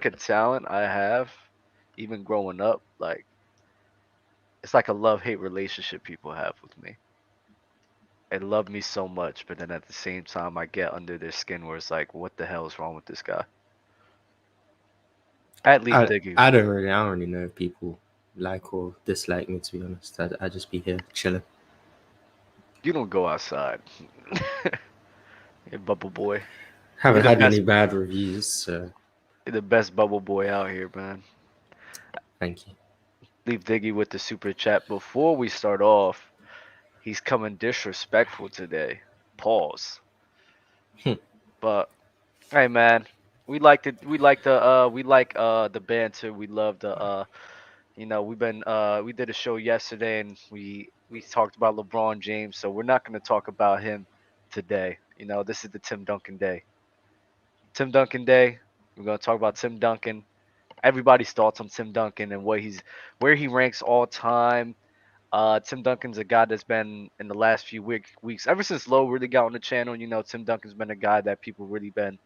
lack of talent I have, even growing up, like it's like a love-hate relationship people have with me. They love me so much, but then at the same time, I get under their skin where it's like, what the hell is wrong with this guy? At least I Diggy. I don't really know if people like or dislike me. To be honest, I just be here chilling. You don't go outside. You're bubble boy. You're Haven't the had many best. bad reviews, so You're the best bubble boy out here, man. thank you. Leave Diggy with the super chat. Before we start off, he's coming disrespectful today. Pause. But hey, man, we like the banter. We love the we did a show yesterday and we talked about LeBron James, so we're not going to talk about him today. This is the Tim Duncan day. Tim Duncan day. We're going to talk about Tim Duncan. Everybody's thoughts on Tim Duncan and where he ranks all time. Tim Duncan's a guy that's been in the last few weeks, ever since Lowe really got on the channel. Tim Duncan's been a guy that people really been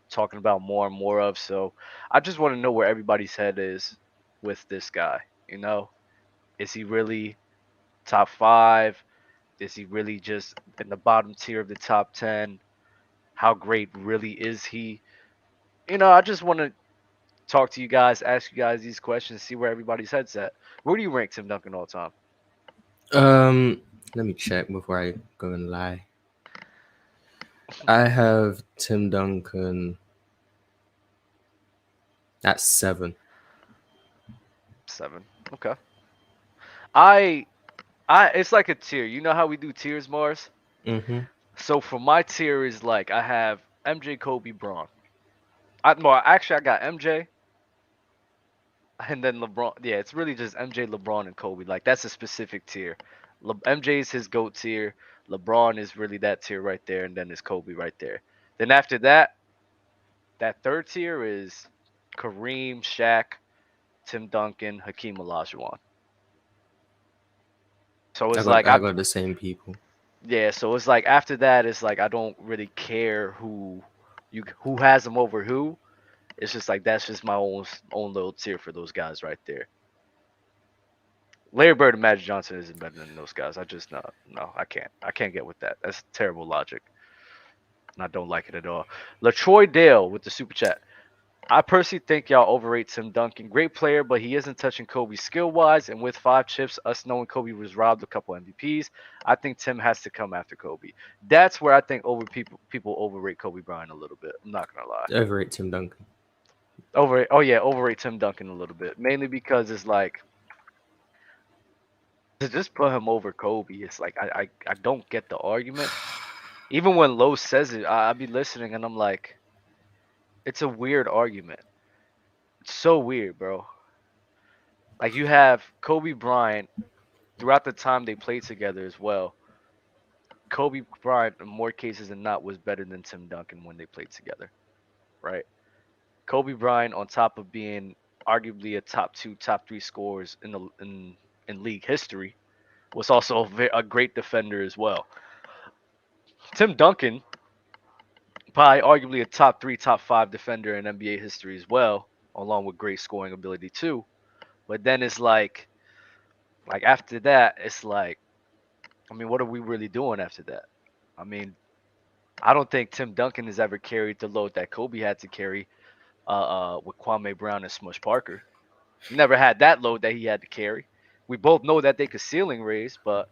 talking about more and more of. So I just want to know where everybody's head is with this guy. You know, is he really top five? Is he really just in the bottom tier of the top 10? How great really is he? I just want to talk to you guys, ask you guys these questions, see where everybody's head's at. Where do you rank Tim Duncan all time? Let me check before I go and lie. I have Tim Duncan at 7. 7. Okay. I it's like a tier. You know how we do tiers, Mars? Mm-hmm. So for my tier is like I have MJ, Kobe, Braun. Actually I got MJ and then LeBron. Yeah, it's really just MJ, LeBron, and Kobe. Like that's a specific tier. MJ is his GOAT tier. LeBron is really that tier right there, and then there's Kobe right there. Then after that, that third tier is Kareem, Shaq, Tim Duncan, Hakeem Olajuwon. So it's like I got the same people. yeah, so it's like after that, it's like I don't really care who has them over who. It's just like that's just my own little tier for those guys right there. Larry Bird and Magic Johnson isn't better than those guys. I just no, I can't get with that. That's terrible logic, and I don't like it at all. LaTroy Dale with the super chat. I personally think y'all overrate Tim Duncan. Great player, but he isn't touching Kobe skill wise. And with 5 chips, us knowing Kobe was robbed a couple MVPs, I think Tim has to come after Kobe. That's where I think people overrate Kobe Bryant a little bit. I'm not gonna lie. Overrate Tim Duncan. Overrate Tim Duncan a little bit, mainly because it's like to just put him over Kobe. It's like I don't get the argument. Even when Lowe says it, I be listening and I'm like, it's a weird argument. It's so weird, bro. Like you have Kobe Bryant throughout the time they played together as well. Kobe Bryant, in more cases than not, was better than Tim Duncan when they played together, right? Kobe Bryant, on top of being arguably a top two, top three scorers in league history, was also a great defender as well. Tim Duncan, probably arguably a top three, top five defender in NBA history as well, along with great scoring ability too. But then it's like after that, it's like, I mean, what are we really doing after that? I mean, I don't think Tim Duncan has ever carried the load that Kobe had to carry with Kwame Brown and Smush Parker. He never had that load that he had to carry. We both know that they could ceiling raise, but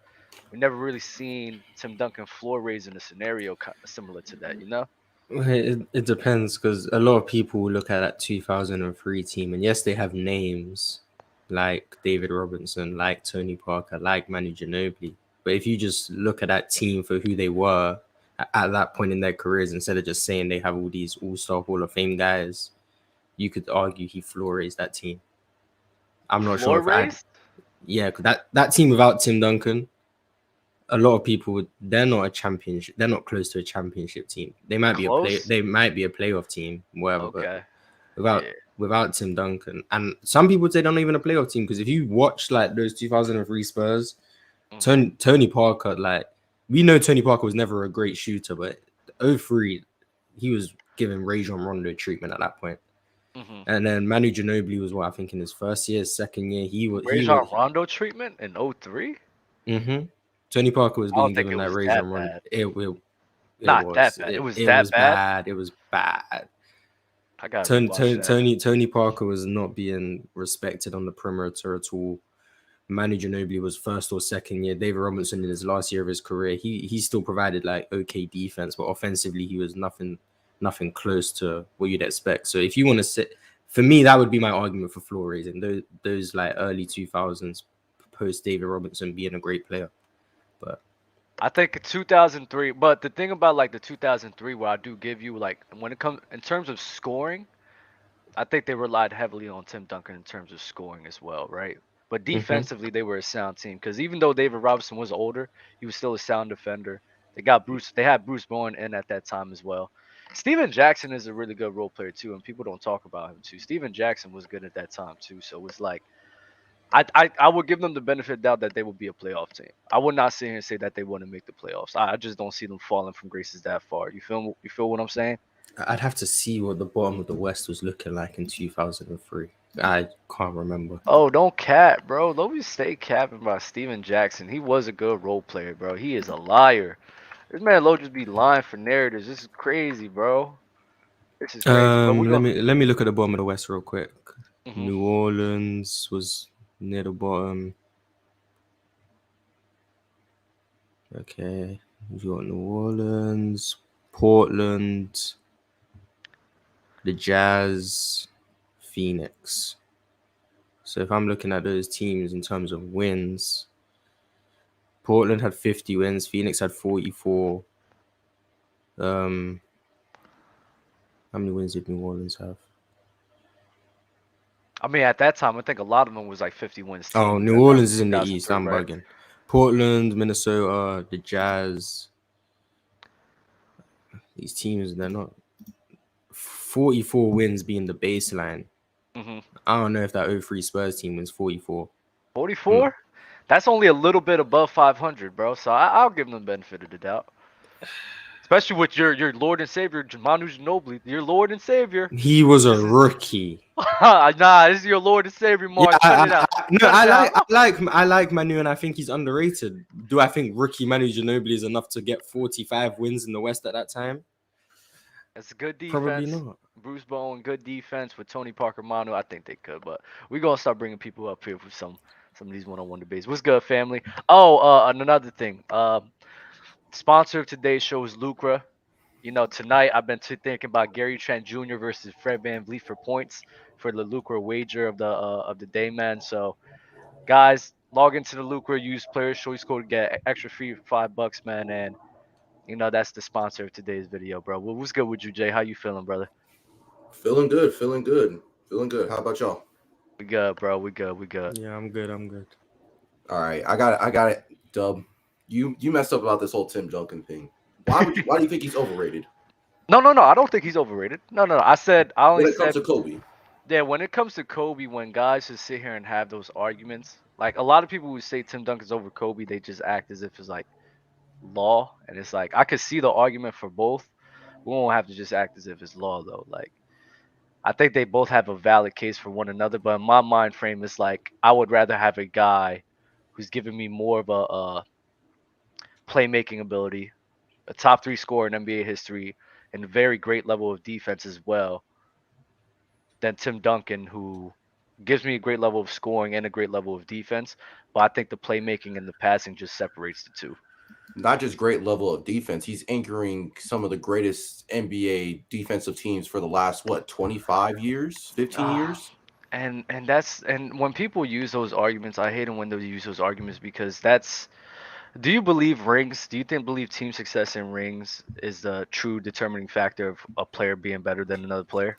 we never really seen Tim Duncan floor raise in a scenario similar to that, you know? It depends because a lot of people look at that 2003 team, and yes, they have names like David Robinson, like Tony Parker, like Manu Ginobili. But if you just look at that team for who they were at that point in their careers, instead of just saying they have all these All-Star Hall of Fame guys, you could argue he floor raised that team. I'm not sure Floor if I'd, raised? yeah, 'cause that team without Tim Duncan, a lot of people they're not a championship. They're not close to a championship team. They might be a play. Close? They might be a playoff team, whatever. But Okay. without Yeah. without Tim Duncan, and some people say they're not even a playoff team because if you watch like those 2003 Spurs, Hmm. Tony Parker, like we know Tony Parker was never a great shooter, but '03 he was giving Rajon Rondo treatment at that point. Mm-hmm. And then Manu Ginobili was what I think in his first year, second year. He Rajon was. Rondo treatment in '03. Mm-hmm. Tony Parker was I don't being think it given that was razor that and run. bad. It Not that was. bad. It was It that was bad. bad. It was bad. I gotta rewatch that. Tony Parker was not being respected on the perimeter at all. Manu Ginobili was first or second year. David Robinson in his last year of his career, he still provided like okay defense, but offensively he was nothing close to what you'd expect. So if you want to sit, for me, that would be my argument for floor raising. Those like early 2000s post David Robinson being a great player, but I think 2003. But the thing about like the 2003, where I do give you like when it comes in terms of scoring, I think they relied heavily on Tim Duncan in terms of scoring as well, right? But mhm. defensively, they were a sound team because even though David Robinson was older, he was still a sound defender. They got Bruce. They had Bruce Bowen in at that time as well. Steven Jackson is a really good role player too, and people don't talk about him too. Steven Jackson was good at that time too, so it's like I would give them the benefit of the doubt that they would be a playoff team. I would not sit here and say that they wouldn't make the playoffs. I just don't see them falling from graces that far. You feel what I'm saying? I'd have to see what the bottom of the West was looking like in 2003. I can't remember. Oh, don't cap, bro. Don't be stay capping about Steven Jackson. He was a good role player, bro. He is a liar. This man Low just be lying for narratives. This is crazy, bro. This is crazy. But we're going. Let me look at the bottom of the West real quick. Hmm. New Orleans was near the bottom. Okay, you got New Orleans, Portland, the Jazz, Phoenix. So if I'm looking at those teams in terms of wins, Portland had 50 wins, Phoenix had 44. Um, how many wins did New Orleans have? I mean, at that time, I think a lot of them was like 50 wins Oh, teams. New And that's Orleans is in the East. 2003, I'm right? bugging. Portland, Minnesota, the Jazz. These teams, they're not 44 wins being the baseline. Hmm. I don't know if that '03 Spurs team wins 44. I'm not. 44. That's only a little bit above 500, bro. So I'll give them the benefit of the doubt. Especially with your Lord and Savior, Manu Ginobili, your Lord and Savior. He was a This is rookie. nah, this is your Lord and Savior, Yeah, Mars. Cut it out. no, Cut it out. I like Manu, and I think he's underrated. Do I think rookie Manu Ginobili is enough to get 45 wins in the West at that time? It's a good Probably defense. not. Bruce Bowen, good defense with Tony Parker, Manu. I think they could, but we gonna start bringing people up here for some of these one-on-one debates. What's good, family? Oh, and another thing. Sponsor of today's show is Lucra. Tonight I've been thinking about Gary Trent Jr. versus Fred VanVleet for points for the Lucra wager of the day, man. So guys, log into the Lucra, use Players Choice Code to get extra free $5, man. And that's the sponsor of today's video, bro. What's good with you, Jay? How you feeling, brother? Feeling good, feeling good, feeling good. How about y'all? We good, bro. We good. We good. Yeah, I'm good. I'm good. All right, I got it. Dub, you messed up about this whole Tim Duncan thing. Why do you think he's overrated No, no, no. I don't think he's overrated. No, no, no. I only when it comes said to Kobe? yeah. When it comes to Kobe, when guys just sit here and have those arguments, like a lot of people who say Tim Duncan's over Kobe, they just act as if it's like law, and it's like I could see the argument for both. We won't have to just act as if it's law though. Like I think they both have a valid case for one another, but in my mind frame, it's like I would rather have a guy who's giving me more of a playmaking ability, a top three scorer in NBA history, and a very great level of defense as well than Tim Duncan, who gives me a great level of scoring and a great level of defense. But I think the playmaking and the passing just separates the two. Not just great level of defense, he's anchoring some of the greatest NBA defensive teams for the last 25 years, 15 Ah, years. and when people use those arguments, I hate them when they use those arguments because that's. Do you believe rings? Do you believe team success in rings is the true determining factor of a player being better than another player?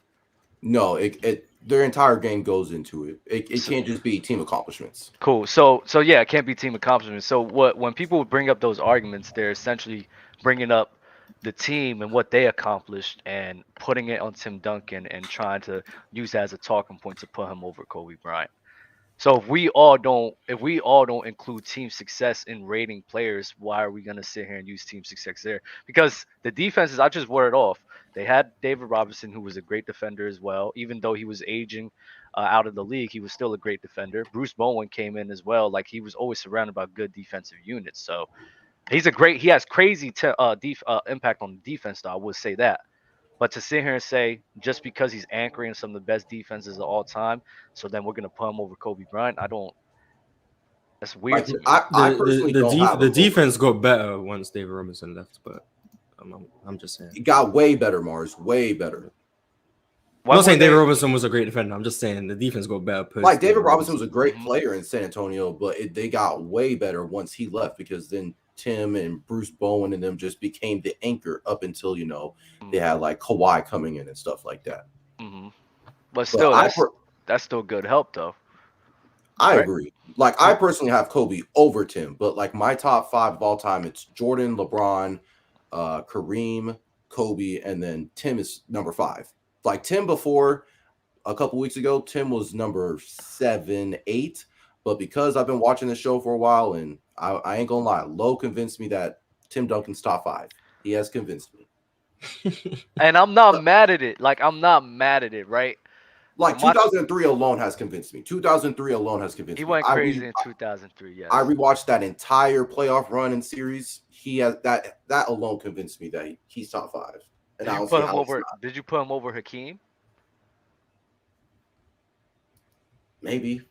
No, it their entire game goes into it. It So, can't just be team accomplishments. cool. So yeah, it can't be team accomplishment. So when people bring up those arguments, they're essentially bringing up the team and what they accomplished and putting it on Tim Duncan and trying to use that as a talking point to put him over Kobe Bryant. So if we all don't include team success in rating players, why are we gonna sit here and use team success there? Because the defenses, I just word off. They had David Robinson, who was a great defender as well. Even though he was aging out of the league, he was still a great defender. Bruce Bowen came in as well. Like he was always surrounded by good defensive units. So he has crazy impact on the defense, though. I would say that. But to sit here and say just because he's anchoring some of the best defenses of all time, so then we're gonna put him over Kobe Bryant, I don't. That's weird Like to me. I personally don't have The him over. defense got better once David Robinson left, but I'm just saying. It got way better, Mars. Way better. I'm not saying David Robinson was a great defender. I'm just saying the defense got better. Like David Robinson was a great Mhm. player in San Antonio, but they got way better once he left because then Tim and Bruce Bowen and them just became the anchor up until they had like Kawhi coming in and stuff like that. Mm-hmm. But still, that's still good help though. I agree. Like I personally have Kobe over Tim, but like my top 5 of all time, it's Jordan, LeBron, Kareem, Kobe, and then Tim is number 5. Like Tim before a couple weeks ago, Tim was number 7, 8. But because I've been watching the show for a while, and I ain't gonna lie, Low convinced me that Tim Duncan's top 5. He has convinced me. And I'm not mad at it. Like I'm not mad at it, right? Like 2003 alone has convinced me. 2003 alone has convinced me. He went crazy in 2003. Yes. I rewatched that entire playoff run and series. He has that alone convinced me that he's top 5. And Did you put him over? Did you put him over Hakeem? Maybe.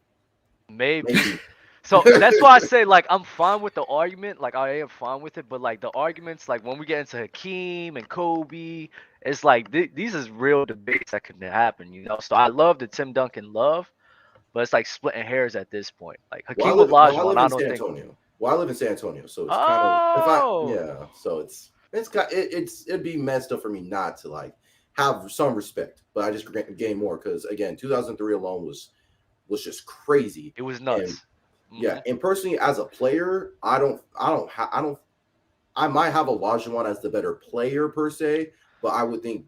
So that's why I say like I'm fine with the argument. Like I am fine with it, but like the arguments, like when we get into Hakeem and Kobe, it's like these is real debates that can happen, you know. So I love the Tim Duncan love, but it's like splitting hairs at this point. Like Hakeem Olajuwon, I don't think. Well, I live in San Antonio, so it's kind of so it'd be messed up for me not to like have some respect, but I just gain more because again, 2003 alone was just crazy. It was nuts. And, yeah, and personally, as a player, I might have Olajuwon as the better player per se, but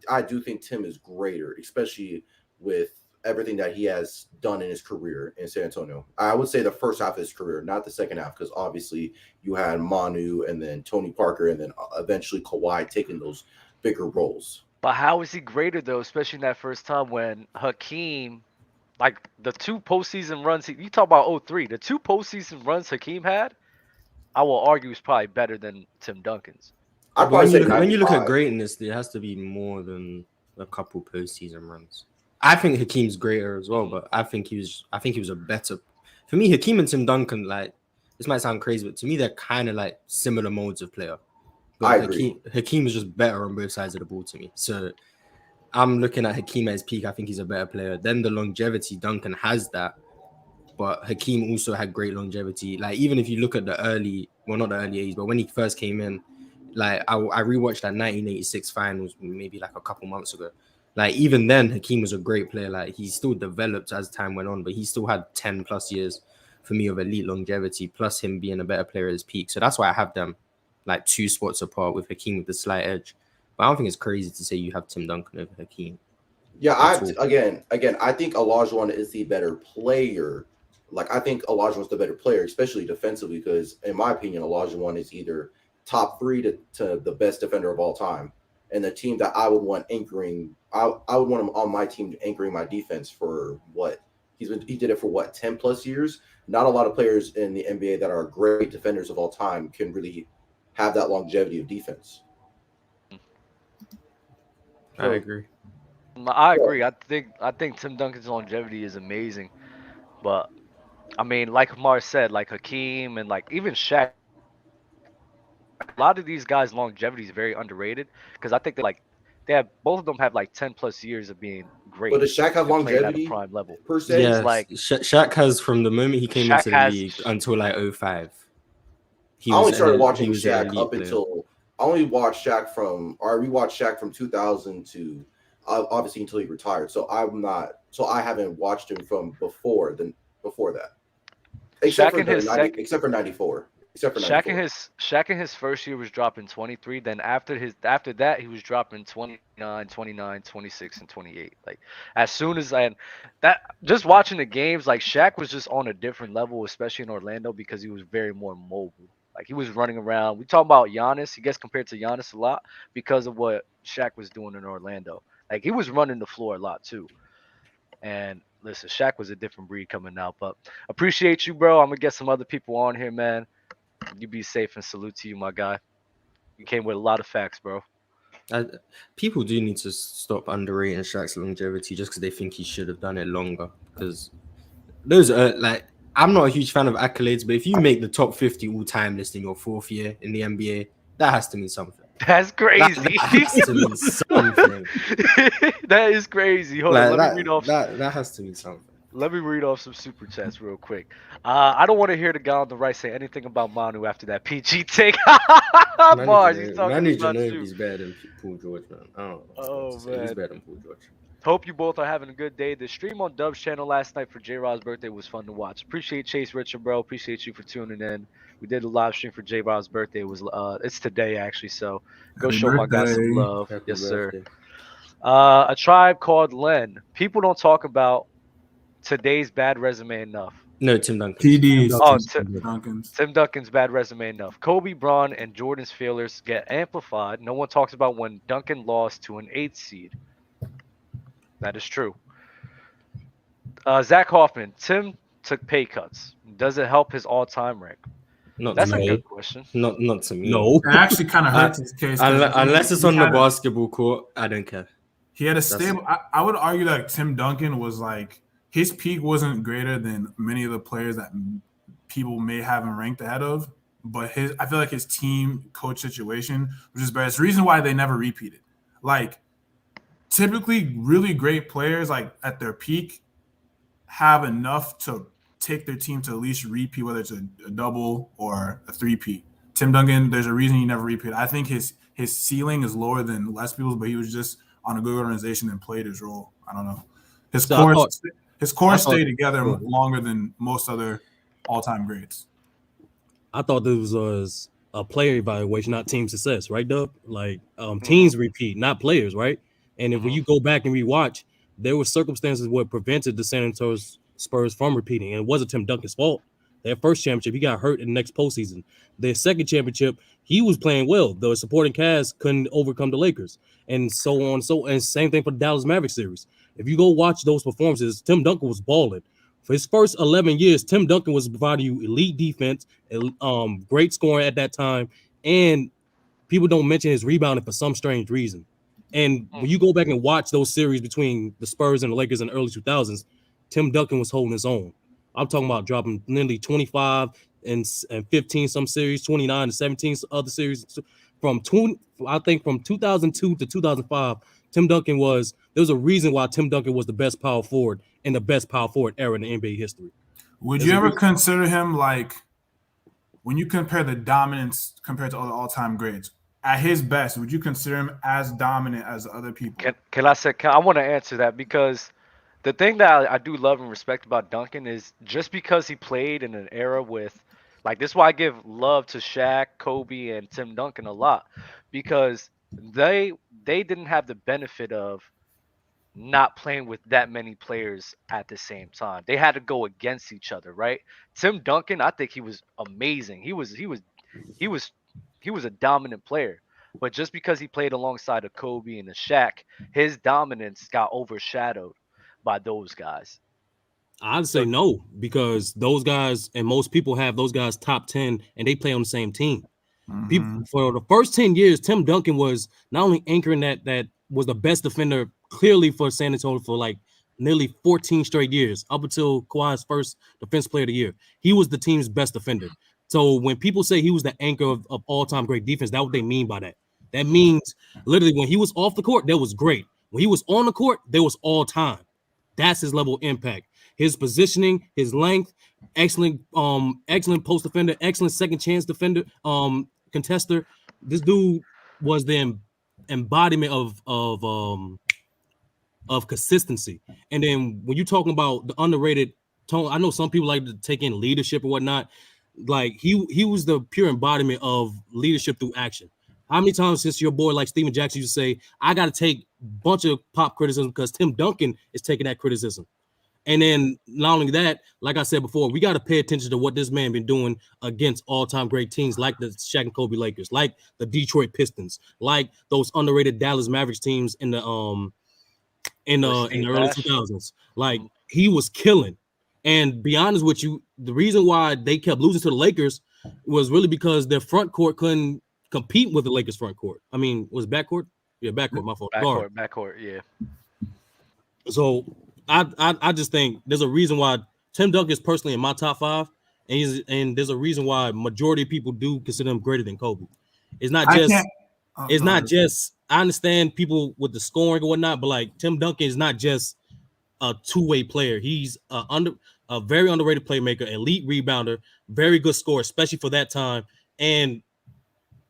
I do think Tim is greater, especially with everything that he has done in his career in San Antonio. I would say the first half of his career, not the second half, because obviously you had Manu and then Tony Parker and then eventually Kawhi taking those bigger roles. But how is he greater though, especially in that first time when Hakeem, like the 2 postseason runs, you talk about 03, the 2 postseason runs Hakeem had, I will argue is probably better than Tim Duncan's. When you look at greatness, there has to be more than a couple postseason runs. I think Hakeem's greater as well, but I think he was a better. For me, Hakeem and Tim Duncan, like this might sound crazy, but to me they're kind of like similar modes of player. But I agree. Hakeem is just better on both sides of the ball to me. So I'm looking at Hakeem at his peak. I think he's a better player. Then the longevity, Duncan has that, but Hakeem also had great longevity. Like even if you look at the early, well not the early 80s, but when he first came in, like I rewatched that 1986 finals maybe like a couple months ago. Like even then, Hakeem was a great player. Like he still developed as time went on, but he still had 10 plus years for me of elite longevity, plus him being a better player at his peak. So that's why I have them like 2 spots apart with Hakeem with the slight edge. But I don't think it's crazy to say you have Tim Duncan over Hakeem. Yeah, again, I think Olajuwon is the better player. Like I think Olajuwon's the better player, especially defensively, because in my opinion, Olajuwon is either top 3 to the best defender of all time. And the team that I would want anchoring, I would want him on my team anchoring my defense for what he did it for 10 plus years. Not a lot of players in the NBA that are great defenders of all time can really have that longevity of defense. I agree. I agree. I think Tim Duncan's longevity is amazing, but I mean, like Mar said, like Hakeem and like even Shaq, a lot of these guys' longevity is very underrated because I think they have both of them have like 10 plus years of being great. But does Shaq have longevity at a prime level per se? Yeah, like Shaq has from the moment he came into the league until like 05. I only started watching Shaq up until I rewatched Shaq from 2000 to obviously until he retired. So I haven't watched him from before that. Except for 94. Shaq in his first year was dropping 23. Then after that he was dropping 29, 29, 26, and 28. Like as soon as just watching the games, like Shaq was just on a different level, especially in Orlando because he was very more mobile. Like he was running around. We talk about Giannis. He gets compared to Giannis a lot because of what Shaq was doing in Orlando. Like he was running the floor a lot too. And listen, Shaq was a different breed coming out. But appreciate you, bro. I'm gonna get some other people on here, man. You be safe and salute to you, my guy. You came with a lot of facts, bro. People do need to stop underrating Shaq's longevity just because they think he should have done it longer. Because those are like, I'm not a huge fan of accolades, but if you make the top 50 all-time list in your 4th year in the NBA, that has to mean something. That's crazy. That has to mean something. That is crazy. Hold on, let me read off. That has to mean something. Let me read off some super chats real quick. I don't want to hear the guy on the right say anything about Manu after that PG take. Mars, he's talking Manu about Ginobili's you. better than Paul George, man. Oh man, he's better than Paul George. Hope you both are having a good day. The stream on Dub's channel last night for J-Rod's birthday was fun to watch. Appreciate Chase Richard, bro. Appreciate you for tuning in. We did a live stream for J-Rod's birthday. It was it's today actually, so go Happy show my guy some birthday. love. Happy Yes, birthday. sir. A Tribe Called Len. People don't talk about today's bad resume enough. No, Tim Duncan. TDs. Oh, Duncan's. Tim Duncan's bad resume enough. Kobe, Braun, and Jordan's failures get amplified. No one talks about when Duncan lost to an 8th seed. That is true. Zach Hoffman. Tim took pay cuts. Does it help his all-time rank? That's a good question. Not to me. No. It actually kind of hurts his case. Unless it's on the basketball court, I don't care. He had a stable. I would argue that Tim Duncan was like, his peak wasn't greater than many of the players that people may have him ranked ahead of, but I feel like his team coach situation was just better. It's the reason why they never repeated. Like, typically really great players, like at their peak, have enough to take their team to at least repeat, whether it's a double or a three-peat. Tim Duncan, there's a reason he never repeated. I think his ceiling is lower than less people's, but he was just on a good organization and played his role. I don't know. His core stayed together longer than most other all-time greats. I thought this was a player evaluation, not team success, right, Dub? Like teams repeat, not players, right? And if when you go back and rewatch, there were circumstances what prevented the San Antonio Spurs from repeating, and it wasn't Tim Duncan's fault. Their first championship, he got hurt in the next postseason. Their second championship, he was playing well. The supporting cast couldn't overcome the Lakers, and so on. And same thing for the Dallas Mavericks series. If you go watch those performances, Tim Duncan was balling. For his first 11 years, Tim Duncan was providing you elite defense, great scoring at that time, and people don't mention his rebounding for some strange reason. And when you go back and watch those series between the Spurs and the Lakers in the early 2000s, Tim Duncan was holding his own. I'm talking about dropping nearly 25 and 15 some series, 29 and 17 other series. From 2002 to 2005, Tim Duncan there's a reason why Tim Duncan was the best power forward in the best power forward era in the NBA history. Would you ever consider him, like, when you compare the dominance compared to other all-time greats, at his best, would you consider him as dominant as other people? I want to answer that, because the thing that I do love and respect about Duncan is just because he played in an era with, like, this is why I give love to Shaq, Kobe, and Tim Duncan a lot, because they didn't have the benefit of not playing with that many players at the same time. They had to go against each other, right? Tim Duncan, I think he was amazing. He was a dominant player. But just because he played alongside of Kobe and the Shaq, his dominance got overshadowed by those guys. I'd say no, because those guys, and most people have those guys top 10 and they play on the same team. People, for the first 10 years, Tim Duncan was not only anchoring that was the best defender clearly for San Antonio for like nearly 14 straight years, up until Kawhi's first Defense Player of the Year. He was the team's best defender. So when people say he was the anchor of all-time great defense, that's what they mean by that. That means literally when he was off the court, that was great. When he was on the court, there was all-time. That's his level of impact. His positioning, his length, excellent post defender, excellent second chance defender, contester. This dude was the embodiment of consistency. And then when you're talking about the underrated tone, I know some people like to take in leadership or whatnot. Like he was the pure embodiment of leadership through action. How many times since your boy like Steven Jackson used to say, I got to take a bunch of pop criticism because Tim Duncan is taking that criticism. And then not only that, like I said before, we got to pay attention to what this man been doing against all-time great teams like the Shaq and Kobe Lakers, like the Detroit Pistons, like those underrated Dallas Mavericks teams in the early 2000s. Like he was killing. And be honest with you, the reason why they kept losing to the Lakers was really because their front court couldn't compete with the Lakers front court. I mean, was backcourt? Yeah, backcourt, my fault. Backcourt, yeah. So I just think there's a reason why Tim Duncan is personally in my top 5, and there's a reason why majority of people do consider him greater than Kobe. It's not just I understand people with the scoring and whatnot, but like Tim Duncan is not just a two-way player. He's a very underrated playmaker, elite rebounder, very good scorer, especially for that time, and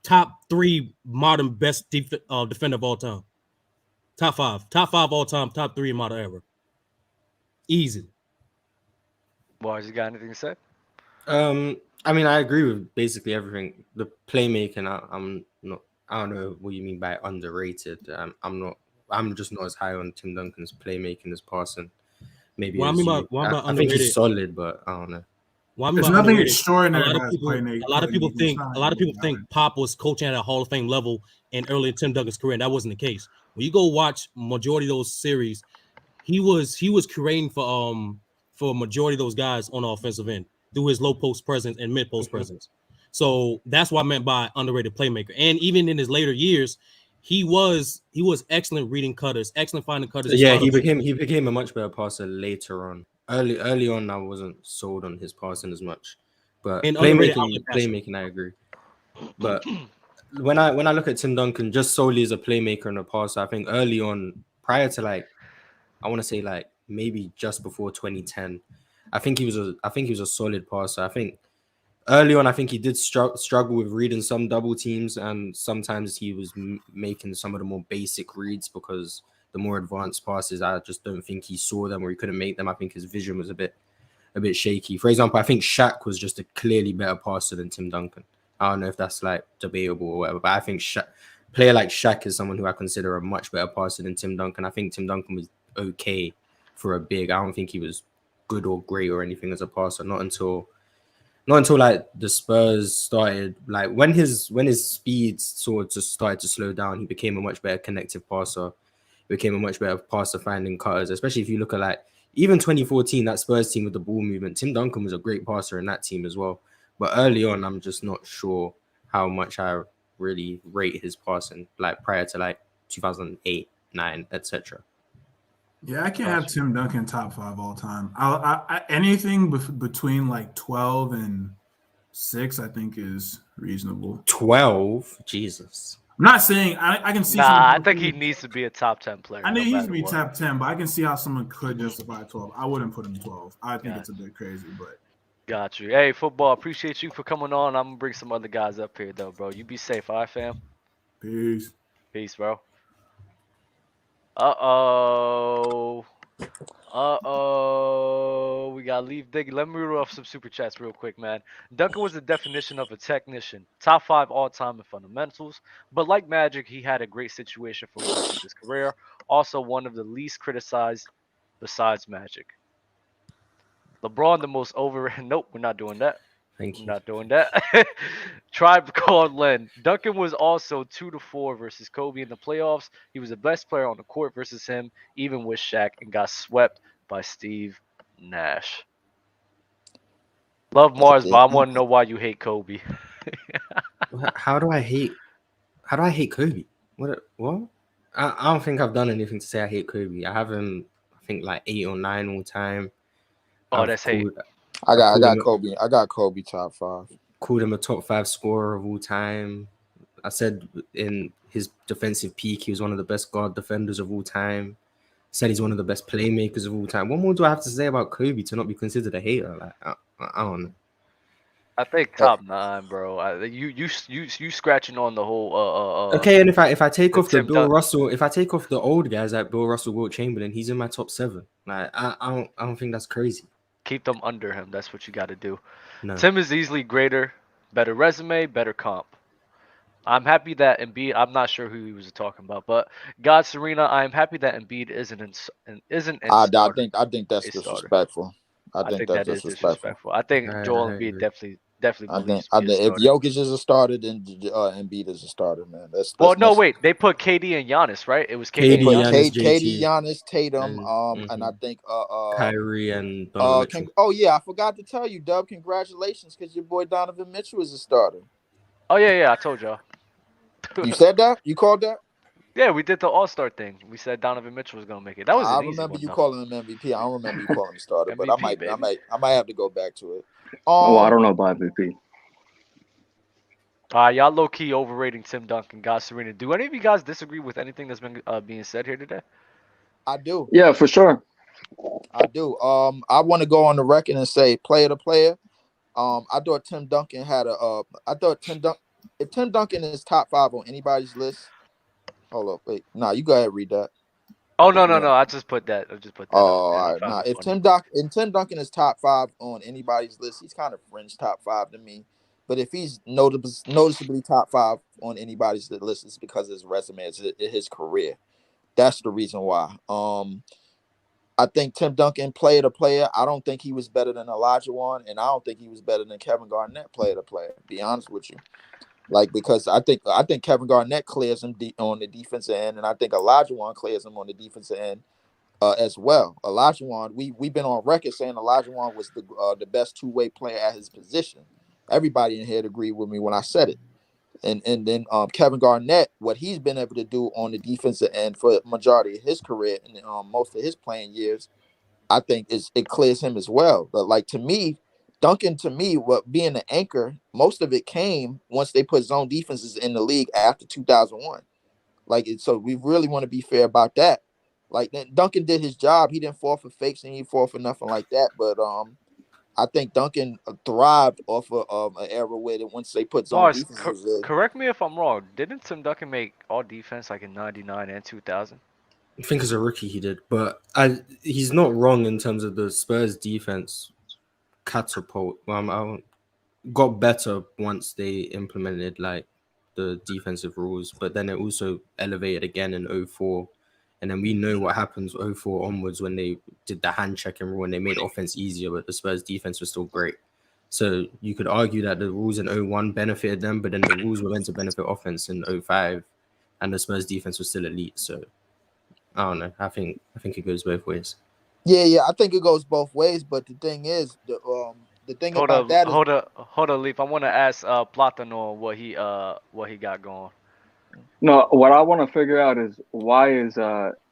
top 3 modern best defender of all time. Top 5 all time, top 3 in modern era. Easy. Boys, you got anything to say? I mean, I agree with basically everything. The playmaking, I'm not. I don't know what you mean by underrated. I'm not. I'm just not as high on Tim Duncan's playmaking as passing. Maybe I think he's solid, but I don't know. There's nothing extraordinary. A lot of people think Pop was coaching at a Hall of Fame level in early Tim Duncan's career, and that wasn't the case. When you go watch majority of those series, he was creating for majority of those guys on the offensive end through his low post presence and mid post presence. So that's what I meant by underrated playmaker. And even in his later years, he was excellent reading cutters, excellent finding cutters. Yeah, he became a much better passer later on. Early on, I wasn't sold on his passing as much, but and playmaking, I agree. But when I look at Tim Duncan just solely as a playmaker and a passer, I think early on, prior to like, I want to say like maybe just before 2010, I think he was a solid passer. I think early on, I think he did struggle with reading some double teams, and sometimes he was making some of the more basic reads because the more advanced passes, I just don't think he saw them or he couldn't make them. I think his vision was a bit shaky. For example, I think Shaq was just a clearly better passer than Tim Duncan. I don't know if that's like debatable or whatever, but I think player like Shaq is someone who I consider a much better passer than Tim Duncan. I think Tim Duncan was okay for a big. I don't think he was good or great or anything as a passer. Not until like the Spurs started, like when his speed sort of just started to slow down, he became a much better connective passer. He became a much better passer finding cutters, especially if you look at like even 2014, that Spurs team with the ball movement. Tim Duncan was a great passer in that team as well. But early on, I'm just not sure how much I really rate his passing, like prior to like 2008, 9, etc. Yeah, I can't have Tim Duncan top 5 all time. I anything between like 12 and 6, I think is reasonable. 12, Jesus. I'm not saying I can see. I think he needs to be a top 10 player. I need he needs to be top 10, but I can see how someone could justify 12. I wouldn't put him 12. I think it's a bit crazy, but. Got you. Hey, football, appreciate you for coming on. I'm gonna bring some other guys up here though, bro. You be safe, all right, fam? Peace, bro. Uh-oh. We gotta leave Diggy. Let me read off some super chats real quick, man. Duncan was the definition of a technician. Top 5 all-time in fundamentals. But like Magic, he had a great situation for most of his career. Also one of the least criticized besides Magic. LeBron, the most overrated. Nope, we're not doing that. Thank you. We're not doing that. Tribe called Len. Duncan was also 2-4 versus Kobe in the playoffs. He was the best player on the court versus him, even with Shaq, and got swept by Steve Nash. Love Mars, but I want to know why you hate Kobe. How do I hate Kobe? What? I don't think I've done anything to say I hate Kobe. I have him, I think, like 8 or 9 all time. Oh, that's hate. I got Kobe. I got Kobe top 5. Called him a top 5 scorer of all time. I said in his defensive peak, he was one of the best guard defenders of all time. Said he's one of the best playmakers of all time. What more do I have to say about Kobe to not be considered a hater? Like I don't know. I think top 9, bro. You scratching on the whole. Okay, and if I take off the Bill Russell, if I take off the old guys like Bill Russell, Wilt Chamberlain, he's in my top 7. Like I don't think that's crazy. Keep them under him. That's what you got to do. No. Tim is easily greater, better resume, better comp. I'm happy that Embiid. I'm not sure who he was talking about, but God Serena. I'm happy that Embiid isn't in starter I think that's a starter. disrespectful. I I think think that's that is disrespectful. disrespectful. I think Joel I Embiid agree. definitely believes to I be a think if starter. Jokic is a starter, then Embiid is a starter, man. Well, That's no, messing. wait. They put KD and Giannis, right? It was They KD and KD, put Giannis. Giannis, KD, JT, Giannis, Tatum, and and I think Kyrie and Donovan Mitchell. oh yeah, I forgot to tell you, Dub. Congratulations, because your boy Donovan Mitchell is a starter. Oh yeah, I told y'all. You said that? You called that? Yeah, we did the All Star thing. We said Donovan Mitchell was gonna make it. That was I an easy remember one you though. calling him MVP. I don't remember you calling him starter, but MVP baby. I might have to go back to it. Oh, I don't know about MVP. Y'all low key overrating Tim Duncan, God Serena. Do any of you guys disagree with anything that's been being said here today? I do. Yeah, for sure. I do. I want to go on the record and say, player to player. I thought Tim Duncan had a. I thought if Tim Duncan is top 5 on anybody's list. Hold up, wait. Nah, you go ahead and read that. Oh no If you no no! want. I just put that. I just put Oh, that up, all and I right. found Nah, it if funny. Tim Duncan is top 5 on anybody's list, he's kind of fringe top 5 to me. But if he's noticeably top 5 on anybody's list, it's because of his resume, it's his career. That's the reason why. I think Tim Duncan, player to player, I don't think he was better than Elijah Wan, and I don't think he was better than Kevin Garnett, player to player. Be honest with you, like, because I think Kevin Garnett clears him on the defensive end, and I think Elijah Wan clears him on the defensive end as well. Elijah Wan, we've been on record saying Elijah Wan was the best two-way player at his position. Everybody in here agreed with me when I said it. And then Kevin Garnett, what he's been able to do on the defensive end for the majority of his career and most of his playing years, I think it clears him as well. But like, to me, Duncan, to me, what being the anchor, most of it came once they put zone defenses in the league after 2001. Like, so we really want to be fair about that. Like, Duncan did his job. He didn't fall for fakes and he didn't fall for nothing like that. But I think Duncan thrived off of an era where once they put zone Mars, defenses in. correct me if I'm wrong. Didn't Tim Duncan make all defense like in '99 and 2000? I think as a rookie he did, but he's not wrong in terms of the Spurs defense catapult. Got better once they implemented like the defensive rules, but then it also elevated again in 04. And then we know what happens 04 onwards when they did the hand checking rule and they made offense easier, but the Spurs defense was still great. So you could argue that the rules in 01 benefited them, but then the rules were meant to benefit offense in 05, and the Spurs defense was still elite. So I don't know. I think it goes both ways. Yeah, I think it goes both ways. But the thing is, the thing about that is, Hold up, Leaf. I want to ask Platano what he got going. No, what I want to figure out is why is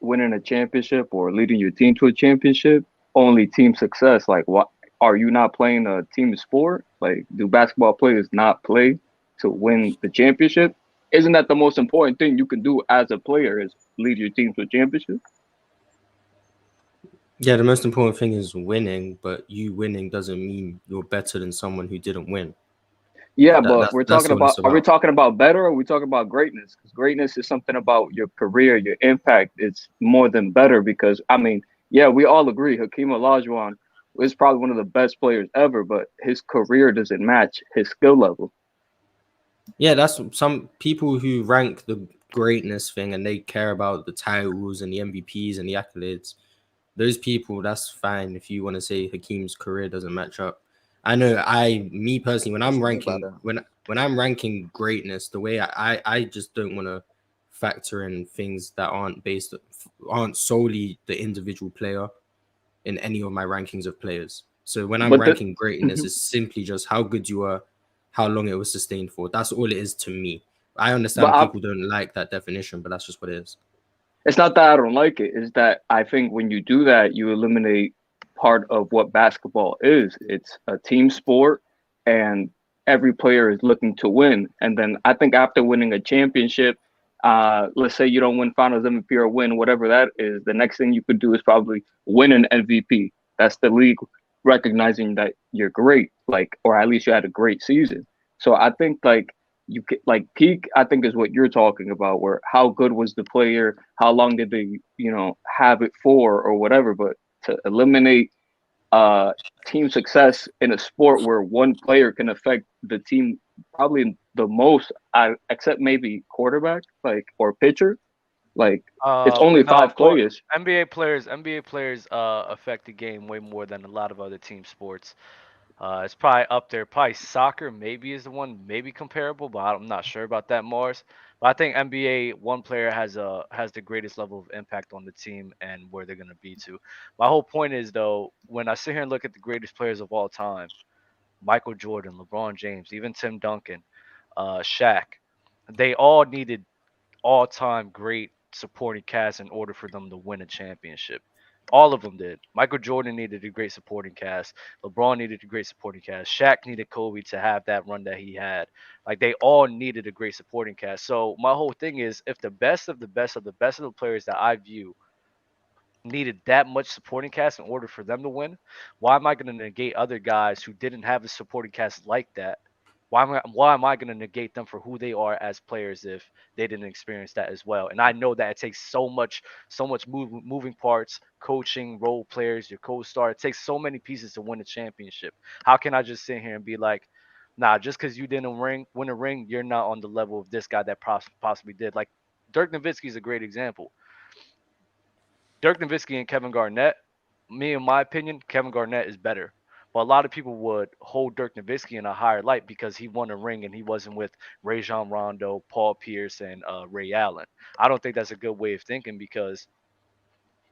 winning a championship or leading your team to a championship only team success? Like, what are you not playing a team sport? Like, do basketball players not play to win the championship? Isn't that the most important thing you can do as a player is lead your team to a championship? Yeah, the most important thing is winning, but you winning doesn't mean you're better than someone who didn't win. Yeah, but we're That's talking what it's about, are we about. talking about better or are we talking about greatness? Because greatness is something about your career, your impact. It's more than better because, I mean, yeah, we all agree Hakeem Olajuwon is probably one of the best players ever, but his career doesn't match his skill level. Yeah, that's some people who rank the greatness thing and they care about the titles and the MVPs and the accolades. Those people, that's fine if you want to say Hakeem's career doesn't match up. I know me personally, when I'm ranking when I'm ranking greatness, the way I just don't want to factor in things that aren't solely the individual player in any of my rankings of players. So when I'm But ranking greatness, it's simply just how good you are, how long it was sustained for. That's all it is to me. I but understand people don't like that definition, but that's just what it is. it's not that I don't like it. It's that I think when you do that, you eliminate part of what basketball is. It's a team sport, and every player is looking to win. And then I think after winning a championship, let's say you don't win Finals MVP or win whatever that is, the next thing you could do is probably win an MVP. That's the league recognizing that you're great, like, or at least you had a great season. So I think like you get like peak, I think is what you're talking about, where how good was the player, how long did they have it for or whatever. But to eliminate team success in a sport where one player can affect the team probably the most, except maybe quarterback, like, or pitcher. Like, it's only No, 5 players. NBA players affect the game way more than a lot of other team sports. It's probably up there. Probably soccer maybe is the one maybe comparable, but I'm not sure about that, Mars. But I think NBA one player has the greatest level of impact on the team and where they're gonna be to. My whole point is though, when I sit here and look at the greatest players of all time, Michael Jordan, LeBron James, even Tim Duncan, Shaq, they all needed all-time great supporting cast in order for them to win a championship. All of them did. Michael Jordan needed a great supporting cast. LeBron needed a great supporting cast. Shaq needed Kobe to have that run that he had. Like they all needed a great supporting cast. So my whole thing is, if the best of the best of the best of the players that I view needed that much supporting cast in order for them to win, why am I going to negate other guys who didn't have a supporting cast like that? Why am I going to negate them for who they are as players if they didn't experience that as well? And I know that it takes so much moving parts, coaching, role players, your co-star. It takes so many pieces to win a championship. How can I just sit here and be like, nah, just because you didn't win a ring, you're not on the level of this guy that possibly did. Like Dirk Nowitzki is a great example. Dirk Nowitzki and Kevin Garnett, me in my opinion, Kevin Garnett is better. But a lot of people would hold Dirk Nowitzki in a higher light because he won a ring and he wasn't with Rajon Rondo, Paul Pierce, and Ray Allen. I don't think that's a good way of thinking because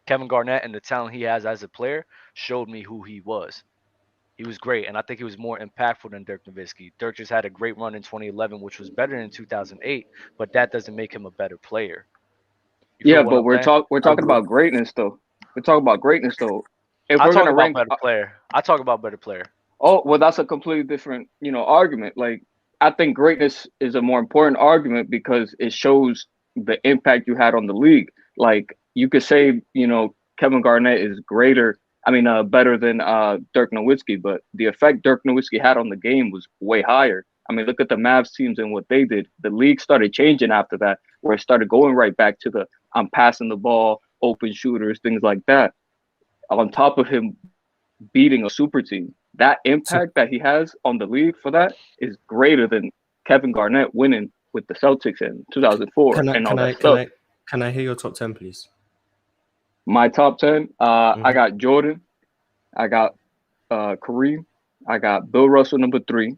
Kevin Garnett and the talent he has as a player showed me who he was. He was great, and I think he was more impactful than Dirk Nowitzki. Dirk just had a great run in 2011, which was better than 2008, but that doesn't make him a better player. You feel Yeah, what but I'm saying? we're I talking agree. about greatness though. We're talking about greatness though. If I we're talk gonna about rank, better player. I talk about better player. oh well, that's a completely different, argument. Like, I think greatness is a more important argument because it shows the impact you had on the league. Like, you could say, Kevin Garnett is greater. I mean, better than Dirk Nowitzki, but the effect Dirk Nowitzki had on the game was way higher. I mean, look at the Mavs teams and what they did. The league started changing after that, where it started going right back to the I'm passing the ball, open shooters, things like that. On top of him beating a super team, that So impact that he has on the league for that is greater than Kevin Garnett winning with the Celtics in 2004 can I and all can that I can stuff. I can I hear your top 10, please? My top 10, I Mhm. got Jordan, I got Kareem, I got Bill Russell number 3,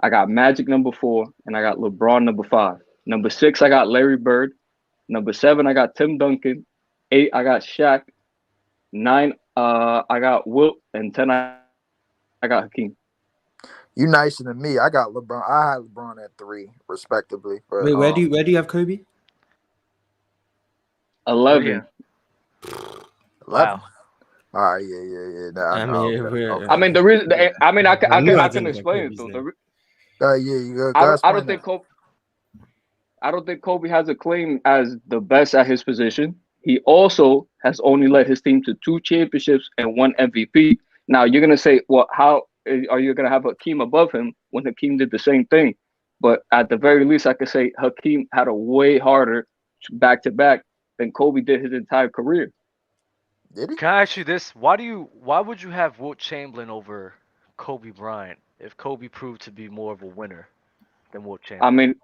I got Magic number 4, and I got LeBron number 5. Number 6, I got Larry Bird. Number 7, I got Tim Duncan. 8, I got Shaq. 9, I got Wilt, and 10, I got Hakeem. You nicer than me. I got LeBron. I had LeBron at 3, respectively. But Wait, where do you have Kobe? 11. 11. Wow. All right, yeah. Nah, I mean, okay. I mean, the reason I mean, I I knew I can didn't get explain it Kobe's though. name. Yeah, you go. I Go don't I explain don't that. think Kobe I don't think Kobe has a claim as the best at his position. He also has only led his team to 2 championships and 1 MVP. Now you're gonna say, well, how are you gonna have Hakeem above him when Hakeem did the same thing? But at the very least, I could say Hakeem had a way harder back to back than Kobe did his entire career. Did he? Can I ask you this? Why would you have Wilt Chamberlain over Kobe Bryant if Kobe proved to be more of a winner than Wilt I Chamberlain? mean,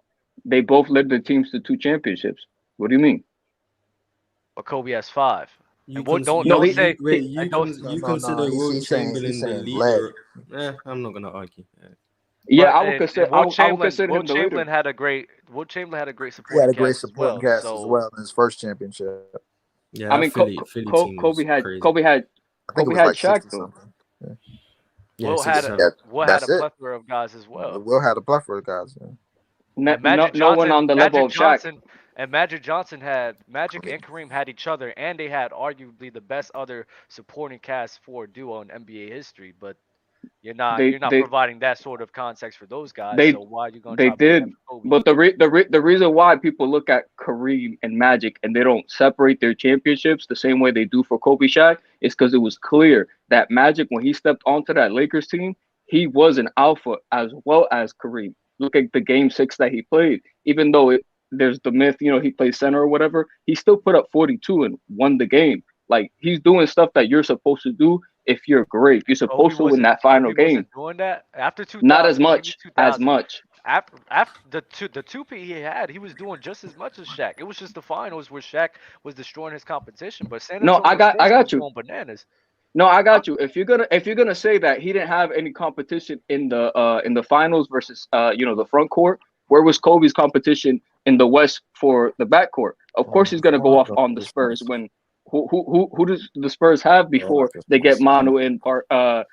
they both led their teams to 2 championships. What do you mean? But Kobe has 5. You And what can don't No, don't you say you wait and you don't can you No. consider Wilt He's Chamberlain the saying led. leader? I'm not gonna argue. yeah, but I would consider and Wilt I would Chamberlain consider Wilt him the leader. Chamberlain had a great He had supporting a great cast as supporting well. cast as So well in his first championship. Yeah, I that mean, Philly team was crazy. I think it Kobe was had like Shaq 60 though. something. Yeah. Yeah, Wilt had a 67. Wilt had a That's it. plethora of guys as well. Will had a plethora of guys. Yeah. And No one on the level of Shaq. Magic and Kareem had each other, and they had arguably the best other supporting cast for a duo in NBA history. But They you're not they providing that sort of context for those guys. they So why are you gonna they try to bring did, that for Kobe? but the reason why people look at Kareem and Magic and they don't separate their championships the same way they do for Kobe Shaq is because it was clear that Magic, when he stepped onto that Lakers team, he was an alpha as well as Kareem. Look at the Game 6 that he played. Even though there's the myth, he plays center or whatever, he still put up 42 and won the game. Like, he's doing stuff that you're supposed to do if you're great. You're supposed to win that final game. Doing that after 2000, not as much. After the 2P he had, he was doing just as much as Shaq. It was just the finals where Shaq was destroying his competition. But San Antonio I got you. Was going bananas. No, I got you. If you're gonna say that he didn't have any competition in the finals versus the front court, where was Kobe's competition in the West for the backcourt? Of course, he's gonna go off on the Spurs when who does the Spurs have before they get Manu and Parker?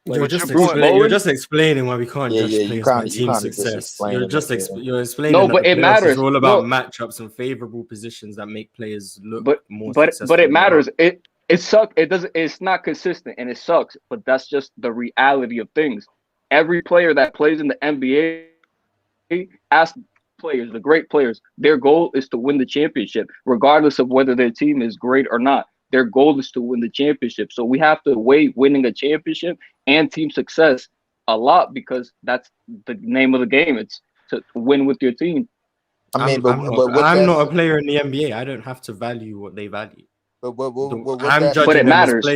You're just explaining why we can't judge players by team success. You're explaining. No, but it matters. It's all about matchups and favorable positions that make players look more successful. But it matters. It sucks. It's not consistent and it sucks. But that's just the reality of things. Every player that plays in the NBA, ask players, the great players, their goal is to win the championship, regardless of whether their team is great or not. Their goal is to win the championship. So we have to weigh winning a championship and team success a lot because that's the name of the game. It's to win with your team. I mean, I'm not a player in the NBA. I don't have to value what they value. But it matters.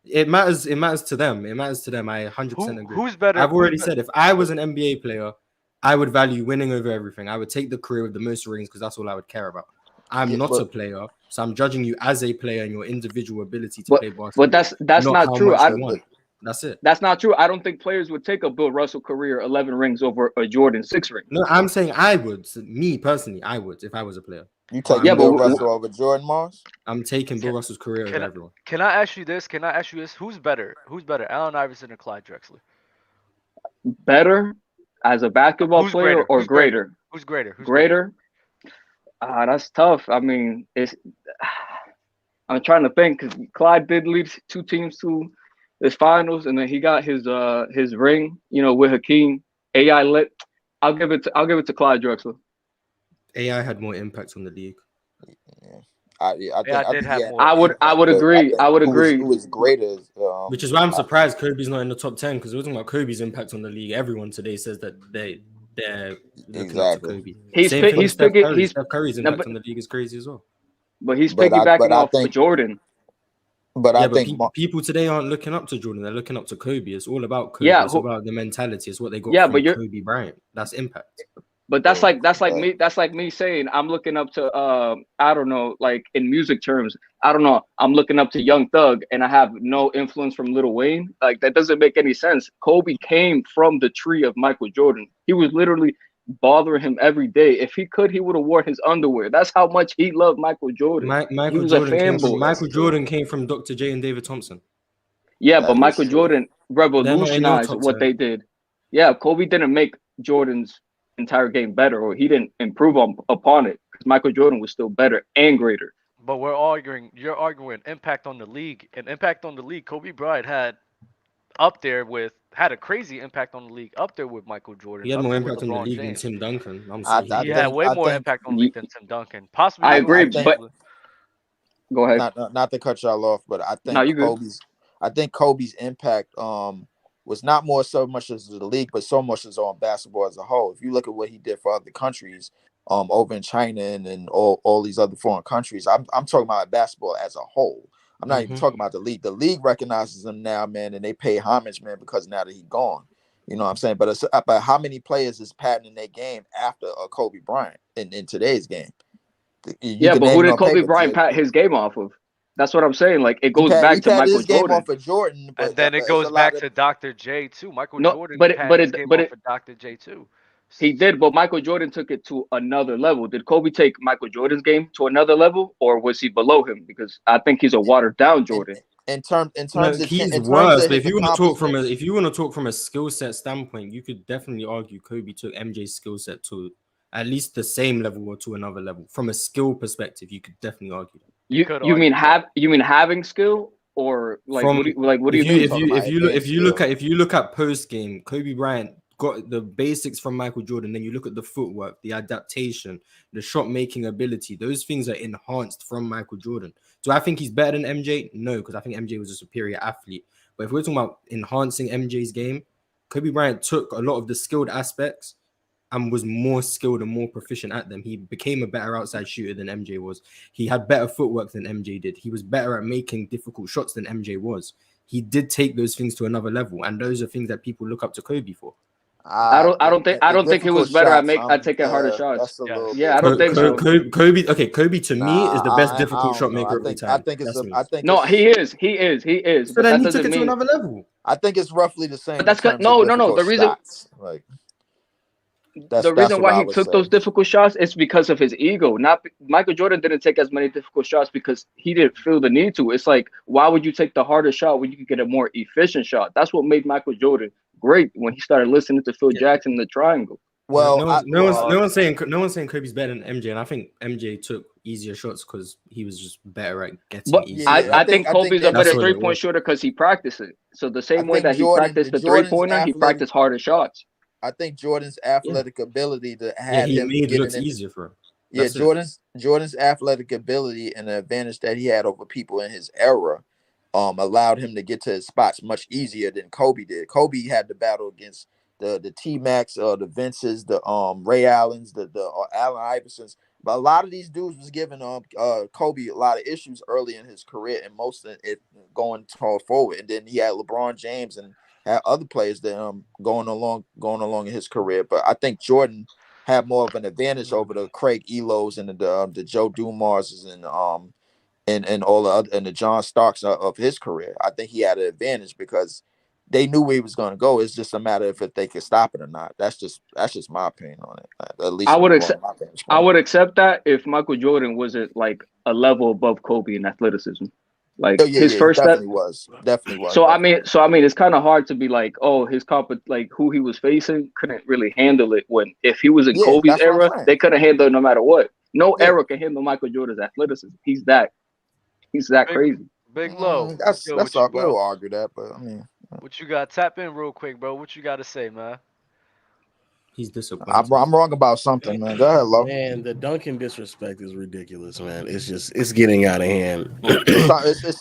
It matters. It matters to them. It matters to them. I 100% agree. Who's better? I've already said if I was an NBA player, I would value winning over everything. I would take the career with the most rings because that's all I would care about. I'm not a player, so I'm judging you as a player and your individual ability to play basketball. But that's not true. That's it. That's not true. I don't think players would take a Bill Russell career 11 rings over a Jordan 6 ring. No, I'm saying I would. Me personally, I would if I was a player. You take Bill Russell over Jordan Mars? I'm taking Bill Russell's career over everyone. Can I ask you this? Who's better? Allen Iverson or Clyde Drexler? Better as a basketball player or greater? Who's greater? Greater? That's tough. I mean, I'm trying to think because Clyde did lead 2 teams to his finals, and then he got his ring, with Hakeem. AI lit. I'll give it to Clyde Drexler. AI had more impact on the league. I would agree. I would agree. Who was greater? Which is why I'm surprised Kobe's not in the top 10 because we're talking about Kobe's impact on the league. Everyone today says that they're looking up to Kobe. He's picking. Steph Curry's impact on the league is crazy as well. But he's piggybacking off of Jordan. But I think people today aren't looking up to Jordan. They're looking up to Kobe. It's all about Kobe. It's about the mentality. It's what they got from Kobe Bryant. That's impact. But that's like me saying I'm looking up to I don't know, like in music terms, I don't know, I'm looking up to Young Thug and I have no influence from Lil Wayne. Like that doesn't make any sense. Kobe came from the tree of Michael Jordan. He was literally bothering him every day. If he could, he would have worn his underwear. That's how much he loved Michael Jordan. Michael Jordan came from Dr. J and David Thompson. Yeah, but Michael Jordan revolutionized what they did. Yeah, Kobe didn't make Jordan's entire game better, or he didn't improve upon it because Michael Jordan was still better and greater. But you're arguing impact on the league, and impact on the league. Kobe Bryant had a crazy impact on the league up there with Michael Jordan. He had more impact on the league than Tim Duncan. He had way more impact on the league than Tim Duncan. Possibly, I agree, but go ahead. Not to cut y'all off, but I think Kobe's impact was not more so much as the league, but so much as on basketball as a whole. If you look at what he did for other countries, over in China and all these other foreign countries, I'm talking about basketball as a whole. I'm not even talking about the league. The league recognizes him now, man, and they pay homage, man, because now that he's gone. You know what I'm saying? But how many players is patenting their game after Kobe Bryant in today's game? But who did Kobe Bryant pat his game off of? That's what I'm saying. Like, it goes back to Michael Jordan. Off of Jordan, and then it goes back to Dr. J too. Jordan pat his game off of Dr. J too. He did, but Michael Jordan took it to another level. Did Kobe take Michael Jordan's game to another level, or was he below him? Because I think he's a watered down Jordan. In terms of he's worse. But if you want to talk from a skill set standpoint, you could definitely argue Kobe took MJ's skill set to at least the same level or to another level. From a skill perspective, you could definitely argue that. You mean having skill, or like what do you mean? If you look at post game, Kobe Bryant got the basics from Michael Jordan. Then you look at the footwork, the adaptation, the shot making ability. Those things are enhanced from Michael Jordan. Do I think he's better than MJ? No, because I think MJ was a superior athlete. But if we're talking about enhancing MJ's game, Kobe Bryant took a lot of the skilled aspects and was more skilled and more proficient at them. He became a better outside shooter than MJ was. He had better footwork than MJ did. He was better at making difficult shots than MJ was. He did take those things to another level, and those are things that people look up to Kobe for. I don't think he was better at taking harder shots. Yeah, I don't think so. Kobe to me is the best difficult shot maker of all time. He is. So then he took it to another level. I think it's roughly the same. But that's good. No. The reason, why he took those difficult shots is because of his ego. Not Michael Jordan didn't take as many difficult shots because he didn't feel the need to. It's like, why would you take the harder shot when you could get a more efficient shot? That's what made Michael Jordan great when he started listening to Phil Jackson in the triangle. Well, no one's saying Kobe's better than MJ, and I think MJ took easier shots because he was just better at getting easy. I think Kobe's a better 3-point shooter because he practiced it. So the same way that he practiced the 3-pointer, he practiced harder shots. I think Jordan's athletic ability to have he made it look easier for him. That's Jordan's athletic ability and the advantage that he had over people in his era allowed him to get to his spots much easier than Kobe did. Kobe had to battle against the T-Macs, the Vinces, the Ray Allens, the Allen Iversons. But a lot of these dudes was giving Kobe a lot of issues early in his career, and most of it going forward. And then he had LeBron James and had other players that going along in his career. But I think Jordan had more of an advantage over the Craig Elos and the Joe Dumarses and all the other and the John Starks of his career. I think he had an advantage because they knew where he was going to go. It's just a matter of if they could stop it or not. That's just my opinion on it. At least I would accept that if Michael Jordan wasn't like a level above Kobe in athleticism. Like his first step definitely was. So I mean, it's kind of hard to be like, oh, like who he was facing couldn't really handle it. When if he was in Kobe's era, they couldn't handle it no matter what. No era can handle Michael Jordan's athleticism. He's that crazy. Big Low. That's all. We'll argue that, but I mean, what you got? Tap in real quick, bro. What you got to say, man? He's disappointed. I'm wrong about something, man. Go ahead, Lo. Man, the Duncan disrespect is ridiculous, man. It's getting out of hand. It's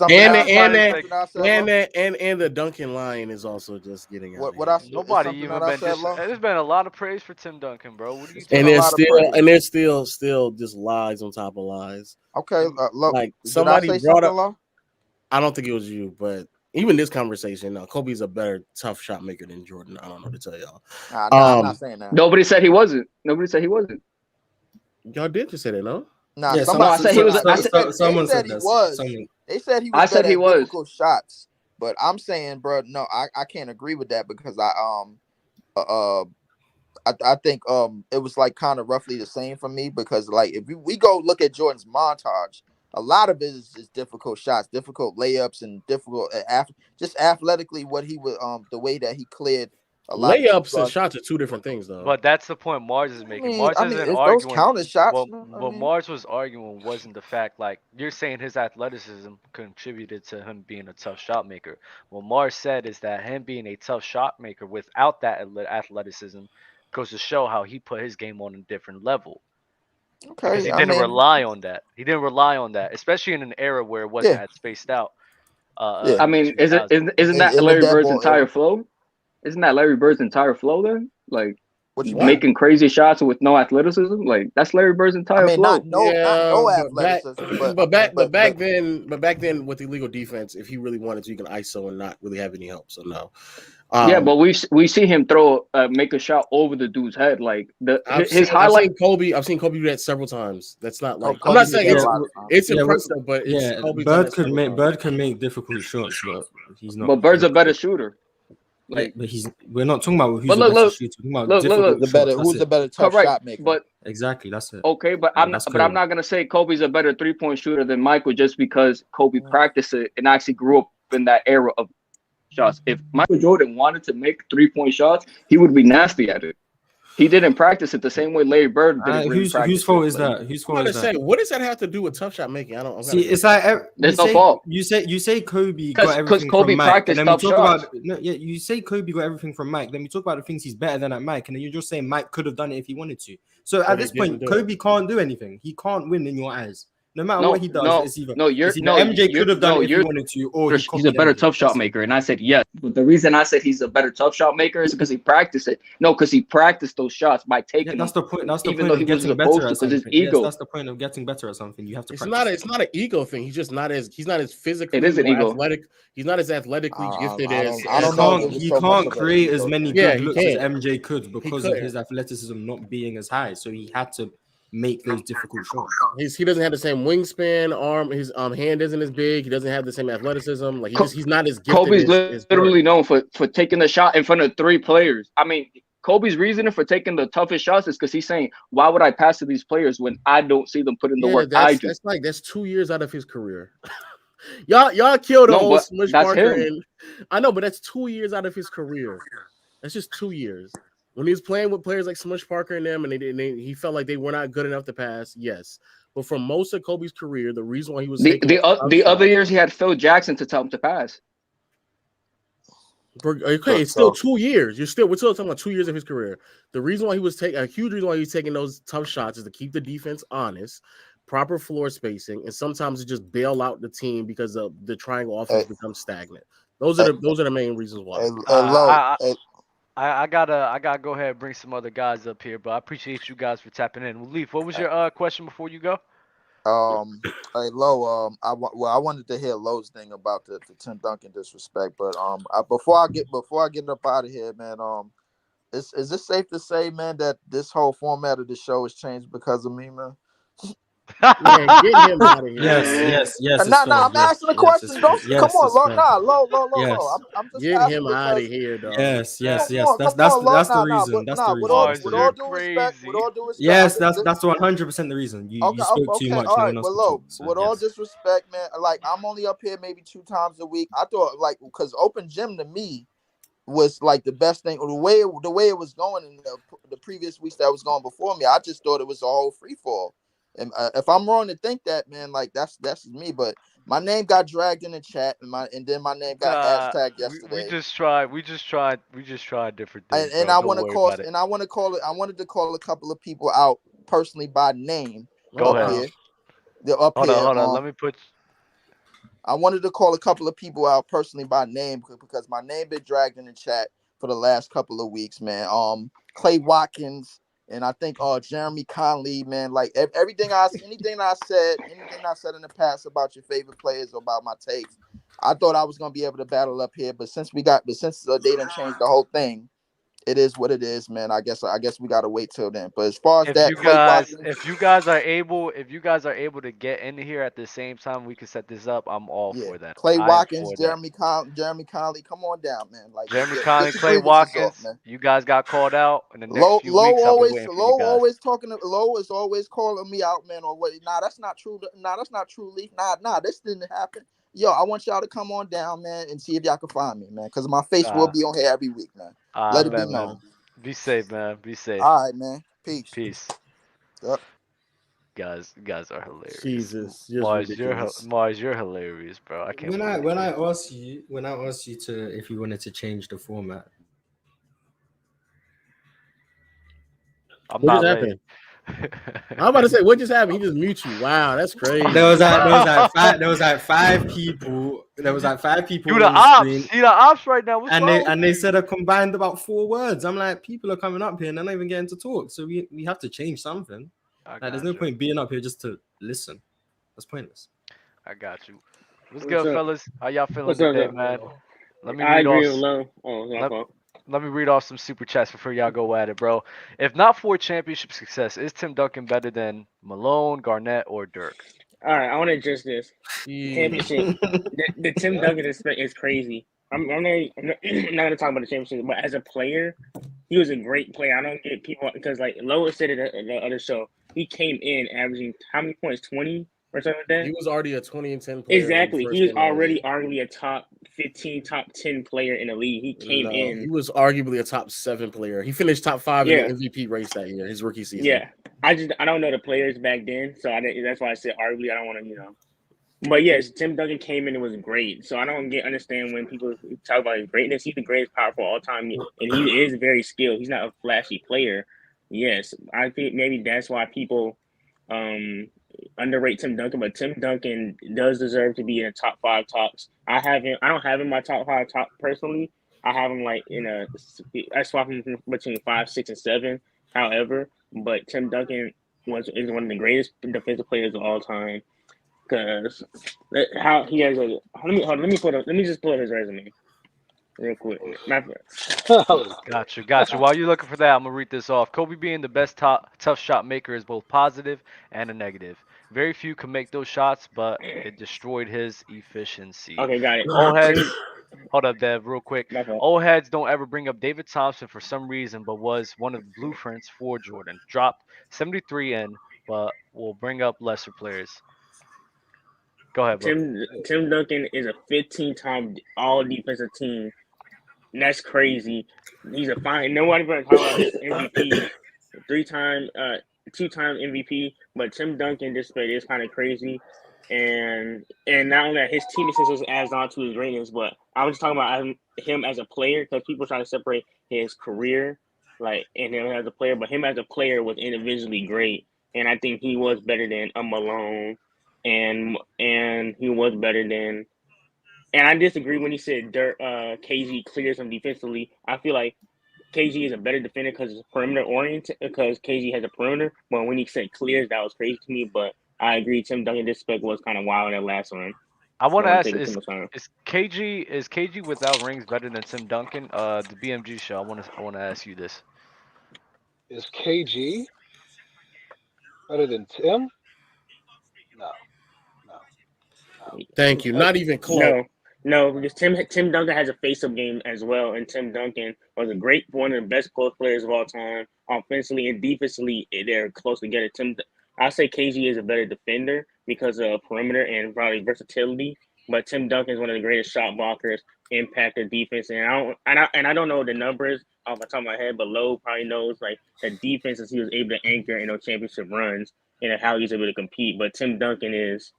and the Duncan line is also just getting out of hand. Nobody even been there's been a lot of praise for Tim Duncan, bro. What are you and there's still just lies on top of lies. Okay, like somebody brought up. I don't think it was you, but even this conversation, Kobe's a better tough shot maker than Jordan. I don't know what to tell y'all. I'm not saying that. Nobody said he wasn't. Y'all did just say that, no? Nah, yeah, someone said he was. Someone said he was. They said he was. I said he was. Difficult shots, but I'm saying, bro, no, I can't agree with that because I think it was like kind of roughly the same for me because like if we go look at Jordan's montage. A lot of it is difficult shots, difficult layups, and difficult just athletically what he would the way that he cleared a lot. Layups and shots are two different things, though. But that's the point Mars is making. Mars isn't arguing. Those counted shots. What Mars was arguing wasn't the fact like you're saying his athleticism contributed to him being a tough shot maker. What Mars said is that him being a tough shot maker without that athleticism goes to show how he put his game on a different level. Okay, he didn't rely on that. He didn't rely on that, especially in an era where it wasn't as spaced out. I mean, isn't that Larry Bird's entire flow? Isn't that Larry Bird's entire flow then? Like making crazy shots with no athleticism. Like that's Larry Bird's entire flow. Not no athleticism. But back then with illegal defense, if he really wanted to, you can ISO and not really have any help. So no. Yeah, but we see him make a shot over the dude's head. Like his highlight. I've seen Kobe do that several times. That's not like I'm not saying it's impressive, but Bird can make difficult shots, but he's not. But Bird's a better shooter. Like, but we're not talking about who's the better shooter. Who's the better tough shot maker? But exactly, that's it. Okay, but I'm not gonna say Kobe's a better 3-point shooter than Michael just because Kobe practiced it and actually grew up in that era of shots. If Michael Jordan wanted to make 3-point shots, he would be nasty at it. He didn't practice it the same way Larry Bird didn't. Whose fault is that? Whose fault is that? What does that have to do with tough shot making? I don't see. It's like there's no fault. You say Kobe got everything from Mike, and then we talk about you say Kobe got everything from Mike. Then we talk about the things he's better than at Mike, and then you're just saying Mike could have done it if he wanted to. So at this point, Kobe can't do anything. He can't win in your eyes No matter what he does, it's either MJ could have done it if he wanted to, or he's a better tough shot maker. And I said yes. But the reason I said he's a better tough shot maker is because he practiced it. No, because he practiced those shots by taking that's them. The point. That's the even point though of he wasn't getting better supposed at to, something. because his ego. Yes, that's the point of getting better at something. You have to. It's not an ego thing. He's just not as physically. It is an ego. Athletic. He's not as athletically gifted as. He can't create as many good looks as MJ could because of his athleticism not being as high. So he had to make those difficult shots. He doesn't have the same wingspan, arm. His hand isn't as big. He doesn't have the same athleticism. Like he's not as gifted. Kobe's literally known for taking the shot in front of 3 players. I mean, Kobe's reasoning for taking the toughest shots is because he's saying, "Why would I pass to these players when I don't see them put in the work I do?" That's 2 years out of his career. y'all killed the whole Smush Parker. And I know, but that's 2 years out of his career. That's just 2 years. When he was playing with players like Smush Parker and them, and he felt like they were not good enough to pass, yes. But for most of Kobe's career, the reason why he was the other years he had Phil Jackson to tell him to pass. Okay, it's still 2 years. We're still talking about 2 years of his career. The reason why he was a huge reason why he was taking those tough shots is to keep the defense honest, proper floor spacing, and sometimes to just bail out the team because the triangle offense becomes stagnant. Those are the main reasons why. I gotta go ahead and bring some other guys up here, but I appreciate you guys for tapping in. Leaf, what was your question before you go? Hey, Lo, I wanted to hear Lo's thing about the Tim Duncan disrespect, but before I get up out of here, man, is it safe to say, man, that this whole format of the show has changed because of me, man? Man, get him out of here. Yes. I'm asking the question. Don't come on, Lo. I'm just get him out of here, dog. Yes. That's the reason. That's the reason. With all due respect. Yes, that's 100% the reason. You spoke too much. All right, but Lo, with all disrespect, man, like I'm only up here maybe 2 times a week. I thought because open gym to me was like the best thing. The way it was going in the previous weeks that was going before me, I just thought it was a whole free fall. And if I'm wrong to think that, man, like that's me. But my name got dragged in the chat, and then my name got hashtagged yesterday. We just tried different things. And I want to call it. I wanted to call a couple of people out personally by name. Go ahead. Hold on. Let me put. I wanted to call a couple of people out personally by name because my name been dragged in the chat for the last couple of weeks, man. Clay Watkins. And I think Jeremy Conley, man, like anything I said in the past about your favorite players or about my takes, I thought I was gonna be able to battle up here. But since they done changed the whole thing, it is what it is, man. I guess we gotta wait till then. But as far as if you guys are able to get in here at the same time, we can set this up. I'm all for that. Clay Watkins, Jeremy Conley, come on down, man. Like Jeremy Conley, Clay Watkins, you guys got called out in the next few weeks. Lo is always calling me out, man. Or what? Nah, that's not true. Nah, that's not true, Leaf. Nah, this didn't happen. Yo, I want y'all to come on down, man, and see if y'all can find me, man. Because my face will be on here every week, man. Let it be known. Man. Be safe, man. Be safe. All right, man. Peace. Yep. Guys are hilarious. Jesus, Mars, you're hilarious, bro. I can't. When I asked you to if you wanted to change the format, I'm not ready. I'm about to say, what just happened? He just mute you. Wow, that's crazy. There was like five people. There was like 5 people. Do the ops. See the ops right now. And they said a combined about 4 words. I'm like, people are coming up here and they're not even getting to talk. So we have to change something. There's no point being up here just to listen. That's pointless. I got you. What's good, fellas? How y'all feeling today, man? Let me read off some super chats before y'all go at it, bro. If not for championship success, is Tim Duncan better than Malone, Garnett, or Dirk? All right, I want to address this. Championship. the Tim Duncan is crazy. I'm not going to talk about the championship, but as a player, he was a great player. I don't get people because, like Lois said it in the other show, he came in averaging how many points? 20 or something like that. He was already a 20 and 10 player. Exactly. He was already arguably a top 15, top 10 player in the league. He came in. He was arguably a top 7 player. He finished top 5 in the MVP race that year, his rookie season. Yeah. I don't know the players back then, so that's why I said arguably. I don't want to, But yes, Tim Duncan came in and was great. So I don't understand when people talk about his greatness. He's the greatest power forward all time, and he is very skilled. He's not a flashy player. Yes, I think maybe that's why people underrate Tim Duncan, but Tim Duncan does deserve to be in the top 5 talks. I don't have him in my top 5 top personally. I have him like I swap him between 5, 6, and 7. However, but Tim Duncan is one of the greatest defensive players of all time because how he has a. Let me just pull up his resume real quick. Got you. While you're looking for that, I'm gonna read this off. Kobe being the best tough shot maker is both positive and a negative. Very few can make those shots, but it destroyed his efficiency. Okay, got it. Old heads, hold up, Dev, real quick. Old heads don't ever bring up David Thompson for some reason, but was one of the blueprints for Jordan. Dropped 73 in, but will bring up lesser players. Go ahead, bro. Tim Duncan is a 15-time all defensive team. That's crazy. He's a fine. Nobody better talk about his MVP. 2-time MVP, but Tim Duncan display is kind of crazy. And not only that, his team assistance adds on to his greatness, but I was just talking about him as a player because people try to separate his career, and him as a player, but him as a player was individually great, and I think he was better than a Malone, and he was better than. And I disagree when he said Dirk, KG clears him defensively. I feel like KG is a better defender because it's perimeter oriented, because KG has a perimeter. But when he said clears, that was crazy to me. But I agree, Tim Duncan disrespect was kind of wild in that last one. I want to ask: is KG without rings better than Tim Duncan? The BMG show. I want to ask you this: Is KG better than Tim? No. Thank you. Not even close. No, because Tim Duncan has a face-up game as well, and Tim Duncan was one of the best post players of all time, offensively and defensively. They're close together. I say KG is a better defender because of perimeter and probably versatility, but Tim Duncan is one of the greatest shot blockers, impacted defense, and I don't know the numbers off the top of my head, but Lowe probably knows the defenses he was able to anchor in those championship runs and how he's able to compete. But Tim Duncan is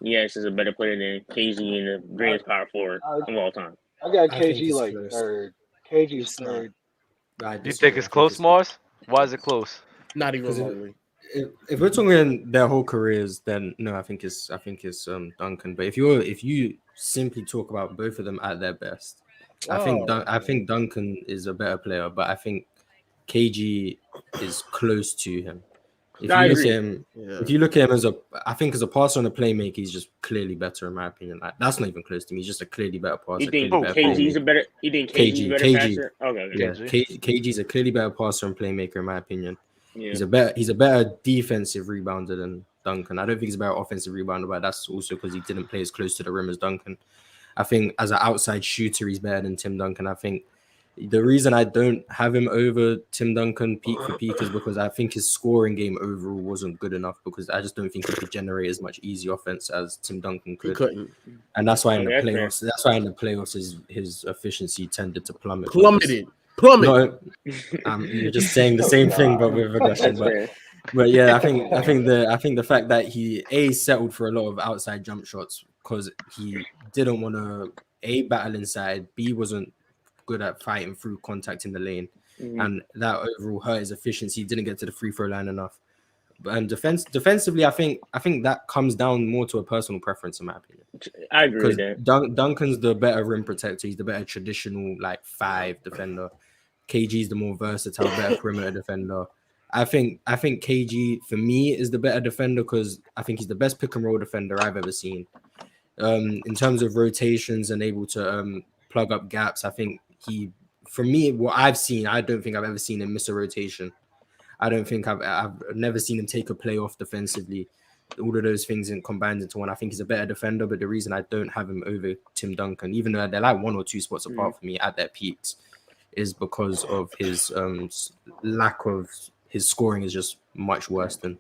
a better player than KG and the greatest power forward of all time. I got KG third. KG's third. You think it's close, Mars? Why is it close? Not even remotely. If we're talking their whole careers, then no, I think it's Duncan. But if you simply talk about both of them at their best, I think Duncan is a better player, but I think KG is close to him. If you look at him as a passer and a playmaker, he's just clearly better in my opinion. That's not even close to me. He's just a clearly better passer. You think KG's a better? You think KG's a better passer? Okay. Yeah, KG's a clearly better passer and playmaker in my opinion. Yeah. He's a better defensive rebounder than Duncan. I don't think he's a better offensive rebounder, but that's also because he didn't play as close to the rim as Duncan. I think as an outside shooter, he's better than Tim Duncan. I think the reason I don't have him over Tim Duncan peak for peak is because I think his scoring game overall wasn't good enough, because I just don't think he could generate as much easy offense as Tim Duncan could. He couldn't. And that's why in the playoffs his efficiency tended to plummet. Plummeted. No, you're just saying the same thing but with aggression. But yeah, I think the fact that he settled for a lot of outside jump shots because he didn't want to battle inside, B wasn't good at fighting through contact in the lane, and that overall hurt his efficiency. He didn't get to the free throw line enough. But defensively, I think that comes down more to a personal preference, in my opinion. I agree with that. Duncan's the better rim protector. He's the better traditional 5 defender. KG's the more versatile, better perimeter defender. I think KG for me is the better defender because I think he's the best pick and roll defender I've ever seen. In terms of rotations and able to plug up gaps, I think for me, what I've seen, I don't think I've ever seen him miss a rotation. I don't think I've never seen him take a play off defensively. All of those things combined into one. I think he's a better defender, but the reason I don't have him over Tim Duncan, even though they're 1 or 2 spots apart for me at their peaks, is because of his lack of his scoring is just much worse than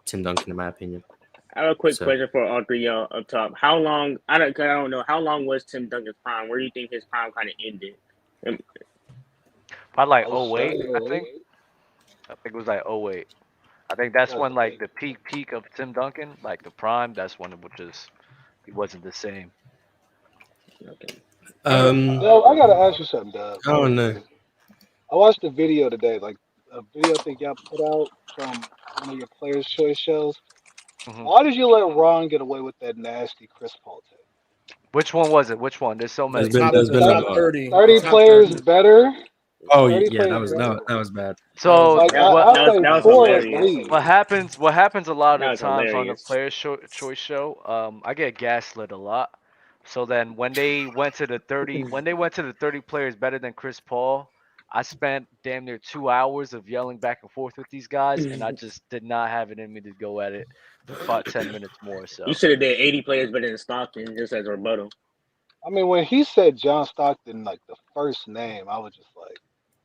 Tim Duncan, in my opinion. I have a quick question for all three y'all up top. How long? I don't know. How long was Tim Duncan's prime? Where do you think his prime kind of ended? Probably 08, I think. I think it was 08. I think that's when the peak of Tim Duncan, the prime. That's when he wasn't the same. Okay. I gotta ask you something, Doug. Oh no. I watched a video today, a video I think y'all put out from one of your Players' Choice shows. Why did you let Ron get away with that nasty Chris Paul take? Which one was it? Which one? There's so many. There's been a top lot. 30. 30 top players 30. better. Oh 30 yeah, players better. that was bad. So Like That I say that was 4 at hilarious. least. what happens a lot That of was times on the hilarious. player choice show, I get gaslit a lot. So then when they went to the 30 players better than Chris Paul, I spent damn near 2 hours of yelling back and forth with these guys, and I just did not have it in me to go at it for 10 minutes more. So You should have did 80 players better than Stockton just as a rebuttal. I mean, when he said John Stockton, like the first name, I was just like,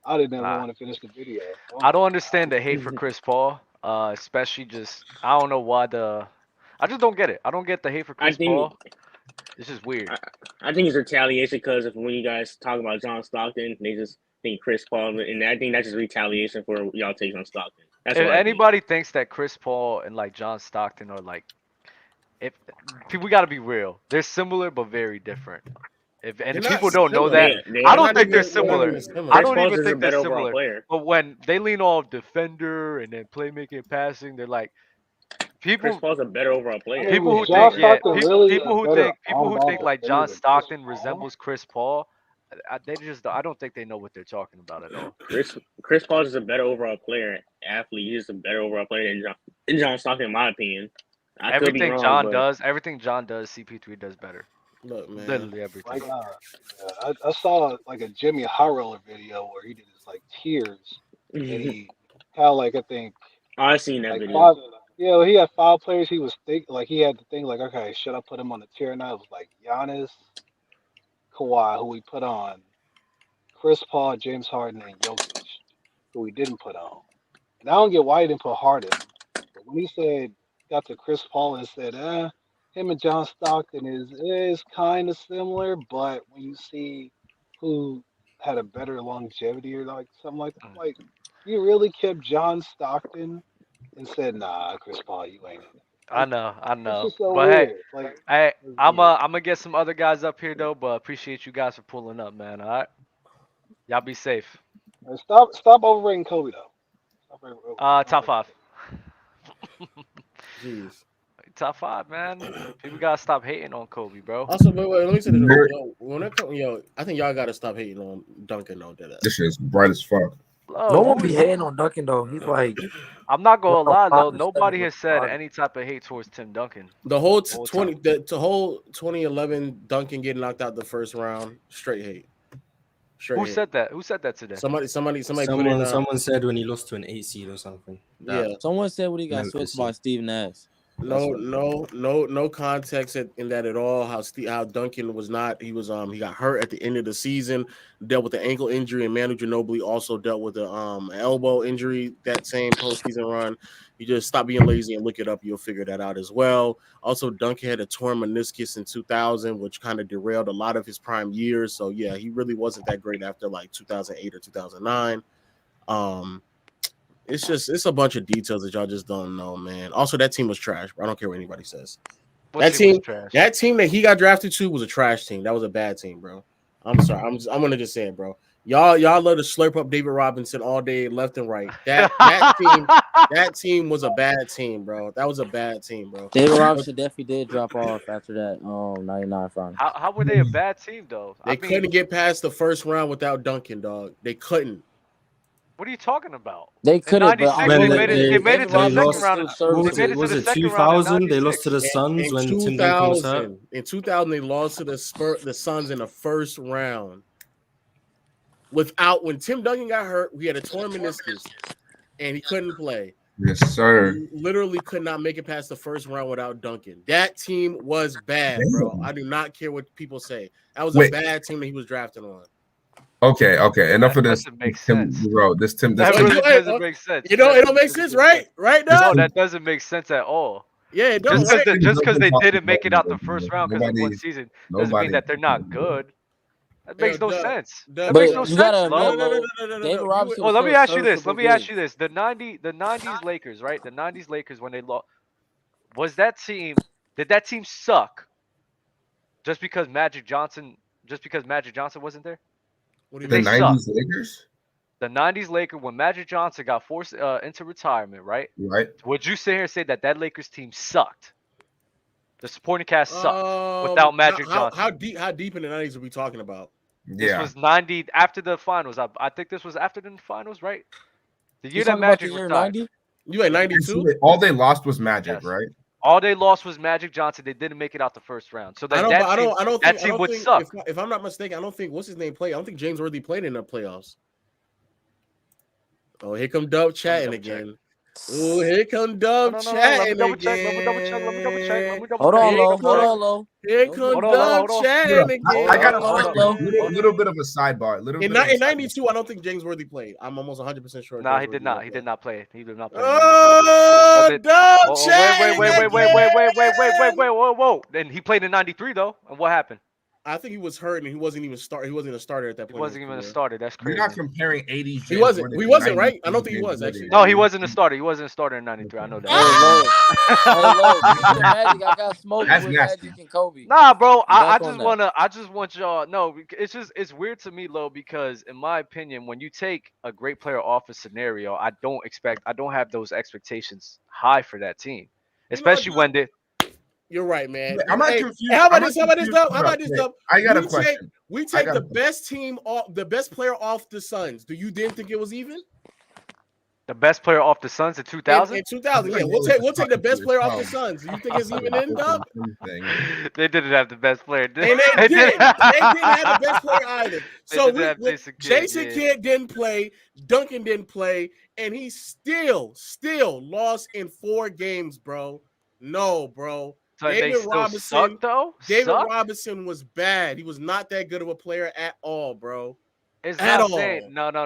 I didn't ever want to finish the video. I don't understand the hate for Chris Paul, especially just I don't know why I just don't get it. I don't get the hate for Chris Paul. It's just weird. I think it's retaliation because of when you guys talk about John Stockton, they just think Chris Paul, and I think that's just retaliation for y'all taking on Stockton. That's If what anybody thinks that Chris Paul and like John Stockton are like, if we got to be real, they're similar but very different. If people don't know that, I don't think they're similar. I don't even think they're similar. But when they lean off defender and then playmaking and passing, they're like people. Chris Paul's a better overall player. People who think, people who think like John Stockton resembles Chris Paul, I don't think they know what they're talking about at all. Chris Paul is a better overall player, athlete. He's a better overall player than John Stockton, in my opinion. Everything John does, CP3 does better. Look, man. Literally everything. Like, I saw like a Jimmy Harrell video where he did his like tears, and he had like I think. I seen that video. Well, he had 5 players. He was he had to think like, okay, should I put him on the tier now? It was like Giannis, Kawhi, who we put on, Chris Paul, James Harden, and Jokic, who we didn't put on. And I don't get why he didn't put Harden. But when he got to Chris Paul and said, him and John Stockton is kind of similar, but when you see who had a better longevity or like something like that, like you really kept John Stockton and said, nah, Chris Paul, you ain't in it. I know. So but weird. hey, I'm gonna get some other guys up here though, but appreciate you guys for pulling up, man. All right, y'all be safe. Stop overrating Kobe though. Top 5. Jeez. Top 5, man. People gotta stop hating on Kobe, bro. Also, wait, let me say this. I think y'all gotta stop hating on Duncan though. This shit's bright as fuck. No one be hating on Duncan though. He's like, I'm not gonna lie though. Nobody has said any type of hate towards Tim Duncan. The whole 2011 Duncan getting knocked out the first round, straight hate. Who said that? Who said that today? Somebody put in. Someone said when he lost to an 8 seed or something. Yeah. Someone said when he got switched by Steve Nash. No context in that at all. How Duncan was not. He got hurt at the end of the season, dealt with the ankle injury, and Manu Ginobili also dealt with the elbow injury that same postseason run. You just stop being lazy and look it up. You'll figure that out as well. Also, Duncan had a torn meniscus in 2000, which kind of derailed a lot of his prime years. So yeah, he really wasn't that great after like 2008 or 2009. It's a bunch of details that y'all just don't know, man. Also, that team was trash, bro. I don't care what anybody says. That team that he got drafted to was a trash team. That was a bad team, bro. I'm sorry. I'm gonna just say it, bro. Y'all love to slurp up David Robinson all day, left and right. That team was a bad team, bro. That was a bad team, bro. David Robinson definitely did drop off after that 99 final. How were they a bad team though? They couldn't get past the first round without Duncan, dog. They couldn't. What are you talking about? They could have, but they made it to the second round. Was it 2000? They lost to the Suns when Tim Duncan was hurt. In 2000, they lost to the Suns in the first round. When Tim Duncan got hurt, we had a torn meniscus, and he couldn't play. Yes, sir. He literally could not make it past the first round without Duncan. That team was bad, bro. I do not care what people say. That was a bad team that he was drafted on. Okay. Enough of this. Doesn't make sense. Bro, That really doesn't make sense. You know, it don't make sense, right? Right now? No, that doesn't make sense at all. Yeah, it does. Just because they didn't make it out the first round because of one season doesn't mean that they're not good. That makes no sense. That makes no sense. David Robinson. Well, let me ask you this. The 90s Lakers, right? The 90s Lakers when they lost. Did that team suck? Just because Magic Johnson wasn't there? The 90s Lakers? the 90s Lakers, when Magic Johnson got forced into retirement, right? Right. Would you sit here and say that Lakers team sucked? The supporting cast sucked without Magic Johnson. How deep in the 90s are we talking about? This was 90 after the finals. I think this was after the finals, right? The year You that talking about Magic the year retired. 90? You at 92? All they lost was Magic, Yes. right? All they lost was Magic Johnson. They didn't make it out the first round. So that team would suck. If I'm not mistaken, I don't think what's his name played. I don't think James Worthy played in the playoffs. Oh, here come Dub chatting again. Oh, here come Dub chatting again. Hold on, Lo. Here come Dub chatting again. I got a little bit of a sidebar. In 92, I don't think James Worthy played. I'm almost 100% sure. No, he did not. He did not play. He did not play. Oh, Dub chatting whoa. Then he played in 93 though. And what happened? I think he was hurt and he wasn't even He wasn't a starter at that point. He wasn't even a starter. That's crazy. You're not comparing 80s. He wasn't. He wasn't, right? I don't think he was actually. No, he wasn't a starter. He wasn't a starter in '93. I know that. Magic, I got smoked with Magic and Kobe. Nah, bro. I just want y'all. No, it's weird to me, Lo, because in my opinion, when you take a great player off a scenario, I don't have those expectations high for that team, especially when they. You're right, man. I'm not confused. How about this, Dub? I got a question. We take the best team off, the best player off the Suns. Do you didn't think it was even? The best player off the Suns in 2000? In 2000, yeah. We'll take the best player off the Suns. Do you think it's even in, Dub? They didn't have the best player. And they didn't have the best player either. So Jason Kidd didn't play. Duncan didn't play. And he still lost in 4 games, bro. No, bro. So David Robinson, Robinson was bad. He was not that good of a player at all, bro. No.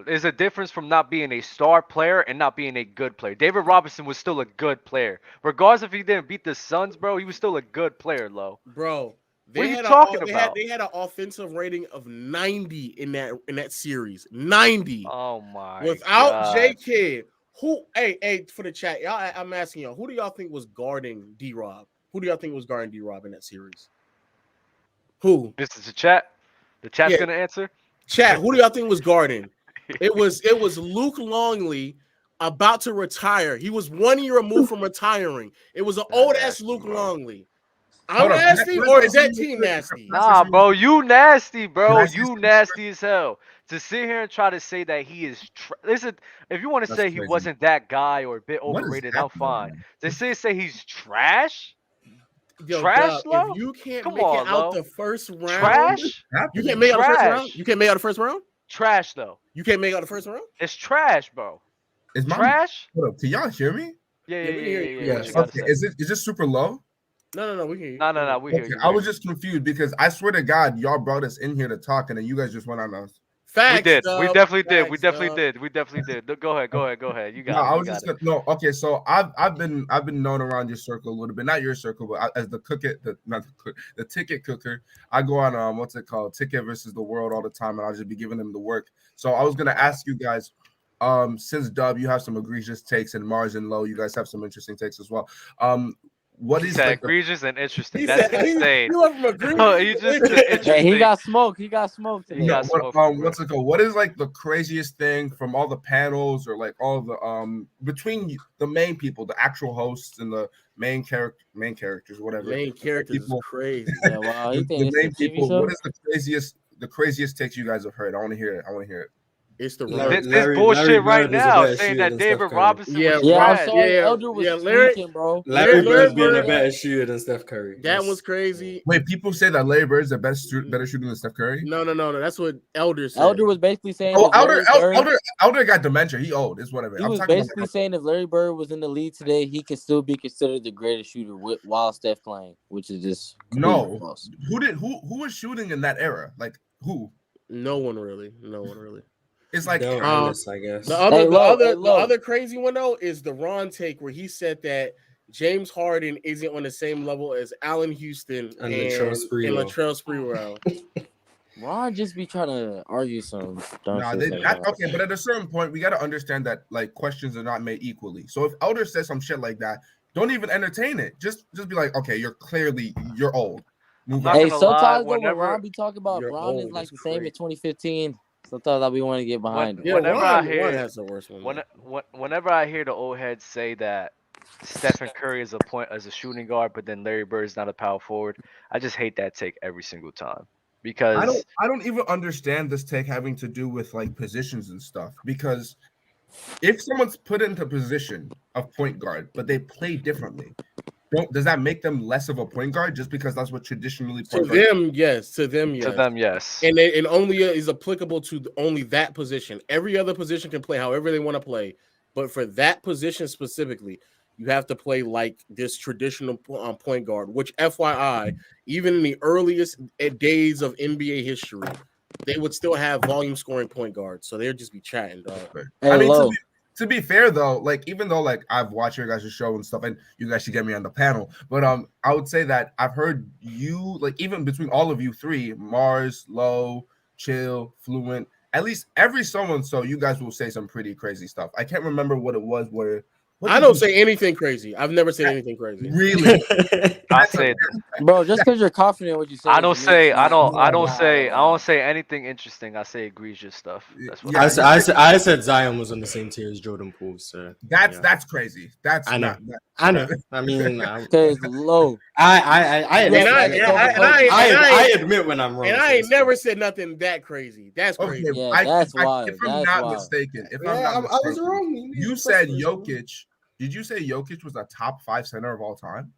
There's a difference from not being a star player and not being a good player. David Robinson was still a good player. Regardless if he didn't beat the Suns, bro, he was still a good player, Lo. Bro, what are you talking about? They had an offensive rating of 90 in that series. 90. Oh my Without J Kidd. Who? Hey, for the chat, y'all. I'm asking y'all. Who do y'all think was guarding D-Rob? Who do y'all think was guarding D-Rob in that series? Who? This is the chat. The chat's gonna answer. Chat. Who do y'all think was guarding? It was Luke Longley, about to retire. He was 1 year removed from retiring. It was an old ass Luke Longley. I'm nasty, or is that team nasty? Nah, bro, you nasty, bro. You nasty as hell. To sit here and try to say that he is, listen, if you want to say he wasn't that guy or a bit overrated, I'm fine. To say he's trash. Yo, trash, Lo? If you can't make it out the first round, trash. You can't make it out the first round. You can't make it out the first round. Trash though. You can't make it out the first round. It's trash, bro. Is trash? Hold up, can y'all hear me? Yeah. Okay, is it super low? No, we hear you. No, we hear you. I was just confused because I swear to God, y'all brought us in here to talk, and then you guys just went on us. Facts, we did. Dub. We definitely Facts, did. We definitely did. Go ahead. You got it. Okay. So I've been known around your circle a little bit, not your circle, but as the ticket cooker. I go on what's it called, Ticket versus the World all the time, and I'll just be giving them the work. So I was gonna ask you guys, since Dub, you have some egregious takes, and Mars and Low, you guys have some interesting takes as well. What is egregious and interesting? That's insane. You went from egregious. He got smoked. He got smoked today. What's it called? What is like the craziest thing from all the panels or like all the between the main people, the actual hosts and the main characters, whatever. Main characters is crazy. Yeah, wow, the main people. What is the craziest takes you guys have heard? I want to hear it. It's the this bullshit right now saying that David Robinson was trash. I'm sorry, Elder was tweaking, bro. Larry Bird's being a better shooter than Steph Curry. That was crazy. Wait, people say that Larry Bird's the better shooter than Steph Curry? No. That's what Elder said. Elder was basically saying. Elder got dementia. He old. It's whatever. He was basically saying if Larry Bird was in the league today, he could still be considered the greatest shooter while Steph playing, which is just false. Who was shooting in that era? Like who? No one really. It's like I guess. The other crazy one though is the Ron take where he said that James Harden isn't on the same level as Allen Houston and Latrell Sprewell. Ron just be trying to argue some dumb shit. Okay, but at a certain point, we got to understand that like questions are not made equally. So if Elder says some shit like that, don't even entertain it. Just be like, okay, you're old. Hey, sometimes when Ron be talking about Ron is like the same in 2015. Sometimes I be wanting to get behind him. Whenever I hear, has the worst one. whenever I hear the old heads say that Stephen Curry is a shooting guard, but then Larry Bird is not a power forward, I just hate that take every single time because I don't even understand this take having to do with like positions and stuff, because if someone's put into position of point guard but they play differently, does that make them less of a point guard just because that's what traditionally to them, yes. To them, yes. And it only is applicable to only that position. Every other position can play however they want to play, but for that position specifically, you have to play like this traditional point guard. Which, FYI, even in the earliest days of NBA history, they would still have volume scoring point guards, so they'd just be chatting, dog. I mean, to be fair though, like even though like I've watched your guys' show and stuff, and you guys should get me on the panel, but I would say that I've heard you, like even between all of you three, Mars, Low, Chill, Fluent, at least every so you guys will say some pretty crazy stuff. I can't remember what it was where. I don't say anything crazy. I've never said anything crazy. Really? I say, bro, just because you're confident in what you say. I don't say anything interesting. I say egregious stuff. That's what I said Zion was on the same tier as Jordan Poole. So that's crazy. I know. I mean, okay, it's low. I admit when I'm wrong. And I ain't never said nothing that crazy. That's crazy. Okay, yeah, that's wild. If I'm not mistaken, I was wrong. You said Jokic. Did you say Jokic was a top 5 center of all time?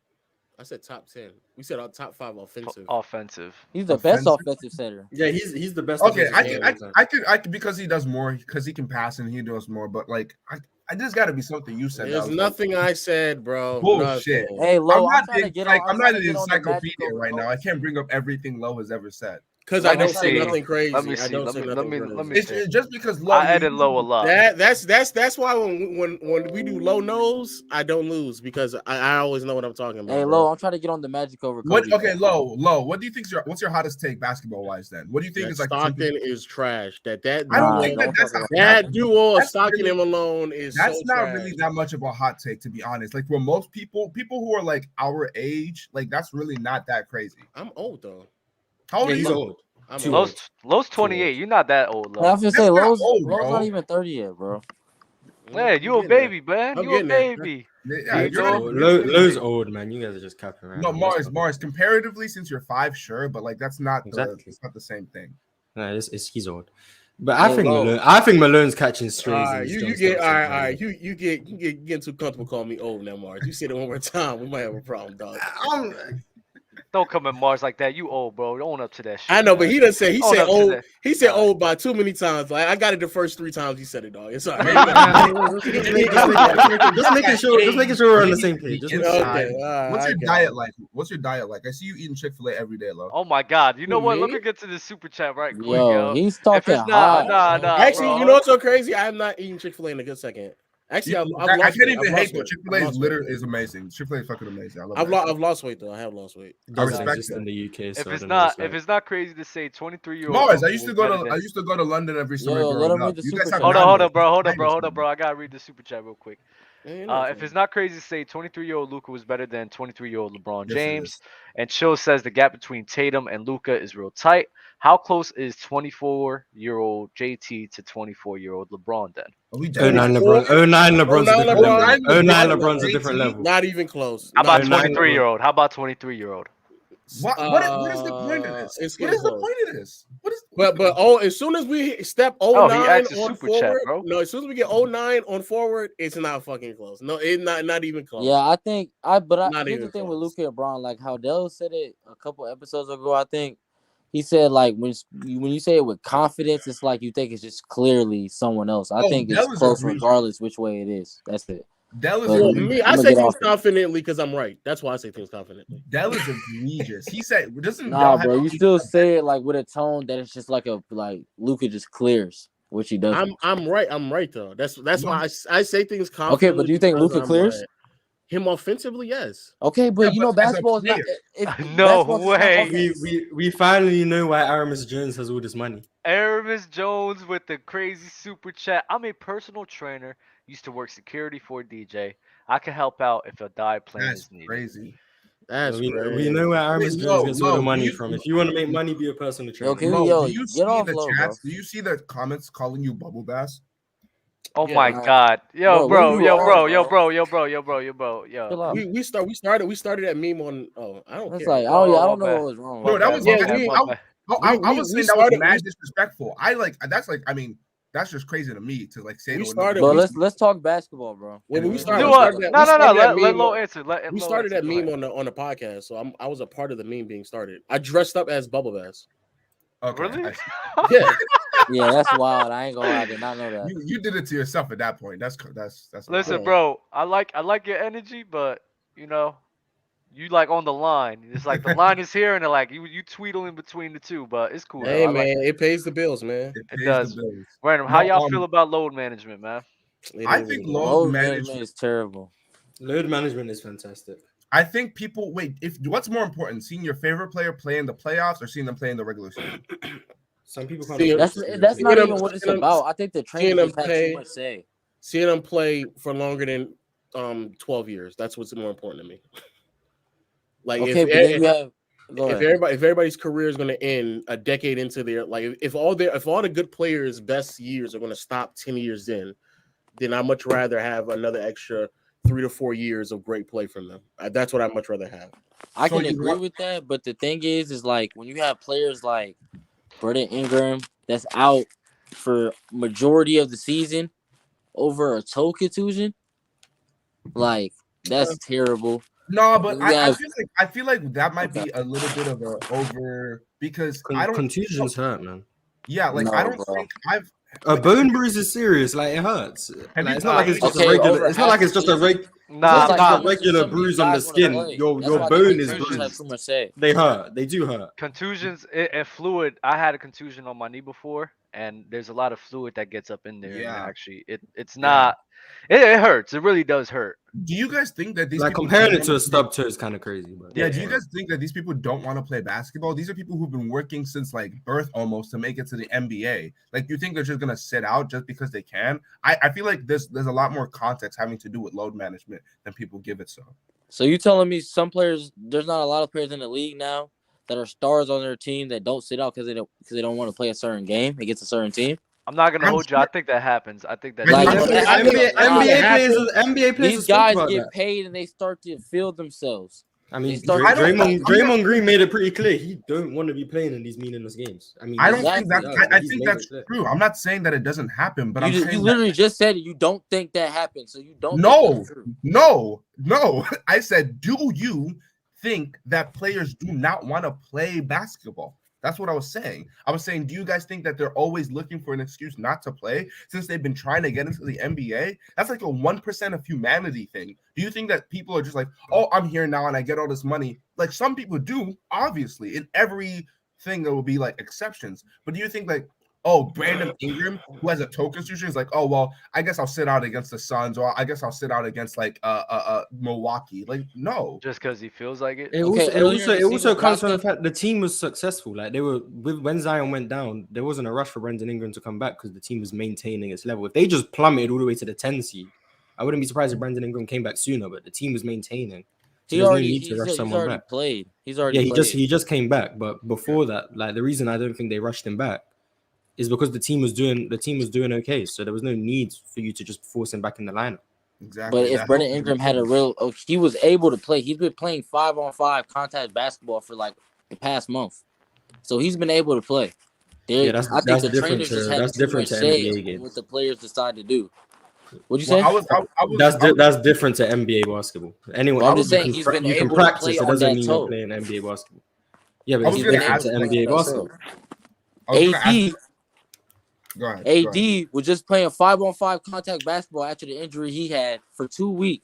I said top 10. We said our top 5 offensive. He's the best offensive center. Yeah, he's the best. Okay, I could because he does more, because he can pass and he does more. But like, I just got to be something you said. There's nothing I said, bro. Bullshit. Hey, Lo, I'm not an encyclopedia right now. I can't bring up everything Lo has ever said. Because I don't say nothing crazy. Let me see. Let me see. It's just because Low. I edit Low a lot. That's why when we do Low knows, I don't lose, because I always know what I'm talking about. Hey, Low, I'm trying to get on the Magic over Kobe. Okay, Low. What do you think? What's your hottest take basketball wise? Then what do you think is like? Stockton is trash. I don't think that duo of Stockton and Malone is. That's not really that much of a hot take, to be honest. Like for most people who are like our age, like that's really not that crazy. I'm old though. How old are you? Old. Low's 28. You're not that old, Low. I was gonna say Low's not even 30 yet, bro. Yeah, you a baby, man. You a baby. Yeah, Low's old, man. You guys are just capping around. No, Mars. Comparatively, since you're 5, sure, but like that's not it's not the same thing. No, he's old. But I think Malone's catching strays. You get too comfortable calling me old now, Mars. You say it one more time, we might have a problem, dog. Don't come at Mars like that. You old, bro. Don't own up to that shit. I know, but he doesn't say. He said old. He said old by too many times. Like I got it the first 3 times he said it, dog. It's all right. Just making sure we're on the same page. What's your diet like? What's your diet like? I see you eating Chick-fil-A every day, Lo. Oh my God! You know what? Let me get to the super chat right quick, yo. He's talking hot. Nah. Actually, bro. You know what's so crazy? I'm not eating Chick-fil-A in a good second. Actually, I can't even hate, but Chick-fil-A is amazing. Chick-fil-A is fucking amazing. I've lost weight though. I have lost weight. I respect it. In the UK. If it's not crazy to say 23-year-old. Mars, I used to go to London every summer. Hold on, bro. I gotta read the super chat real quick. If it's not crazy to say 23-year-old Luka was better than 23-year-old LeBron James, and Chill says the gap between Tatum and Luka is real tight. How close is 24-year-old JT to 24-year-old LeBron then? 09 LeBron's a different level. Not even close. How about 23-year-old? What is the point of this? What is the point of this? But as soon as we step 09 on forward, as soon as we get 09 on forward, it's not fucking close. No, it's not even close. Yeah, I think here's the thing with Luka and LeBron, like how Dell said it a couple episodes ago, I think. He said, like, when you say it with confidence, it's like you think it's just clearly someone else. I think it's close regardless which way it is. That's it. I say things confidently because I'm right. That's why I say things confidently. Dell is egregious. He said, bro, you still say it like with a tone that it's just like Luka just clears, which he doesn't. I'm right. I'm right though. That's why I say things confidently. Okay, but do you think Luka clears? Right. Him offensively, yes. Okay, but basketball is not. No way. We finally know why Aramis Jones has all this money. Aramis Jones with the crazy super chat. I'm a personal trainer. Used to work security for a DJ. I can help out if a dive plan is needed. Crazy. That's we crazy. know where Aramis Jones gets all the money you- from. If you want to make money, be a personal trainer. Mo, do you see get off the low, chats? bro. Do you see the comments calling you bubble bass? Oh Yeah, my God, yo, Bro, bro, what yo, are, bro, bro? yo, bro, yo, bro, yo, bro, yo, Chill bro, out. yo. We started that meme on. Oh, I don't It's care. like I Oh, don't know my what was wrong. No, with that was Yeah, I was we saying that was started- mad disrespectful. I mean, that's just crazy to me to like say. We to started- another- But let's talk basketball, bro. When we Do started, what? we started that- No. we started that Let meme Lo on- answer. We started that meme on the podcast, so I was a part of the meme being started. I dressed up as Bubble Bass. Okay, Really? Yeah. Yeah, that's wild. I ain't gonna lie, I did not know that. You did it to yourself at that point. That's Listen, wild. bro. I like your energy, but you know, you like on the line. It's like the line is here, and like you tweedle in between the two. But it's cool. Hey though. man, it pays the bills, man. It It pays does. the bills. Random. How No, y'all feel about load management, man? I think load management is terrible. Load management is fantastic. I think people wait. If what's more important, seeing your favorite player play in the playoffs or seeing them play in the regular season? Some people can't. That's not even what it's about. I think the trainers just have too much say. Seeing them play for longer than 12 years. That's what's more important to me. Like okay, but then you have. If everybody's career is going to end a decade into their if all the good players' best years are going to stop 10 years in, then I'd much rather have another extra 3 to 4 years of great play from them. That's what I'd much rather have. I can agree with that, but the thing is like when you have players like Brandon Ingram that's out for majority of the season over a toe contusion, like that's terrible. No, but I feel like that might be a little bit of a over because I don't contusions hurt, man. Yeah, like No, I don't bro. think I've A bone bruise is serious. Like it hurts. Like, it's not like it's just a regular. It's not like it's just a regular bruise on the skin. Your bone is bruised. They hurt. They do hurt. Contusions and fluid. I had a contusion on my knee before, and there's a lot of fluid that gets up in there. Yeah. And actually, it's not. It hurts. It really does hurt. Do you guys think that these Like people comparing don't it to a wanna stub toe is kind of crazy. But Yeah, do you guys think that these people don't want to play basketball? These are people who've been working since like birth almost to make it to the NBA. Like, you think they're just gonna sit out just because they can? I feel like there's a lot more context having to do with load management than people give it so. So you telling me some players? There's not a lot of players in the league now that are stars on their team that don't sit out because they don't want to play a certain game against a certain team. I'm not gonna hold you. I think that happens. I think that Like, NBA players. These guys get paid and they start to feel themselves. I mean, Draymond Green made it pretty clear he don't want to be playing in these meaningless games. I mean, I don't think that. I think that's true. I'm not saying that it doesn't happen, but you literally just said it. You don't think that happens, so you don't. No. I said, do you think that players do not want to play basketball? That's what I was saying. I was saying, do you guys think that they're always looking for an excuse not to play since they've been trying to get into the NBA? That's like a 1% of humanity thing. Do you think that people are just like, oh, I'm here now and I get all this money? Like, some people do, obviously. In every thing, there will be like exceptions. But do you think like, oh, Brandon Ingram, who has a toe contusion, is like, oh, well, I guess I'll sit out against the Suns, or I guess I'll sit out against like Milwaukee. Like, no. Just because he feels like it. It also comes from the fact the team was successful. Like they were when Zion went down, there wasn't a rush for Brandon Ingram to come back because the team was maintaining its level. If they just plummeted all the way to the 10 seed, I wouldn't be surprised if Brandon Ingram came back sooner. But the team was maintaining. So He's already played. He just came back. But before that, like the reason I don't think they rushed him back is because the team was doing okay. So there was no need for you to just force him back in the lineup. Exactly. But if Brandon Ingram had he was able to play. He's been playing 5-on-5 contact basketball for like the past month, so he's been able to play. That's different to NBA games. What the players decide to do. What'd you say? That's different to NBA basketball. Anyone, I'm just saying he's been able to play it on doesn't that mean toe. you're playing NBA basketball. Yeah, but he's different to NBA basketball. AD was just playing 5-on-5 contact basketball after the injury he had for 2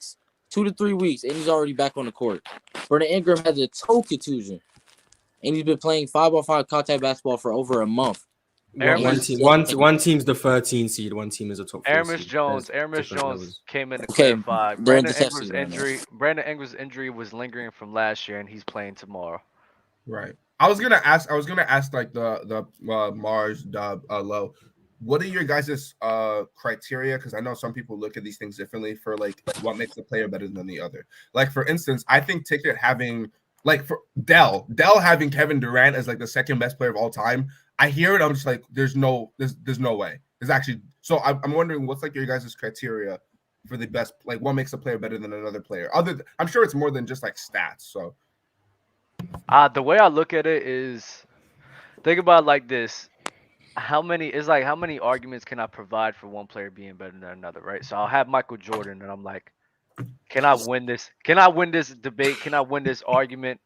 to 3 weeks, and he's already back on the court. Brandon Ingram has a toe contusion, and he's been playing 5-on-5 contact basketball for over a month. One team's the 13 seed, one team is a top 4 Aramis seed. Jones came in to clarify. Brandon Ingram's injury was lingering from last year, and he's playing tomorrow. Right. I was gonna ask like the Mars Low. what are your guys' criteria? Because I know some people look at these things differently for like what makes a player better than the other. Like for instance, I think Ticket having like for Dell having Kevin Durant as like the second best player of all time. I hear it. I'm just like, there's no way. There's actually. So I'm wondering what's like your guys' criteria for the best, like what makes a player better than another player? I'm sure it's more than just like stats. So the way I look at it is, think about it like this: how many arguments can I provide for one player being better than another, right? So I'll have Michael Jordan, and I'm like, can I win this? Can I win this debate? Can I win this argument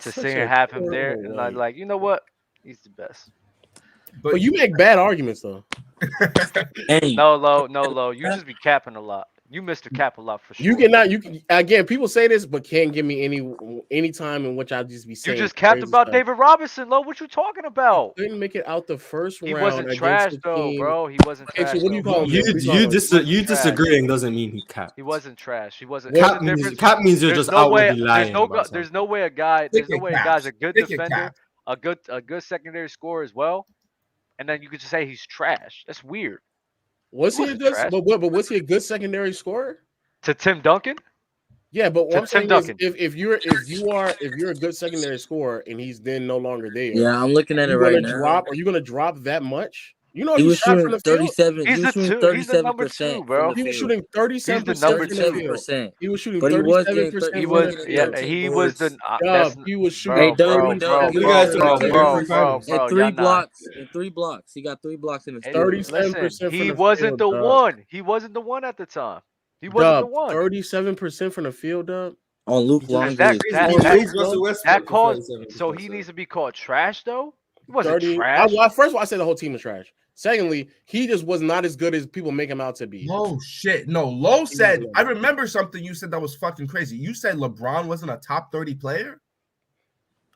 to sit here and have him there? And I'm like, you know what? He's the best. But you make bad arguments though. Hey. No, low. You just be capping a lot. You Mr. Cap a lot for sure. You cannot. Again. People say this, but can't give me any time in which I just be saying. You just capped about David Robinson, Lo. What you talking about? Couldn't make it out the first round. He wasn't trash though, bro. He wasn't trash. So what do you call him? You disagreeing doesn't mean he capped. He wasn't trash. He wasn't. Cap means you're just outwardly lying. There's no way a guy's a good defender, a good secondary scorer as well, and then you could just say he's trash. That's weird. Was he a good? But was he a good secondary scorer? To Tim Duncan? Yeah, but what I'm saying is, if you're a good secondary scorer and he's then no longer there. Yeah, I'm looking at it right now. Are you gonna drop that much? You know, he was shooting 37. He was shooting 37%, bro. He was shooting 37%. He was shooting 37%. He was the. He was shooting. In 3 blocks. He got 3 blocks in his 37%. He wasn't the one. He wasn't the one at the time. He wasn't the one. 37% from the field, Dub. On Luke Longley. That caused. So he needs to be called trash, though. He wasn't trash. First of all, I said the whole team was trash. Secondly, he just was not as good as people make him out to be. Oh shit! No, Lowe said. I remember something you said that was fucking crazy. You said LeBron wasn't a top 30 player.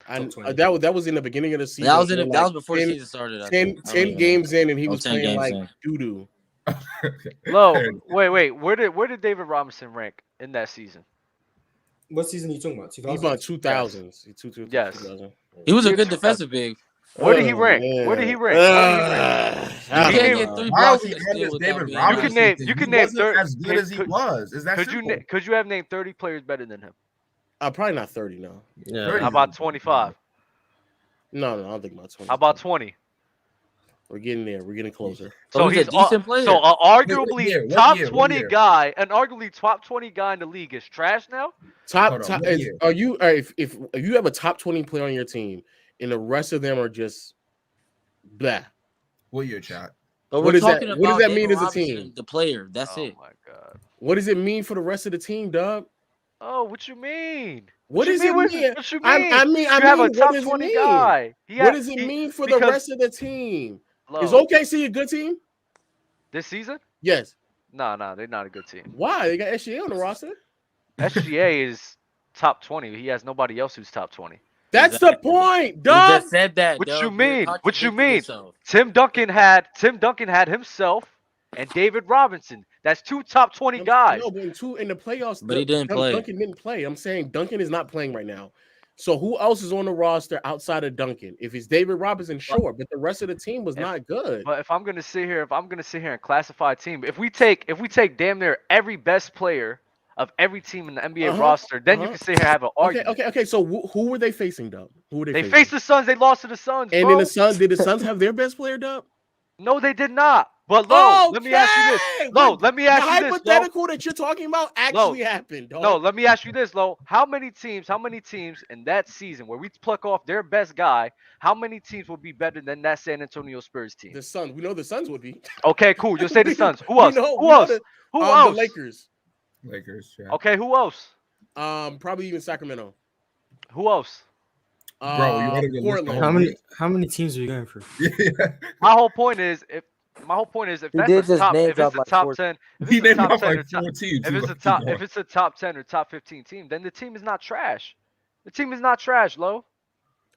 That was in the beginning of the season. That was before the season started. 10 games in, and he was playing like doo doo. Low. Wait. Where did David Robinson rank in that season? What season are you talking about? 2000s? He about 2000s. Yes. 2000. He was a good defensive big. Where did he rank? Where did he rank? You can't get 3 blocks in the steal with David that. You can name 30 as good as he was. Is that could you have named 30 players better than him? Probably not 30. No. Yeah. How about 25? No, I don't think about 20. How about 20? We're getting there. We're getting closer. So he's a decent player. So arguably top 20 guy, an arguably top 20 guy in the league is trash now. Are you if you have a top 20 player on your team and the rest of them are just blah? What year, chat? But what does that mean as a Robinson, team? The player. That's it. Oh my god. What does it mean for the rest of the team, Dub? Oh, what you mean? What does it mean? What you mean? I have mean, a top 20 guy. What does it mean for the rest of the team? Is OKC a good team this season? Yes. No, they're not a good team. Why? They got SGA on the roster. SGA is top 20. He has nobody else who's top 20. That's the point, Doug. You just said that. What Doug. you mean? What you mean? Tim Duncan had himself and David Robinson. That's 2 top 20 guys. No, but in the playoffs, but he didn't play. Duncan didn't play. I'm saying Duncan is not playing right now. So who else is on the roster outside of Duncan? If it's David Robinson, sure, but the rest of the team was not good. But if I'm gonna sit here and classify a team, if we take damn near every best player of every team in the NBA roster, then you can sit here and have an argument. Okay. So who were they facing, Dub? Who were they facing? Faced the Suns. They lost to the Suns. And bro. then the Suns, did the Suns have their best player, Dub? No, they did not. But let me ask you this. Let me ask you this. The hypothetical that you're talking about actually happened, dog. No, let me ask you this, Lo. How many teams in that season where we pluck off their best guy, how many teams would be better than that San Antonio Spurs team? The Suns. We know the Suns would be. Okay, cool. You'll say the Suns. Who else? Who else? The Lakers. Yeah. Okay, who else? Probably even Sacramento. Who else? Bro, you Portland. How many teams are you going for? My whole point is if it's a top 10, if it's a top 10 or top 15 team, then the team is not trash. The team is not trash, Lo.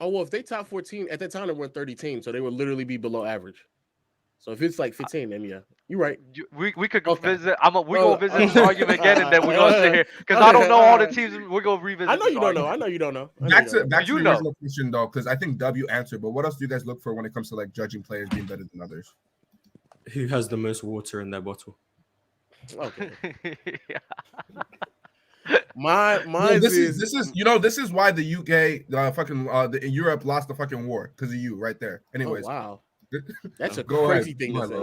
Oh well, if they top 14 at that time, they were 30 teams, so they would literally be below average. So if it's like 15, then yeah, you're right. We could go visit. We gonna visit this argument again, and then we're gonna sit here because I don't know all the teams. We're gonna revisit. I know you don't know. I know you don't know. Back to the original question though, because I think W answered. But what else do you guys look for when it comes to like judging players being better than others? Who has the most water in their bottle? Okay. Yeah. Mine this is why the UK the Europe lost the fucking war because of you right there. Anyways, wow, that's a Go crazy ahead. thing Come to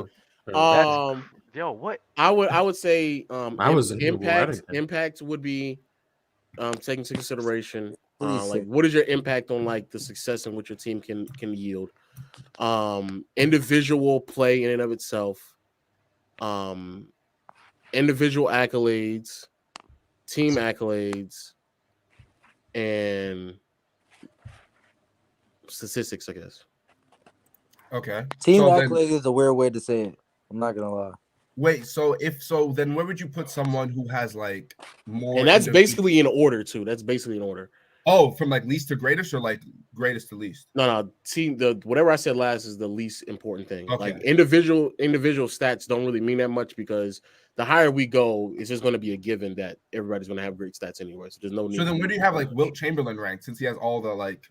on, say. bro. Yo, what? I would say I was in impact would be taken into consideration. Please Like say. what is your impact on like the success in which your team can yield? Individual play in and of itself, individual accolades, team accolades, and statistics, I guess. Okay. Team So accolade is a weird way to say it. I'm not gonna lie. Wait, so then where would you put someone who has like more? And that's basically in order too. That's basically in order. Oh, from like least to greatest or like greatest to least? No. Team, whatever I said last is the least important thing. Okay. Like individual stats don't really mean that much because the higher we go, it's just going to be a given that everybody's going to have great stats anyway. So there's no need. So then where do you have like Wilt Chamberlain ranked since he has all the like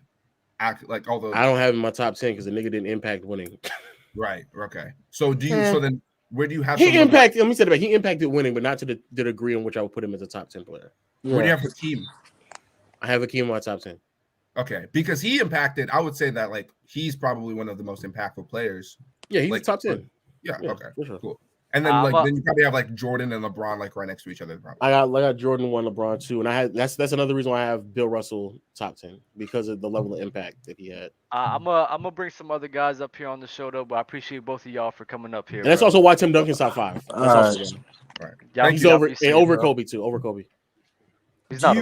all the? I don't have him in my top 10 because the nigga didn't impact winning. Right. Okay. So do you? So then where do you have? He impacted. Let me say that he impacted winning, but not to the degree in which I would put him as a top 10 player. Where do you have Hakeem? I have Hakeem in my top 10. Okay, because he impacted. I would say that like he's probably one of the most impactful players. Yeah, he's like, top 10. Yeah. Okay. Sure. Cool. And then then you probably have like Jordan and LeBron like right next to each other. Probably. I got Jordan 1, LeBron 2, and I had that's another reason why I have Bill Russell top 10 because of the level of impact that he had. I'm gonna bring some other guys up here on the show though, but I appreciate both of y'all for coming up here. And that's also why Tim Duncan's top 5. That's also right. He's over Kobe too. Over Kobe. Do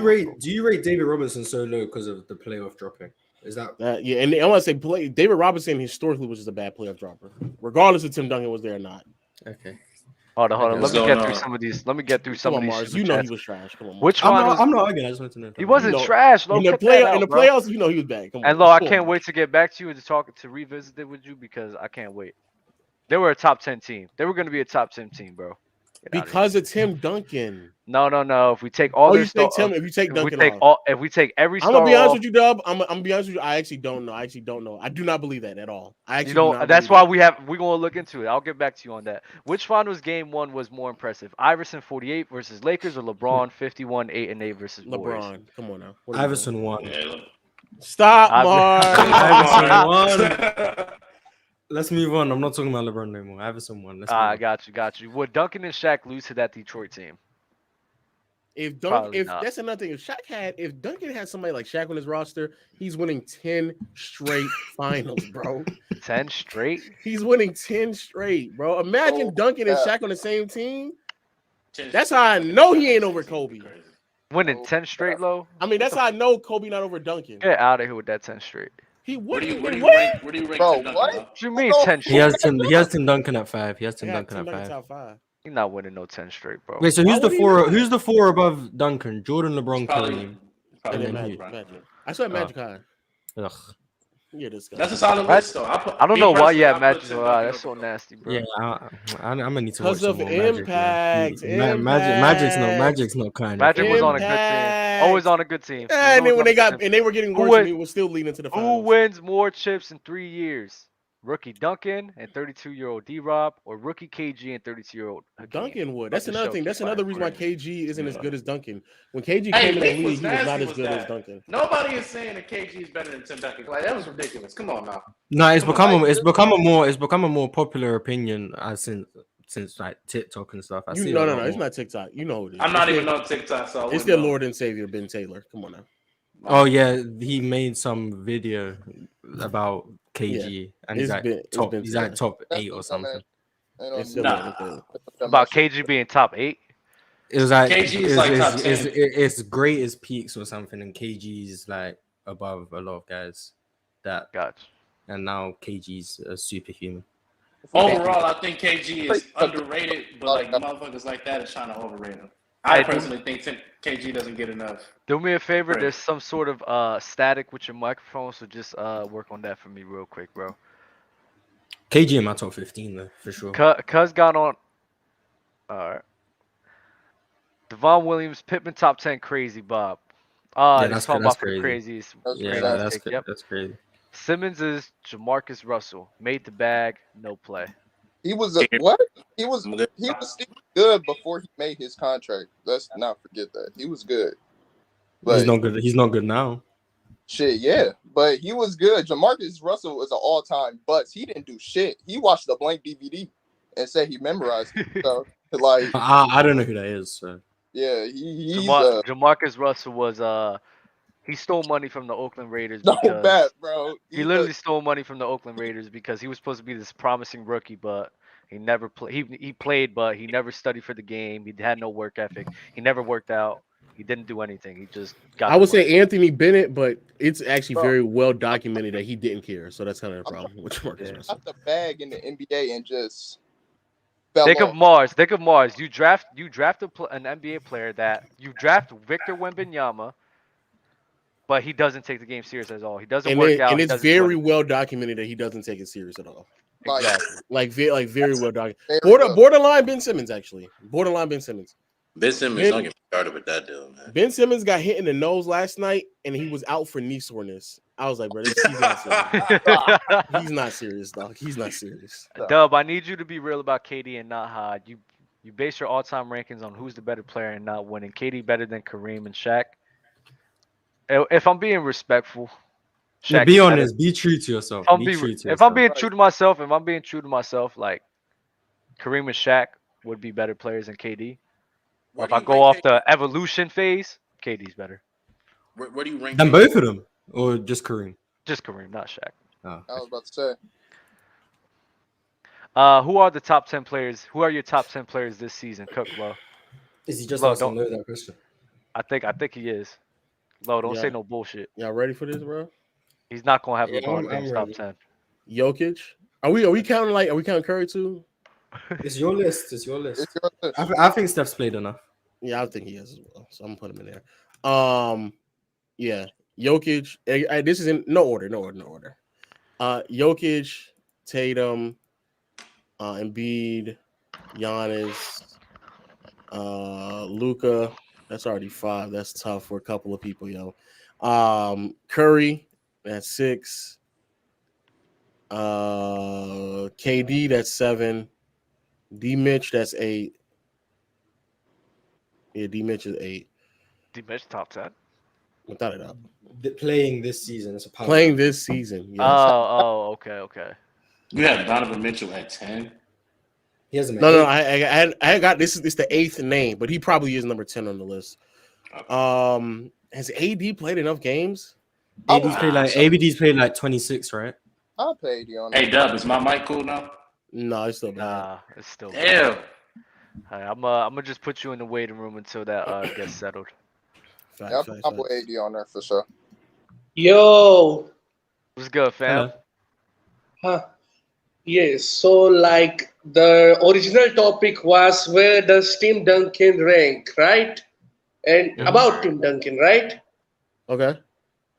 you rate David Robinson so low because of the playoff dropping? Is that yeah? And I want to say David Robinson historically was just a bad playoff dropper, regardless if Tim Duncan was there or not. Okay. Hold on. Let me get through some of these. Come on, Mars. You know he was trash. Come on. Which one? I'm not arguing. I just want to know. He wasn't trash. In the playoffs, you know he was bad. Come on. And Lo, I can't wait to get back to you and to revisit it with you because I can't wait. They were a top 10 team. They were going to be a top 10 team, bro. Because of Tim Duncan. No. If we take all if you take Duncan if we take every star, I'm gonna be honest with you, Dub. I'm gonna be honest with you. I actually don't know. I do not believe that at all. I actually don't. That's why we're gonna look into it. I'll get back to you on that. Which finals game 1 was more impressive? Iverson 48 versus Lakers or LeBron 51 8-8 versus LeBron? Warriors? Come on now. Iverson won. Stop, Mark. Iverson won. Let's move on. I'm not talking about LeBron no more. Iverson won. I got you. Would Duncan and Shaq lose to that Detroit team? If that's another thing, if Duncan had somebody like Shaq on his roster, he's winning 10 straight finals, bro. 10 straight? He's winning 10 straight, bro. Imagine Duncan and Shaq on the same team. That's how I know he ain't over Kobe. Winning 10 straight, Lo? I mean, that's how I know Kobe not over Duncan. Get out of here with that 10 straight. Where do you rank Bro, what do you mean 10 straight? He has Tim Duncan at 5. He has Tim Duncan at 5. He's not winning no 10 straight, bro. Wait, so who's the four above Duncan? Jordan, LeBron, Kareem. And then Magic. I saw Magic high. Ugh. Yeah, this guy. That's a solid list, though. I don't know why you have Magic. That's so nasty, bro. Yeah, I'm gonna need to watch some more impact. Magic's not kind. Magic was on a good team. Always on a good team. And then when they were getting worse, he was still leading to the finals. Who wins more chips in 3 years? Rookie Duncan and 32-year-old D-Rob, or rookie KG and 32-year-old Duncan would. That's another thing. That's another reason why KG isn't as good as Duncan. When KG came in the league, he was not as good as Duncan. Nobody is saying that KG is better than Tim Duncan. Like that was ridiculous. Come on now. No, it's become a more popular opinion since like TikTok and stuff. No, it's not TikTok. You know who it is. I'm not even on TikTok, so it's their Lord and Savior Ben Taylor. Come on now. Oh yeah, he made some video about KG and he's like top 8 or something. About KG being top 8. It was like KG is like top 10. It's great as peaks or something, and KG's like above a lot of guys. That gotcha. And now KG's a superhuman. Overall, I think KG is underrated, but like motherfuckers like that is trying to overrate him. I personally think KG doesn't get enough. Do me a favor. There's some sort of static with your microphone, so just work on that for me real quick, bro. KG in my top 15 though, for sure. Cuz got on. All right. Devon Williams, Pittman top 10, crazy Bob. Yeah, that's crazy. That's crazy. Simmons is Jamarcus Russell, made the bag, no play. He was what? He was still good before he made his contract. Let's not forget that. He was good. But he's not good. He's not good now. Shit, yeah. But he was good. Jamarcus Russell was an all-time bust. He didn't do shit. He watched the blank DVD and said he memorized it. So, like, I don't know who that is. So. Yeah, he's Jamarcus Russell was he stole money from the Oakland Raiders. Because bad, bro. He literally stole money from the Oakland Raiders because he was supposed to be this promising rookie, but he never played. He played, but he never studied for the game. He had no work ethic. He never worked out. He didn't do anything. He just got. I would say Anthony Bennett, but it's actually very well documented that he didn't care. So that's kind of a problem with Jamarcus Russell. Got the bag in the NBA and just. Think of Mars. Think of Mars. You draft an NBA player that you draft Victor Wembanyama, but he doesn't take the game serious at all. He doesn't work out. And it's very well documented that he doesn't take it serious at all. Exactly. Like very well documented. Borderline Ben Simmons, actually. Borderline Ben Simmons. Ben Simmons, don't get started with that deal, man. Ben Simmons got hit in the nose last night, and he was out for knee soreness. I was like, bro, he's not serious. He's not serious, dog. He's not serious. Dub, I need you to be real about KD and not hide. You base your all-time rankings on who's the better player and not winning. KD better than Kareem and Shaq. If I'm being respectful, Shaq be honest. Be true to yourself. If I'm being true to myself, like Kareem and Shaq would be better players than KD. If I go off the evolution phase, KD's better. Where do you rank them? Both of them, or just Kareem? Just Kareem, not Shaq. Oh. I was about to say. Who are the top 10 players? Who are your top 10 players this season? Cook, Low. Is he just asking Low that question? I think he is. Low, don't say no bullshit. Y'all ready for this, bro? He's not gonna have LeBron James top 10. Jokic. Are we counting Curry too? It's your list. It's your list. I think Steph's played enough. Yeah, I think he has as well. So I'm gonna put him in there. Yeah, Jokic. This is in no order. Jokic, Tatum, Embiid, Giannis, Luka. That's already 5. That's tough for a couple of people, yo. Curry, that's 6. KD, that's 7. D Mitch, that's 8. Yeah, D Mitch is 8. D Mitch top 10. Without it up. Playing this season. It's a power. Playing this season. Yes. Okay. You have Donovan Mitchell at 10. He hasn't. No. I got this. It's the 8th name, but he probably is number 10 on the list. Okay. Has AD played enough games? ABD's played like 26, right? I'll pay AD on. Hey, Dub, is my mic cool now? No, it's still bad. Nah, it's still damn. Bad. Right, I'm gonna just put you in the waiting room until that gets settled. I'll put AD on there for sure. Yo, what's good, fam? Yes. So, like, the original topic was where does Tim Duncan rank, right? And about Tim Duncan, right? Okay.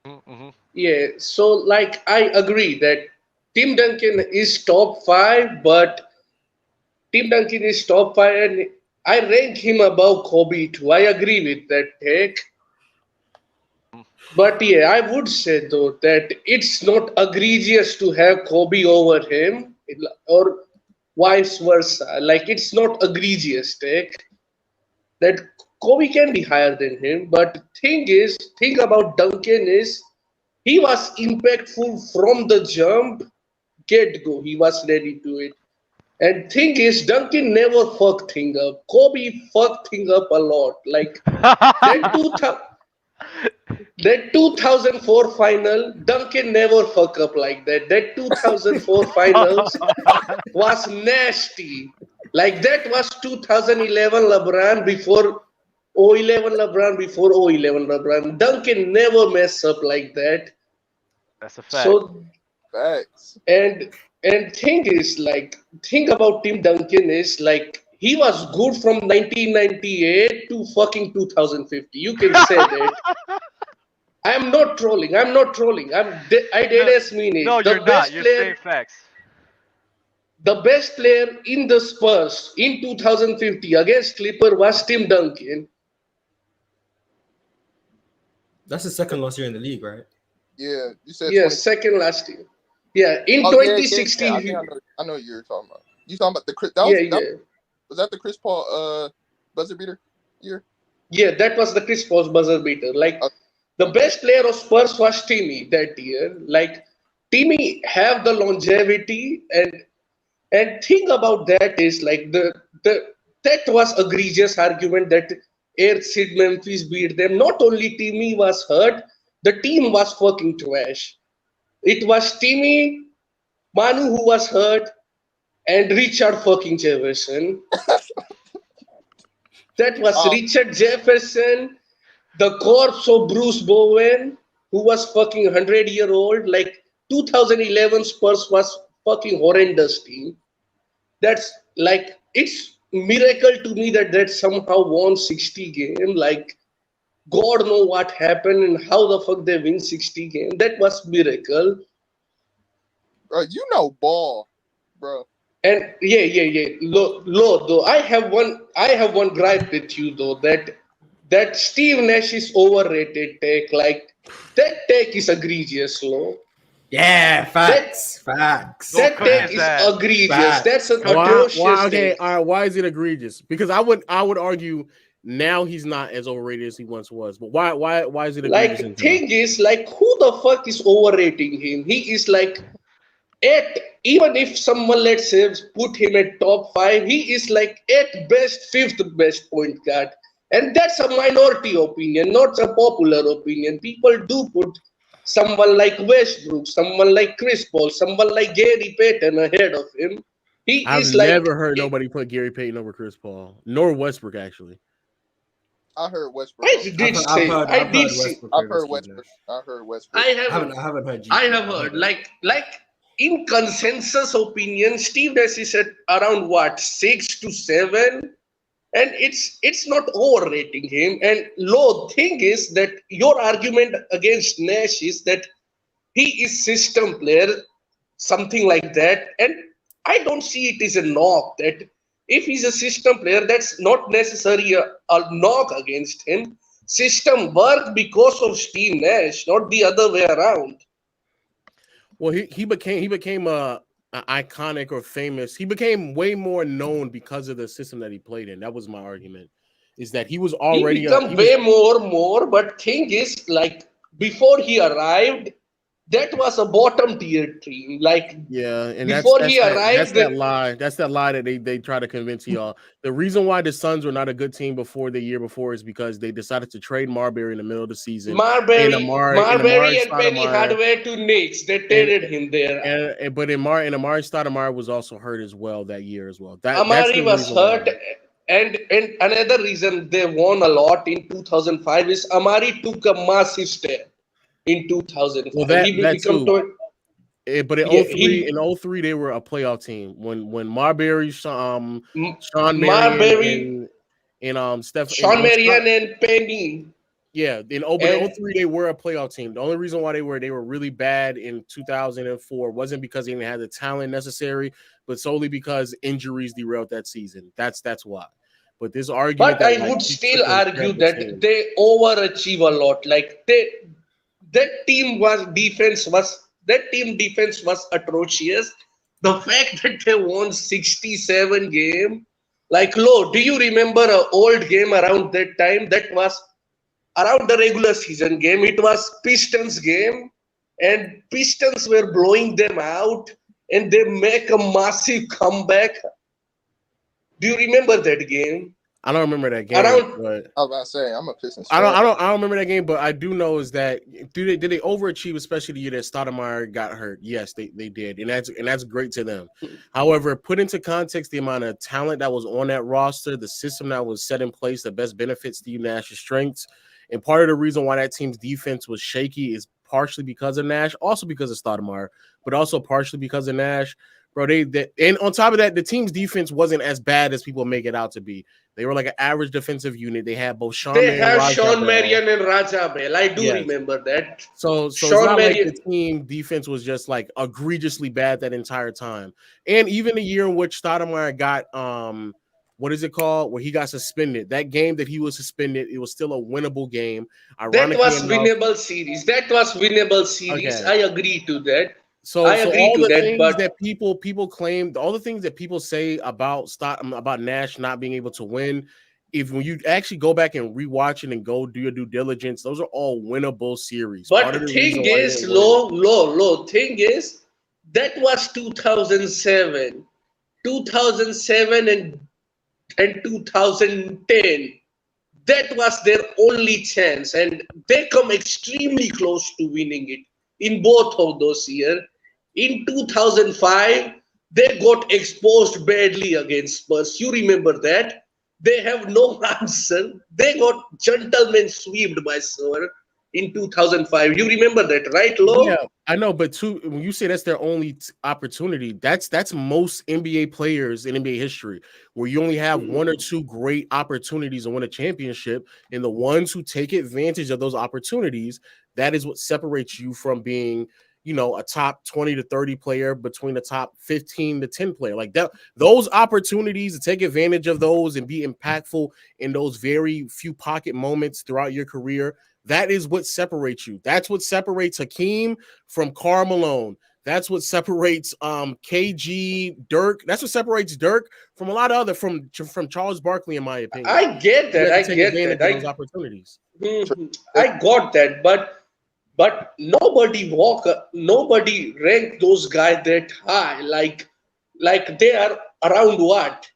Mm-hmm. Yeah. So, like, I agree that Tim Duncan is top 5, but Tim Duncan is top 5, and I rank him above Kobe too. I agree with that take. But yeah, I would say though that it's not egregious to have Kobe over him, or vice versa. Like, it's not egregious take that Kobe can be higher than him. But thing about Duncan is he was impactful from the jump, get-go. He was ready to it. And thing is, Duncan never fucked thing up. Kobe fucked thing up a lot. Like that 2004 final, Duncan never fuck up like that. That 2004 finals was nasty. Like, that was 2011 LeBron before 011 LeBron before 011 LeBron. Duncan never mess up like that. That's a fact. So, facts. And thing about Tim Duncan is, like, he was good from 1998 to fucking 2050. You can say that. I'm not trolling. I dead ass mean it. No, you're not. You're saying facts. The best player in the Spurs in 2050 against Clipper was Tim Duncan. That's his second last year in the league, right? Yeah, you said. Yeah, second last year. Yeah, in 2016. I know what you're talking about. You talking about the Chris? Was that the Chris Paul buzzer beater year? Yeah, that was the Chris Paul's buzzer beater. Like the best player of Spurs was Timmy that year. Like Timmy have the longevity and thing about that is like that was egregious argument that Air Sid Memphis beat them. Not only Timmy was hurt, the team was fucking trash. It was Timmy, Manu who was hurt, and Richard fucking Jefferson. That was Richard Jefferson, the corpse of Bruce Bowen, who was fucking 100-year-old. Like 2011 Spurs was fucking horrendous team. That's like, it's miracle to me that somehow won 60 game. Like God know what happened and how the fuck they win 60 game. That was miracle. Bro, you know ball, bro. And yeah. Low though. I have one gripe with you though, that Steve Nash is overrated take. Like that take is egregious, Low. Yeah, facts. That take is egregious. Facts. That's an atrocious take. All right, why is it egregious? Because I would argue now he's not as overrated as he once was. But why is it egregious? Like thing is, like, who the fuck is overrating him? He is like even if someone, let's say, put him at top 5, he is like at best 5th best point guard. And that's a minority opinion, not a popular opinion. People do put someone like Westbrook, someone like Chris Paul, someone like Gary Payton ahead of him. I've never heard nobody put Gary Payton over Chris Paul, nor Westbrook actually. I heard Westbrook. I've heard Westbrook. I haven't heard. I have heard like in consensus opinion, Steve Nash is at around what 6 to 7. And it's not overrating him. And Low, thing is that your argument against Nash is that he is system player, something like that. And I don't see it as a knock that if he's a system player, that's not necessarily a knock against him. System worked because of Steve Nash, not the other way around. Well, he became a iconic or famous. He became way more known because of the system that he played in. That was my argument, is that he was already more. But thing is, like before he arrived, that was a bottom tier team. Like and before he arrived, that's that lie. That's that lie that they try to convince y'all. The reason why the Suns were not a good team before the year before is because they decided to trade Marbury in the middle of the season. Marbury and Penny Hardaway to Knicks. They traded him there. But Amari Stoudemire was also hurt as well that year as well. Amari was hurt. And another reason they won a lot in 2005 is Amari took a massive step in 2005. Well, that too. But in 03 they were a playoff team when Marbury, Sean Marion, and Steph, Sean Marion and Penny. Yeah, in 03 they were a playoff team. The only reason why they were really bad in 2004 wasn't because they didn't have the talent necessary, but solely because injuries derailed that season. That's why. But this argument, but I would still argue that they overachieve a lot. Like that team defense was atrocious. The fact that they won 67 game, like Low, do you remember an old game around that time? That was around the regular season game. It was Pistons game, and Pistons were blowing them out, and they make a massive comeback. Do you remember that game? I don't remember that game. I was about to say I'm a Pistons fan. I don't remember that game, but I do know is that did they overachieve, especially the year that Stoudemire got hurt? Yes, they did, and that's great to them. However, put into context the amount of talent that was on that roster, the system that was set in place, the best benefits Steve Nash's strengths, and part of the reason why that team's defense was shaky is partially because of Nash, also because of Stoudemire, but also partially because of Nash. Bro, and on top of that, the team's defense wasn't as bad as people make it out to be. They were like an average defensive unit. They had both Sean Marion and Raja Bell. I do remember that. So it's not like the team defense was just like egregiously bad that entire time. And even the year in which Stoudemire got what is it called? Where he got suspended. That game that he was suspended, it was still a winnable game. That was winnable series. Okay. I agree to that. So I agree all to the that, things but that people claim, all the things that people say about Nash not being able to win, when you actually go back and rewatch it and go do your due diligence, those are all winnable series. Part of the reason why he didn't win. Thing is, that was 2007, 2007 and 2010. That was their only chance, and they come extremely close to winning it in both of those years. In 2005, they got exposed badly against Spurs. You remember that? They have no answer. They got gentlemen swept by Spurs in 2005. You remember that, right, Lo? Yeah, I know, but when you say that's their only opportunity, that's most NBA players in NBA history, where you only have one or two great opportunities to win a championship, and the ones who take advantage of those opportunities, that is what separates you from being, a top 20 to 30 player between the top 15 to 10 player. Like that, those opportunities to take advantage of those and be impactful in those very few pocket moments throughout your career. That is what separates you. That's what separates Hakeem from Karl Malone. That's what separates KG, Dirk. That's what separates Dirk from a lot of other from Charles Barkley, in my opinion. I get that. I get that. Those opportunities. I got that, but nobody ranked those guys that high. Like they are around what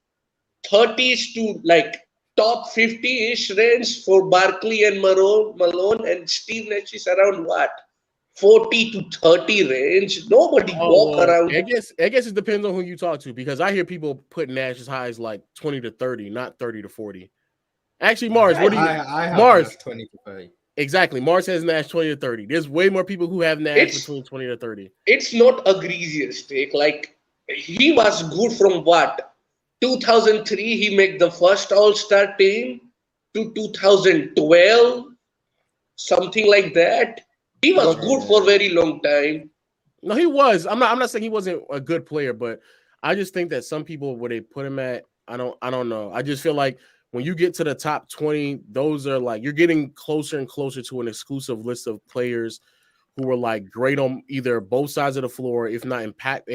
30s to like top 50-ish range for Barkley and Malone, and Steve Nash is around what 40 to 30 range. Nobody walk around. I guess it depends on who you talk to, because I hear people put Nash as high as like 20 to 30, not 30 to 40. Actually, Mars, what do you? I have Mars 20 to 30. Exactly. Mars has Nash 20 to 30. There's way more people who have Nash between 20 to 30. It's not egregious take. Like he was good from what 2003 he made the first All-Star team to 2012, something like that. He was good for a very long time. No, he was. I'm not saying he wasn't a good player, but I just think that some people, where they put him at, I don't know. I just feel like when you get to the top 20, those are like, you're getting closer and closer to an exclusive list of players who were like great on either both sides of the floor, if not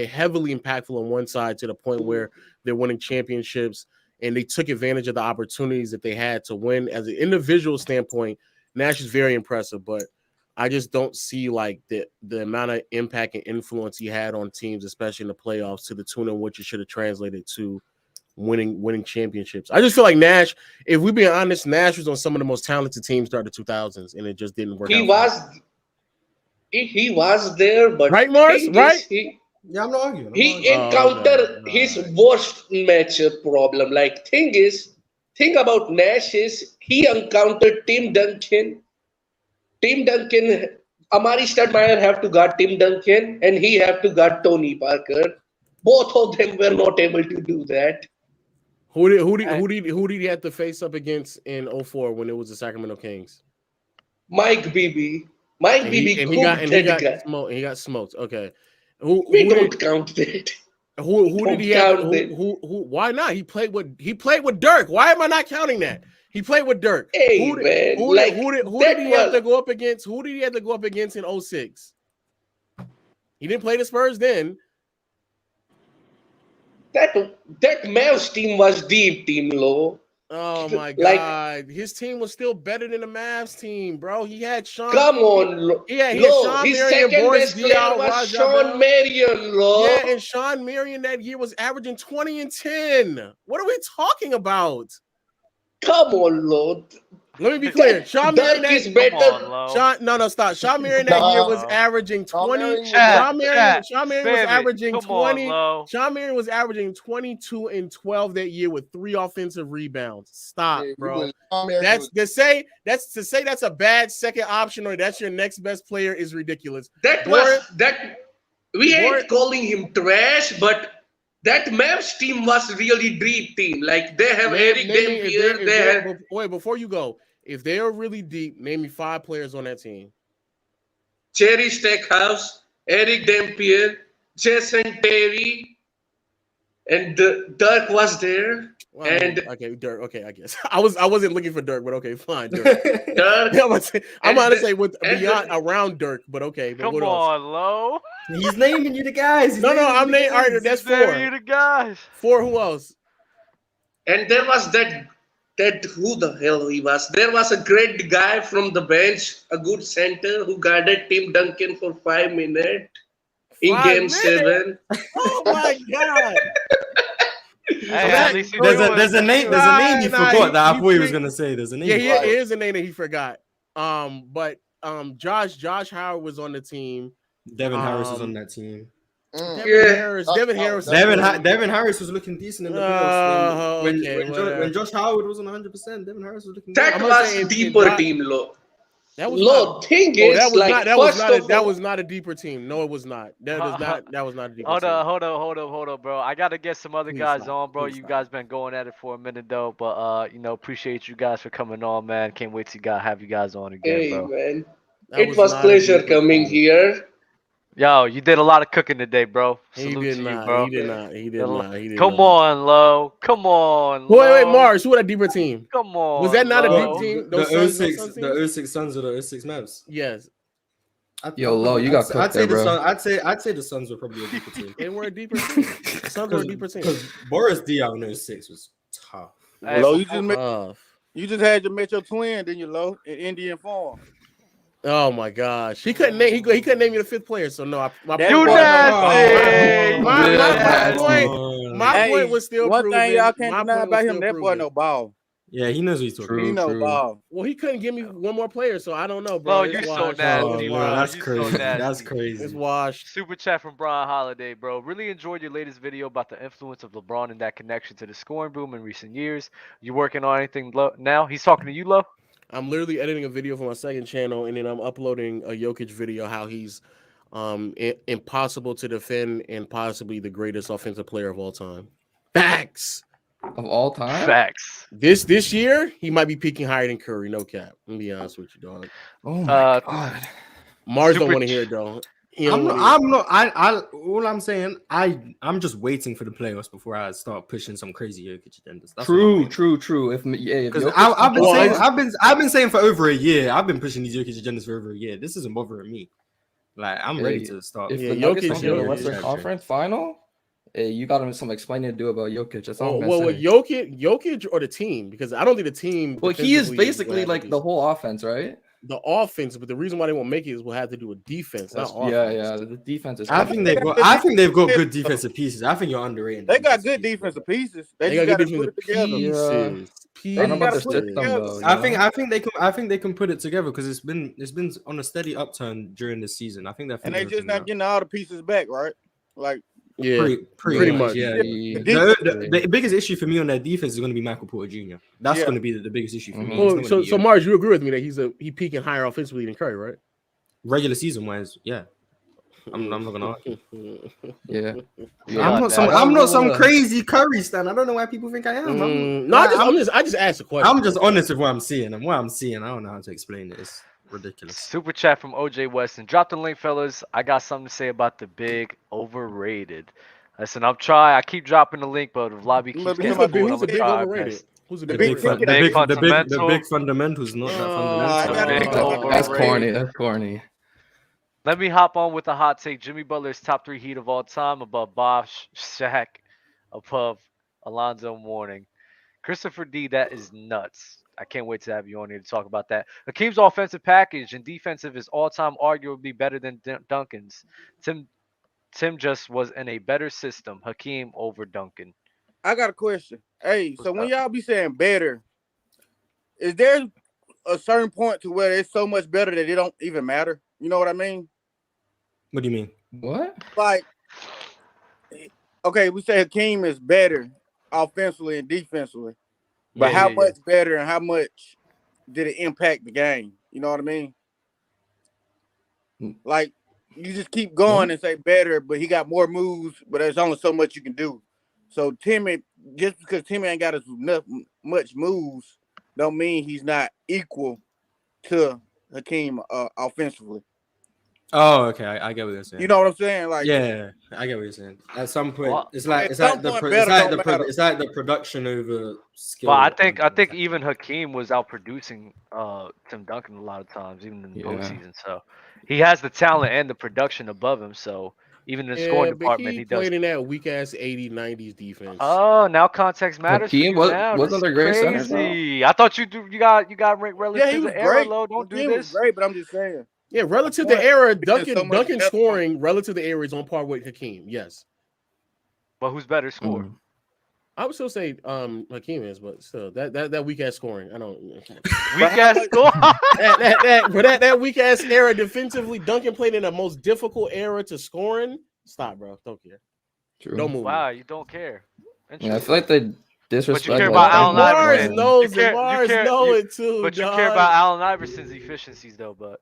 heavily impactful on one side, to the point where they're winning championships, and they took advantage of the opportunities that they had to win. As an individual standpoint, Nash is very impressive, but I just don't see like the amount of impact and influence he had on teams, especially in the playoffs, to the tune in which it should have translated to winning championships. I just feel like Nash, if we're being honest, Nash was on some of the most talented teams throughout the 2000s, and it just didn't work out. He was there, but right, Mars, right? Yeah, I'm not arguing. He encountered his worst matchup problem. Like, thing about Nash is he encountered Tim Duncan. Amari Stoudemire have to guard Tim Duncan, and he have to guard Tony Parker. Both of them were not able to do that. Who did he have to face up against in 2004 when it was the Sacramento Kings? Mike Bibby. He got smoked. Okay. We don't count that. Who did he have? Why not? He played with Dirk. Why am I not counting that? He played with Dirk. Hey, who did he have to go up against? Who did he have to go up against in 2006? He didn't play the Spurs then. That Mavs team was deep team, Lo. Oh my God! His team was still better than the Mavs team, bro. He had Sean. Come on, he had Sean his Marion, second Boris best player was Sean Marion, Lo. Yeah, and Sean Marion that year was averaging 20 and 10. What are we talking about? Come on, Lo. Let me be clear. Sean Marion is better. Stop. Sean Marion that year was averaging 20. Sean Marion was averaging 22 and 12 that year with 3 offensive rebounds. Stop, bro. That's to say that's a bad second option, or that's your next best player is ridiculous. We ain't calling him trash, but that Mavs team was really deep team. Like they have Eric Dampier. Wait, before you go, if they are really deep, name me 5 players on that team. Jerry Stackhouse, Eric Dampier, Jason Terry, and Dirk was there. Well, And okay, Dirk. Okay, I guess I wasn't looking for Dirk, but okay, fine. Dirk. Dirk, I'm and about to the- say with and beyond the- around Dirk, but okay. But Come what else? on, Lo. He's naming you the guys. No, I'm naming. All right, that's There 4. you the guys. 4. Who else? and there was that who the hell he was. There was a great guy from the bench, a good center who guarded Tim Duncan for 5 minutes in 5 Game minutes? 7. Oh my God! Hey, at least he There's a name you forgot that I thought he was gonna say. There's a name. Yeah, it is a name that he forgot. But Josh Howard was on the team. Devin Harris was on that team. Devin Harris. Devin Harris was looking decent in the playoffs when Josh Howard was on 100%. Devin Harris was looking. That was deeper team, Lo. That was Lo, thing is, that was not a deeper team. No, it was not. That was not a deeper Hold team. up, bro. I gotta get some other guys on, bro. You guys been going at it for a minute though, but appreciate you guys for coming on, man. Can't wait to have you guys on again, Hey, bro. man. It was pleasure coming here. Yo, you did a lot of cooking today, bro. He Salute did to not. you, bro. He did not. He did not. He did Come not. on, Lo. Come on. Wait, Lo. Mars. Who had a deeper team? Come on. Was that not a Lo. deep team? The 06 Suns or the 06 Mavs? Yes. Yo, Lo, you got cooked there, bro. I'd say the Suns were probably a deeper team. They were a deeper team. The Suns were a deeper team. Because Boris Diaw in 06 was tough. Lo, you just had your Metro twin, didn't you, Lo, in Indian form? Oh my gosh, he couldn't name. He couldn't name you the 5th player. So no, my point was still one proven. thing y'all can't My deny point about was him. still That boy proven. no ball. Yeah, he knows what he's talking about. He no ball. Well, he couldn't give me one more player, so I don't know, bro. Lo, you so nasty, bro. That's You crazy. So nasty. That's crazy. It's washed. Super chat from Brian Holiday, bro. Really enjoyed your latest video about the influence of LeBron and that connection to the scoring boom in recent years. You working on anything now? He's talking to you, Lo? I'm literally editing a video for my second channel, and then I'm uploading a Jokic video how he's impossible to defend and possibly the greatest offensive player of all time. Facts. Of all time? Facts. This year, he might be peaking higher than Curry. No cap. Let me be honest with you, dog. Oh my God. Mars don't want to hear it, though. All I'm saying, I'm just waiting for the playoffs before I start pushing some crazy Jokic agendas. That's True. Because I've been saying for over a year. I've been pushing these Jokic agendas for over a year. This isn't bothering me. Like I'm ready to start. If the Nuggets don't get the Western Conference Final, you got some explaining to do about Jokic. That's all I'm gonna say. Jokic or the team? Because I don't think the team. Well, he is basically like the whole offense, right? The offense, but the reason why they won't make it is we'll have to do with defense. Not offense. Yeah. The defense is. I think they've got good defensive pieces. I think you're underrated. They got good defensive pieces. They just got to put it together. I think they can put it together because it's been on a steady upturn during the season. I think they're and they just not getting all the pieces back, right? Like pretty much. Yeah. The biggest issue for me on their defense is going to be Michael Porter Jr. That's going to be the biggest issue for me. So Mars, you agree with me that he peaking higher offensively than Curry, right? Regular season wise, yeah. I'm not gonna argue. Yeah. I'm not some crazy Curry stan. I don't know why people think I am. I just asked a question. I'm just honest with what I'm seeing, and what I'm seeing, I don't know how to explain it. It's ridiculous. Super chat from OJ Weston. Drop the link, fellas. I got something to say about the big overrated. Listen, I keep dropping the link, but if Lobby keeps getting pulled, I'm gonna try my best. Who's the big fundamental who's not that fundamental? That's corny. Let me hop on with a hot take. Jimmy Butler's top 3 Heat of all time, above Bosh, Shaq, above Alonzo Mourning. Christopher D, that is nuts. I can't wait to have you on here to talk about that. Hakeem's offensive package and defensive is all-time arguably better than Duncan's. Tim just was in a better system. Hakeem over Duncan. I got a question. Hey, so when y'all be saying better, is there a certain point to where it's so much better that it don't even matter? You know what I mean? What do you mean? What? Like, okay, we say Hakeem is better offensively and defensively, but how much better and how much did it impact the game? You know what I mean? Like, you just keep going and say better, but he got more moves, but there's only so much you can do. So Timmy, just because Timmy ain't got as much moves, don't mean he's not equal to Hakeem offensively. Oh, okay. I get what you're saying. You know what I'm saying? Like, yeah, I get what you're saying. At some point, Well, it's like the production over skill. But I think even Hakeem was outproducing Tim Duncan a lot of times, even in the postseason. So he has the talent and the production above him. So even in the scoring department, he played does. in that weak ass 80s, 90s defense. Oh, now context matters. Hakeem wasn't the great center, crazy. I thought you got ranked relative he was to era great. low. Don't do Hakeem this. was great, but I'm just saying. Yeah, relative to era, Duncan scoring relative to era is on par with Hakeem. Yes. But who's better scorer? I would still say Hakeem is, but still that weak ass scoring. I don't weak ass score. that weak ass era defensively. Duncan played in the most difficult era to scoring. Stop, bro. Don't care. True. Don't move. Wow, you don't care. Yeah, I feel like they disrespect. But you care about Allen Iverson. Mars know it too. But you care about Allen Iverson's efficiencies though, but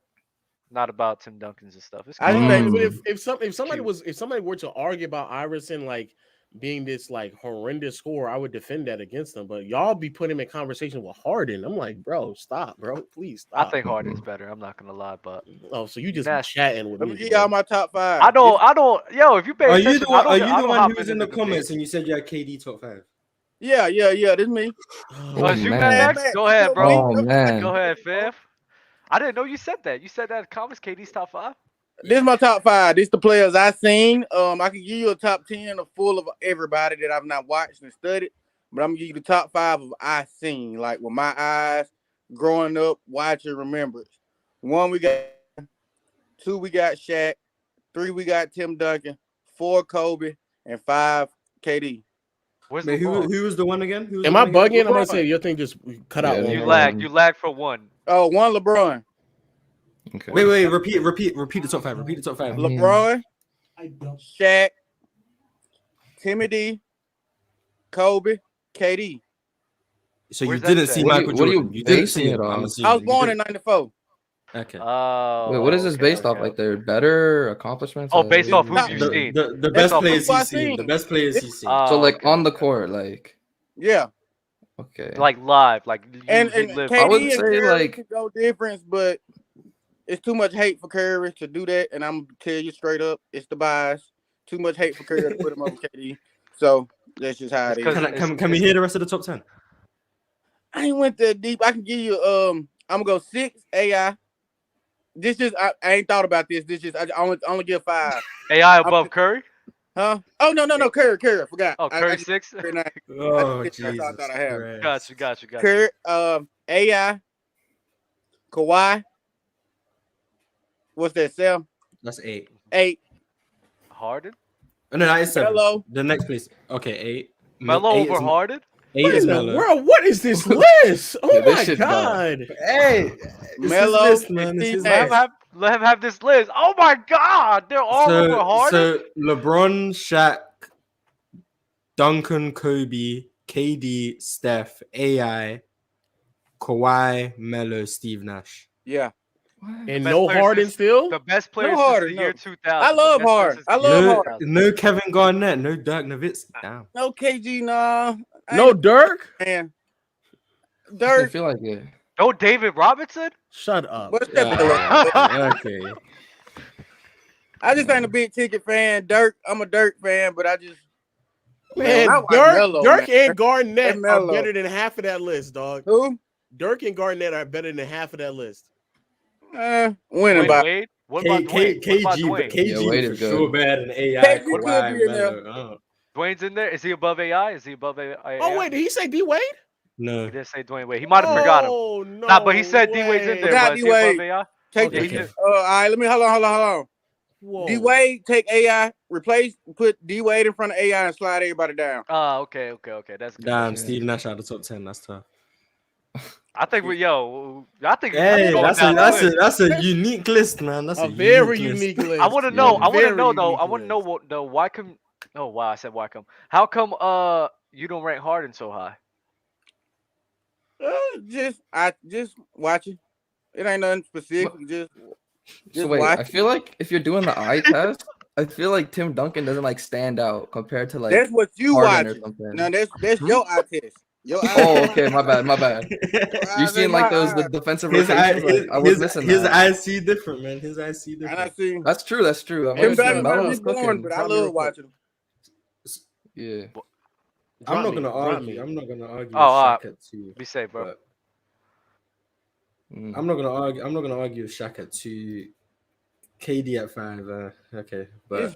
not about Tim Duncan's and stuff. It's I think cool. if somebody were to argue about Iverson like being this like horrendous scorer, I would defend that against them. But y'all be putting him in conversation with Harden. I'm like, bro, stop, bro, please stop. I think Harden's better. I'm not gonna lie, but so you just chatting with me. Let me give y'all my top 5. I don't. Yo, if you pay attention, Are you the one who was in the comments and you said you had KD top 5? Yeah. This is me. You next? Go ahead, bro. Oh man. Go ahead, Fifth. I didn't know you said that. You said that in comments. KD's top 5. This is my top 5. This is the players I seen. I can give you a top 10 of full of everybody that I've not watched and studied, but I'm gonna give you the top 5 of I seen, like with my eyes, growing up, watching, remembrance. 1 we got, 2 we got Shaq, 3 we got Tim Duncan, 4 Kobe, and 5 KD. Wait, who was the one again? Am I bugging? I'm gonna say your thing just cut out. You lagged for 1. Oh, 1 LeBron. Okay. Wait. Repeat the top 5. Repeat the top 5. LeBron, Shaq, Timmy D, Kobe, KD. So you didn't see Michael Jordan. You didn't see it. I was born in '94. Okay. Wait, what is this based off? Like their better accomplishments? Oh, based off who you've seen. The best players he's seen. The best players he's seen. So like on the court, like. Yeah. Okay. Like live, like and live. KD I would and say Curry like could go difference, but it's too much hate for Curry to do that. And I'm gonna tell you straight up, it's the bias. Too much hate for Curry to put him over KD. So that's just how it is. Can we hear the rest of the top 10? I ain't went that deep. I can give you I'm gonna go 6 AI. This just I ain't thought about this. This just I only give 5. AI above Curry? Huh? Oh no, Curry. I forgot. Oh, Curry 6? Oh, Jesus. I thought I had. Got you. Curry, AI, Kawhi. What's that, Sam? That's 8. 8. Harden? Oh, no, that is 7. Melo. The next place. Okay, 8. Melo over Harden? 8 is Melo. Bro, what is this list? Oh my god! Hey, Melo, list, man. Let him have this list. Oh my god, they're all over Harden. So LeBron, Shaq, Duncan, Kobe, KD, Steph, AI, Kawhi, Melo, Steve Nash. Yeah. And no Harden still? The best player since the year 2000. I love Harden. Harden. No Kevin Garnett, no Dirk Nowitzki. Damn. No KG, nah. No Dirk? Man. I feel like it. No David Robinson? Shut up. What's that? Okay. I just ain't a big ticket fan. Dirk, I'm a Dirk fan, but I just Man, Dirk and Garnett are better than half of that list, dog. Who? Dirk and Garnett are better than half of that list. Winning by Wade? What about Dwayne? KG is for sure better than AI. Kawhi, Melo. Dwayne's in there. Is he above AI? Is he above AI? Oh wait, did he say D Wade? No, he didn't say Dwayne Wade. He might have forgot him. No, nah, but he said D Wade's in there. Forgot Is he above D-Wade. AI? Take all right. Let me hold on. D Wade, take AI, put D Wade in front of AI and slide everybody down. Okay. That's good. Damn, Steve Nash out of the top 10. That's tough. I think that's a unique list, man. That's a very unique list. I want to know. I want to know though. I want to know what the why come. Oh wow, I said why come. How come you don't rank Harden so high? Just watching. It ain't nothing specific. Just so wait, watch. I feel like if you're doing the eye test, I feel like Tim Duncan doesn't like stand out compared to like that's what you Harden watching. or something. No, that's your eye test. Oh, okay, my bad. You seen like the defensive rotations? Like, I was missing his that. eyes see different, man. His eyes see different. I see. That's true. I Tim mean, Duncan Melo might was be born, cooking. but I love watching him. Yeah. I'm not Drop gonna me. argue. I'm not gonna argue. Oh, Shaq at 2. Be safe, bro. but I'm not gonna argue. I'm not gonna argue with Shaq at 2. KD at 5. Okay, but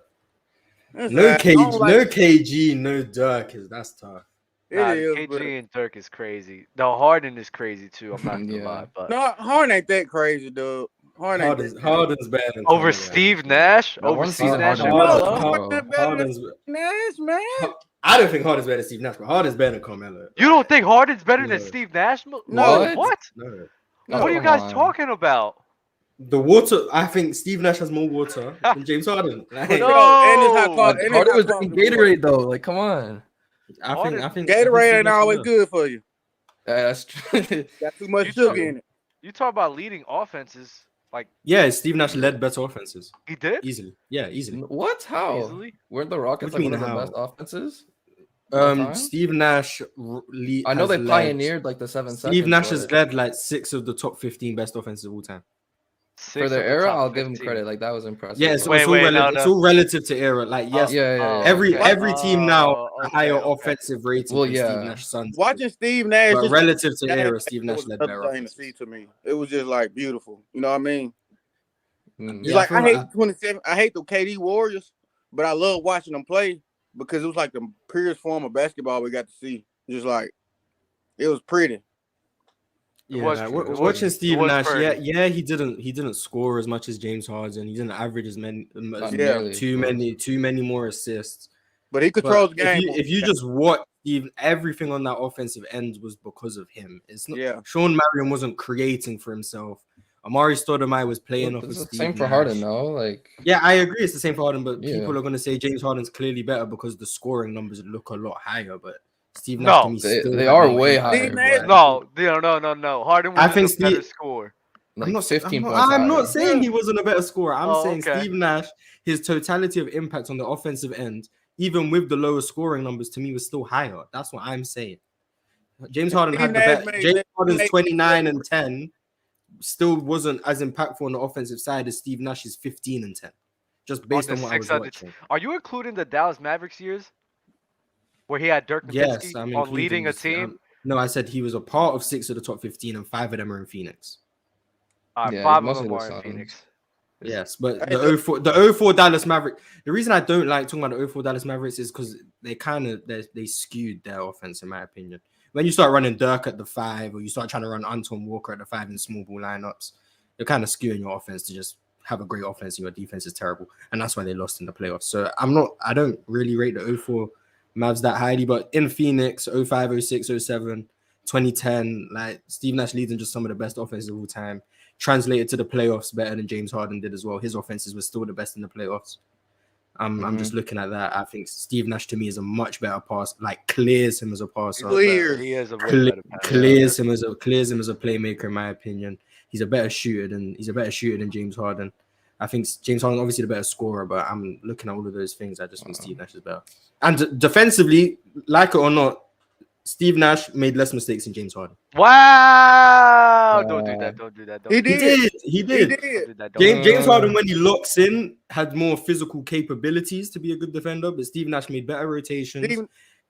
no KG, no Dirk. That's tough. Nah, KG and Dirk is crazy. No, Harden is crazy too. I'm not gonna lie, but No, Harden ain't that crazy, dude. Harden's better than over Carmelo. Steve Nash, over Steve Nash. Harden's Nash, man. I don't think Harden's better than Steve Nash, but Harden's better than Carmelo. You don't think Harden's better than Steve Nash? No, what? No. What are you guys talking about? The water, I think Steve Nash has more water than James Harden. Like, Harden was drinking Gatorade though. Like, come on. I think Gatorade ain't always good for you. That's true. Got too much sugar in it. You talk about leading offenses, like Steve Nash led better offenses. He did easily. Yeah, easily. What? How? Easily? Weren't the Rockets like one of the best offenses? Steve Nash. I know they pioneered like the 7 seconds. Steve Nash has led like 6 of the top 15 best offenses of all time. For their era, I'll give him credit. Like that was impressive. Yeah, it's all relative to era. Like yes, every team now a higher offensive rating. Well, than Steve Nash Suns. Watching Steve Nash, but relative to era, Steve Nash led better. To me, it was just like beautiful. You know what I mean? Yeah, like I hate 27. I hate the KD Warriors, but I love watching them play because it was like the purest form of basketball we got to see. Just like it was pretty. Yeah, watching Steve Nash, he didn't score as much as James Harden. He didn't average as many, too many more assists. But he controls the game. If you just watch everything on that offensive end was because of him. It's not. Sean Marion wasn't creating for himself. Amari Stoudemire was playing off of Steve Same for Nash. Harden, though. Like, yeah, I agree. It's the same for Harden, but people are going to say James Harden's clearly better because the scoring numbers look a lot higher. But Steve Nash, they are way higher. No. Harden was a better scorer. Like 15 points. I'm not saying he wasn't a better scorer. I'm saying Steve Nash, his totality of impact on the offensive end, even with the lower scoring numbers, to me was still higher. That's what I'm saying. James Harden had the best. James Harden's 29 and 10 still wasn't as impactful on the offensive side as Steve Nash's 15 and 10. Just based on what I was watching. Are you including the Dallas Mavericks years? Where he had Dirk Nowitzki on leading a team? No, I said he was a part of 6 of the top 15 and 5 of them are in Phoenix. 5 of them are in Phoenix. Yes, but the 04 Dallas Maverick. The reason I don't like talking about the 04 Dallas Mavericks is because they skewed their offense, in my opinion. When you start running Dirk at the 5, or you start trying to run Anton Walker at the 5 in small ball lineups, you're kind of skewing your offense to just have a great offense and your defense is terrible, and that's why they lost in the playoffs. So I don't really rate the 04 Mavs that highly, but in Phoenix, 05, 06, 07, 2010, like Steve Nash leads in just some of the best offenses of all time. Translated to the playoffs better than James Harden did as well. His offenses were still the best in the playoffs. I'm just looking at that. I think Steve Nash to me is a much better passer. Like clears him as a passer. He is a really better passer. Clears him as a playmaker, in my opinion. He's a better shooter than James Harden. I think James Harden obviously the better scorer, but I'm looking at all of those things. I just think Steve Nash is better. And defensively, like it or not, Steve Nash made less mistakes than James Harden. Wow! Don't do that. He did. James Harden, when he locks in, had more physical capabilities to be a good defender, but Steve Nash made better rotations.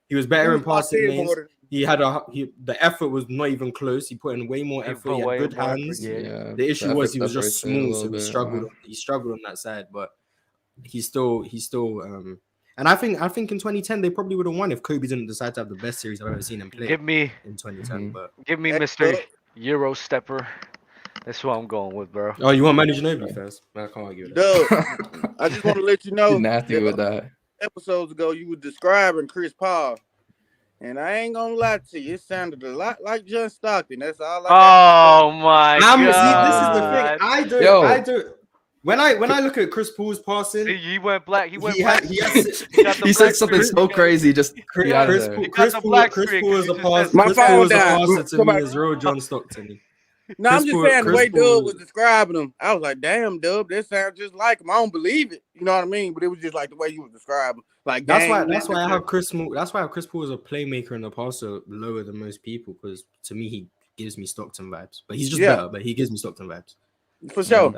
He was better in passing lanes. The effort was not even close. He put in way more effort. He had good hands. Yeah. The issue was he was just small, so he struggled on that side, but he's still and I think in 2010 they probably would have won if Kobe didn't decide to have the best series I've ever seen him play. Give me in 2010, but give me Mr. Euro Stepper. That's what I'm going with, bro. Oh, you want Manu Ginobili first? I can't argue with that. I just want to let you know. Nasty with that. Episodes ago, you were describing Chris Paul, and I ain't gonna lie to you, it sounded a lot like John Stockton. That's all I got. Oh my god! See, this is the thing. I do. When I look at Chris Paul's passing, he went black. He said something so crazy. Just Chris Paul is a passer to me as real John Stockton. No, I'm just saying the way Dub was describing him. I was like, damn, Dub, that sounds just like him. I don't believe it. You know what I mean? But it was just like the way he was describing. Like that's why I have Chris Paul. That's why Chris Paul as a playmaker and a passer lower than most people, because to me he gives me Stockton vibes. But he's just better, but he gives me Stockton vibes. For sure.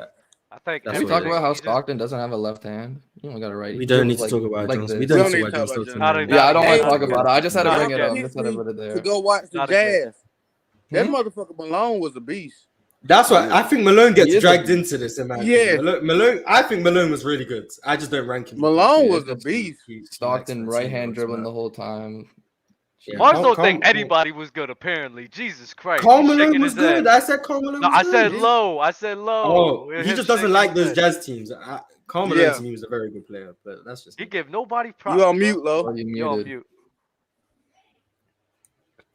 I think we talk about how Stockton doesn't have a left hand. You don't got a right. We don't need to talk about Johnson. We don't need to talk about Johnson. Yeah, I don't want to talk about it. I just had to bring it up. Just had to put it there. To go watch the Jazz. That motherfucker Malone was a beast. That's why I think Malone gets dragged into this. Yeah, Malone. I think Malone was really good. I just don't rank him. Malone was a beast. Stockton right hand dribbling the whole time. Mars don't think anybody was good. Apparently, Jesus Christ. Karl Malone was good. I said Karl Malone. No, I said low. I said low. Oh, he just doesn't like those Jazz teams. Karl Malone to me was a very good player, but that's just he give nobody props. You on mute, Lo? You on mute.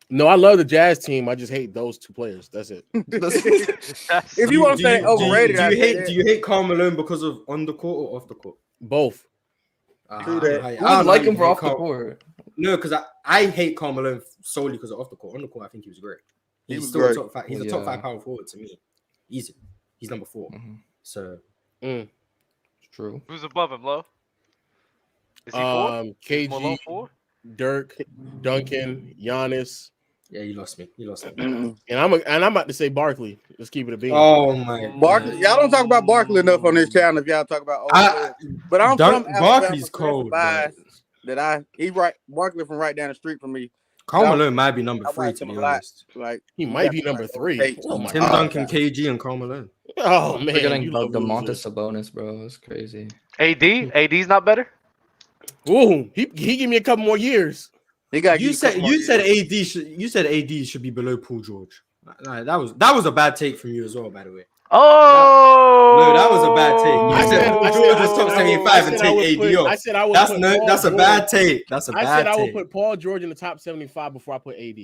No, I love the Jazz team. I just hate those two players. That's it. If you want to say overrated, do you hate Karl Malone because of on the court or off the court? Both. I don't like him for off the court. No, because I hate Karl Malone solely because of off the court. On the court, I think he was great. He's still great. A top five. He's a top 5 power forward to me. Easy. He's number 4. So it's true. Who's above him, Lo? Is he 4? KG, Malone 4? Dirk, Duncan, Giannis. Yeah, you lost me. And I'm about to say Barkley. Let's keep it a beat. Oh my Barkley. Y'all don't talk about Barkley enough on this channel. If y'all talk about but I'm from Alabama, Barkley's cold. Barkley from right down the street from me. Karl Malone might be number 3 to be honest. Like he might be number 3. Oh my Tim Duncan, KG, and Karl Malone. Oh man, we're getting the Montes Sabonis, bro. It's crazy. AD's not better. Ooh, he give me a couple more years. You said AD should be below Paul George. That was a bad take from you as well, by the way. Oh no, that was a bad take. You said Paul George was top 75 and take AD off. I said I would. That's a bad take. That's a bad take. I said I would put Paul George in the top 75 before I put AD.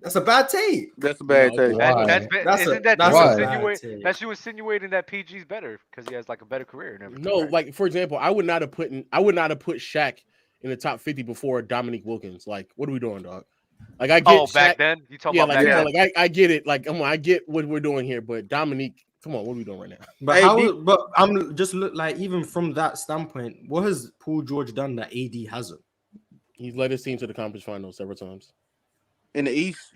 That's a bad take. That's a bad take. That's you insinuating that PG's better because he has like a better career and everything. No, like for example, I would not have put Shaq in the top 50 before Dominique Wilkins. Like, what are we doing, dog? Like, I get Shaq, back then. You talking about back then? Like I get it. Like, I get what we're doing here, but Dominique, come on, what are we doing right now? But I'm just look like even from that standpoint, what has Paul George done that AD hasn't? He's led his team to the conference finals several times. In the East?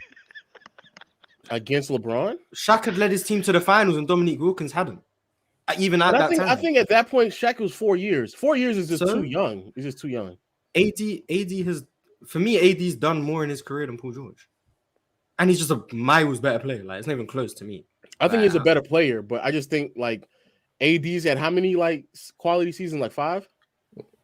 Against LeBron? Shaq had led his team to the finals and Dominique Wilkins hadn't. Even at that time. I think at that point, Shaq was 4 years. 4 years is just too young. He's just too young. AD has, for me, AD's done more in his career than Paul George. And he's just a miles better player. Like, it's not even close to me. I think he's a better player, but I just think, like, AD's had how many, like, quality seasons? Like 5?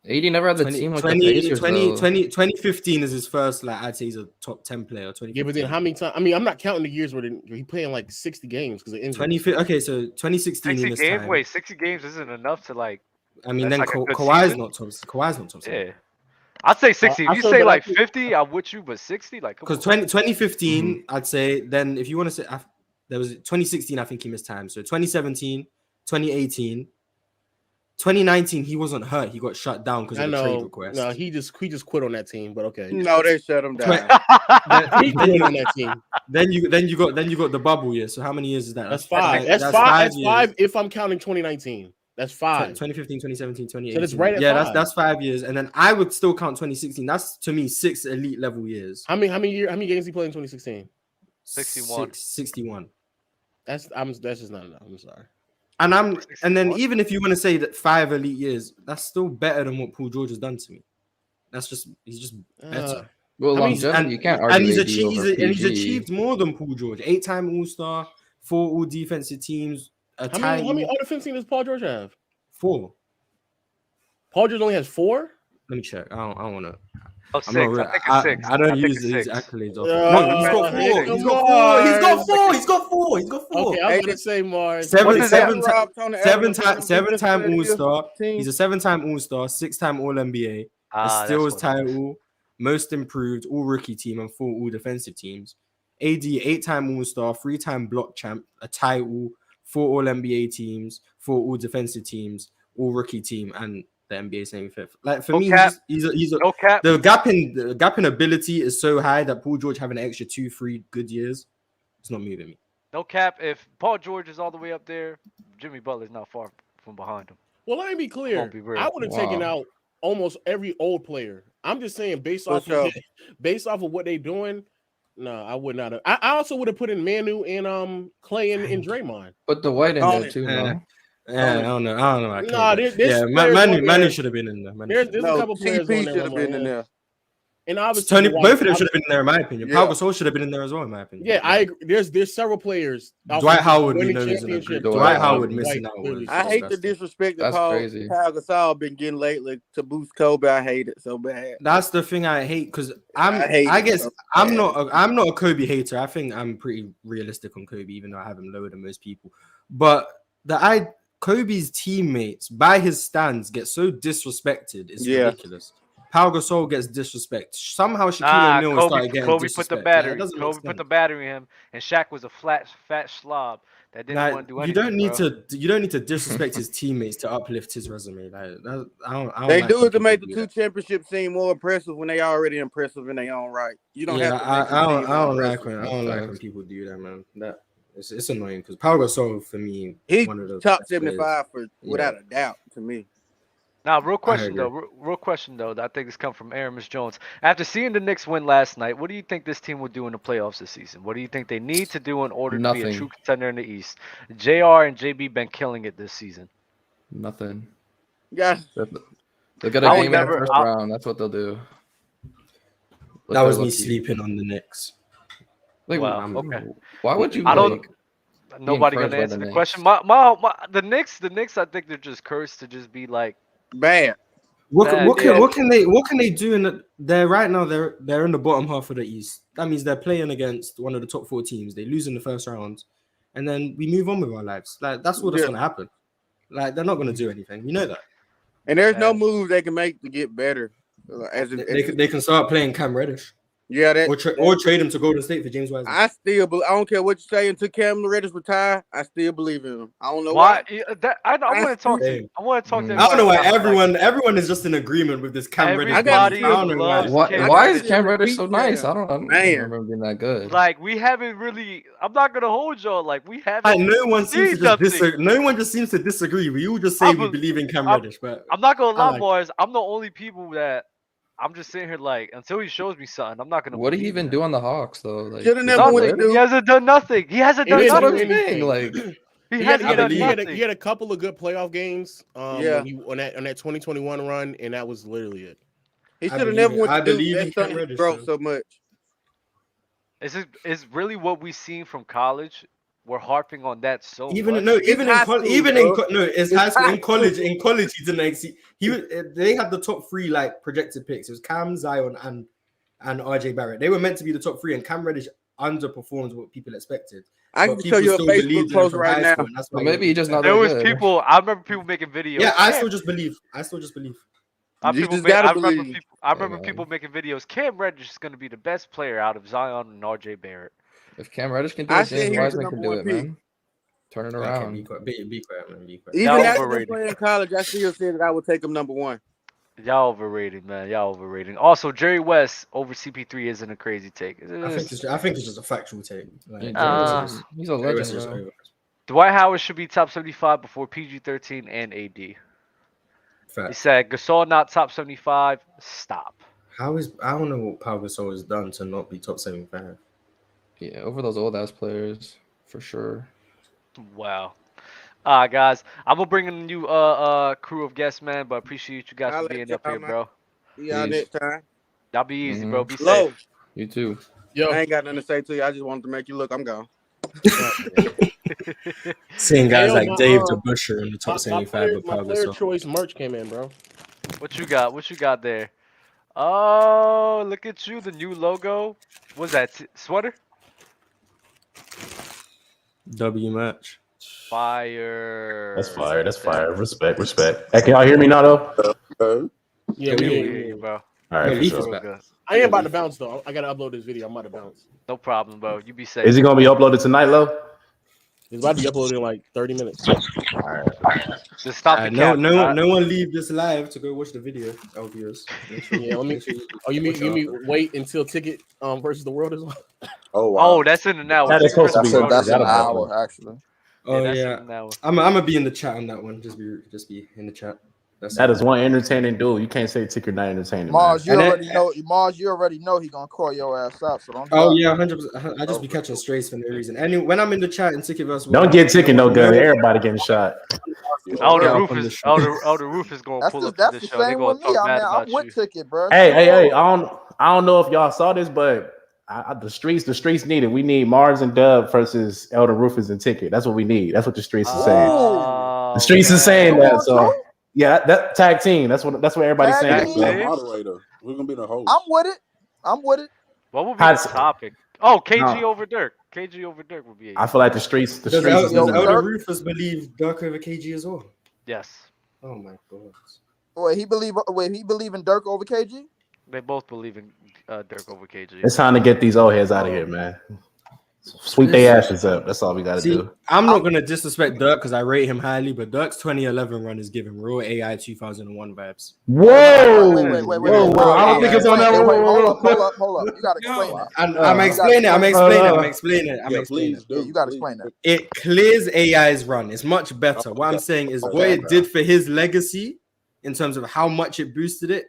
AD never had the team like 2015 is his first, like, I'd say he's a top 10 player. Yeah, but then how many times? I mean, I'm not counting the years where he playing like 60 games because of injury. Okay, so 2016 in this time. Wait, 60 games isn't enough to, like... I mean, then like Kawhi's not top 7. Yeah. I'd say 60. If you say like 50, I'm with you, but 60, like, because 2015, I'd say. Then if you want to say, there was 2016, I think he missed time. So 2017, 2018, 2019, he wasn't hurt. He got shut down because of the trade request. No, he just quit on that team. But okay, no, they shut him down. He quit on that team. Then you got the bubble year. So how many years is that? That's 5. That's 5 if I'm counting 2019. That's 5. 2015, 2017, 2018. So that's right at 5. That's 5 years. And then I would still count 2016. That's to me 6 elite level years. How many games he played in 2016? 61. That's just not enough. I'm sorry. And then even if you want to say that 5 elite years, that's still better than what Paul George has done to me. He's just better. Well, longevity, you can't argue. And he's achieved more than Paul George. 8-time All-Star, 4 All Defensive teams. How many All Defensive teams does Paul George have? 4. Paul George only has 4? Let me check. I don't want to. Oh, 6. I think it's 6. I don't use these accolades. No, he's got 4. He's got 4. Okay, I was going to say Mars. 7-time All-Star. He's a 7-time All-Star, 6-time All-NBA, a steals title, most improved, all-rookie team, and 4 all-defensive teams. AD, 8-time All-Star, 3-time block champ, a title, 4 all-NBA teams, 4 all-defensive teams, all-rookie team, and the NBA saying 5th. Like for me, he's the gap in ability is so high that Paul George having an extra 2-3 good years, it's not moving me. No cap. If Paul George is all the way up there, Jimmy Butler's not far from behind him. Well, let me be clear. I would have taken out almost every old player. I'm just saying, based off of what they doing. No, I would not have. I also would have put in Manu and Clay and Draymond. Put the White in there too, Yeah. no? Yeah, I don't know. No, Manu should have been in there. There's a couple players on there. Should have been in there. And obviously, both of them should have been in there, in my opinion. Pau Gasol should have been in there as well, in my opinion. Yeah, I agree. There's several players. Dwight Howard, we know, is in the Dwight Howard missing out. I hate the disrespect that Pau Gasol been getting lately to boost Kobe. I hate it so bad. That's the thing I hate because I'm not a Kobe hater. I think I'm pretty realistic on Kobe, even though I have him lower than most people. But Kobe's teammates, by his stands, get so disrespected. It's ridiculous. Pau Gasol gets disrespect. Somehow Shaquille O'Neal started getting Kobe disrespect. put the battery. Kobe put the battery in him, and Shaq was a fat slob that didn't want to do anything. You don't need to disrespect his teammates to uplift his resume. Like I don't They like do it to people make who the do two that. championships seem more impressive when they already impressive in their own right. You don't have to. I don't like when people do that, man. It's annoying because Pau Gasol for me, He's one of the top best 75 players. without a doubt to me. Now, real question though. I think this comes from Aramis Jones. After seeing the Knicks win last night, what do you think this team will do in the playoffs this season? What do you think they need to do in order to be a true contender in the East? JR and JB been killing it this season. Nothing. Yeah. They'll get a game in the first round. That's what they'll do. That was me sleeping on the Knicks. Like, wow. Okay. Why would you? Nobody gonna answer the question. The Knicks. I think they're just cursed to just be like bad. What can they do they're right now they're in the bottom half of the East. That means they're playing against one of the top 4 teams. They lose in the first round, and then we move on with our lives. Like that's all that's gonna happen. Like they're not gonna do anything. You know that. And there's no move they can make to get better. They can start playing Cam Reddish. Yeah, or trade him to Golden State for James Wiseman. I don't care what you say until Cam Reddish retire. I still believe in him. I don't know why. I want to talk to him. I want to talk to him. I don't know why everyone is just in agreement with this Cam Reddish. Why is Cam Reddish so nice? I don't remember him being that good. Like we haven't really. I'm not gonna hold y'all. Like we haven't. Like no one seems to just disagree. No one just seems to disagree. We all just say we believe in Cam Reddish. But I'm not gonna lie, boys. I'm the only people that. I'm just sitting here like until he shows me something, I'm not gonna. What did he even do on the Hawks though? Like, he hasn't done nothing. He hasn't done nothing. Like he had a couple of good playoff games. On that 2021 run, and that was literally it. He should have never went to do that broke so much. It's really what we seen from college. We're harping on that so much. In high school. In college, he didn't exceed. They had the top 3 like projected picks. It was Cam, Zion, and RJ Barrett. They were meant to be the top 3, and Cam Reddish underperformed what people expected. I can show you a Facebook post right now. Well, maybe he just not. There was people. I remember people making videos. Yeah, I still just believe. I remember people making videos. Cam Reddish is going to be the best player out of Zion and RJ Barrett. If Cam Reddish can do it, James Wiseman can do it, man. Turn it around. Be quiet, man. Be quiet. Even after playing college, I still said that I would take him number 1. Y'all overrated, man. Y'all overrated. Also, Jerry West over CP3 isn't a crazy take. I think it's just a factual take. He's a legend, bro. Dwight Howard should be top 75 before PG-13 and AD. Fact. He said Gasol not top 75. Stop. I don't know what Pau Gasol has done to not be top 75. Yeah, over those old ass players for sure. Wow. All right, guys. I'm gonna bring in a new crew of guests, man. But appreciate you guys for being up here, bro. Yeah, next time. Y'all be easy, bro. Be safe. You too. Yo, I ain't got nothing to say to you. I just wanted to make you look. I'm gone. Seeing guys like Dave DeBuscher in the top 75 with Pau Gasol. My player choice merch came in, bro. What you got? What you got there? Oh, look at you. The new logo. What's that? Sweater? W match. Fire. That's fire. That's fire. Respect. Hey, can y'all hear me now though? Yeah, we hear you, bro. All right. Sure. I ain't about to bounce though. I gotta upload this video. I'm about to bounce. No problem, bro. You be safe. Is he gonna be uploaded tonight, Lo? It's about to be uploaded in like 30 minutes. All right. Just stop the cap. No one leave this live to go watch the video. LVS. Yeah, let me. Oh, you mean wait until Ticket versus the World is on? Oh wow. Oh, that's in an hour. That is Ticket supposed to versus be. Roto That's an That'll Roof. happen. hour actually. Oh that's yeah, in an hour. I'm gonna be in the chat on that one. Just be in the chat. That is one entertaining dude. You can't say Ticker not entertaining, Mars, man. you already know. Mars, you already know he gonna call your ass out. So don't. Oh Talk. yeah, 100%. I just be catching strays for no reason. And when I'm in the chat in Ticket versus Don't get Ticker no gun. Everybody getting shot. Elder Roof is Elder Roof is gonna pull up to That's the the show. They're same gonna with me. talk I mad mean, I'm about you. with Ticket, bro. Hey! I don't know if y'all saw this, but the streets need it. We need Mars and Dub versus Elder Roofers and Ticket. That's what we need. That's what the streets is saying. The streets is saying that. So yeah, that tag team. That's what everybody's saying. Who's the moderator? Who's gonna be the host? I'm with it. What would be the topic? Oh, KG over Dirk. KG over Dirk would be. I feel like the streets. Does Elder Rufus believe Dirk over KG as well? Yes. Oh my god. Wait, he believe in Dirk over KG? They both believe in Dirk over KG. It's time to get these old heads out of here, man. Sweep their ashes up. That's all we got to do. I'm not gonna disrespect Dirk because I rate him highly, but Dirk's 2011 run is giving real AI 2001 vibes. Whoa! I don't think it's on that. Hold up. You gotta explain that. I'm explaining it. You gotta explain that. It clears AI's run. It's much better. What I'm saying is what it did for his legacy in terms of how much it boosted it.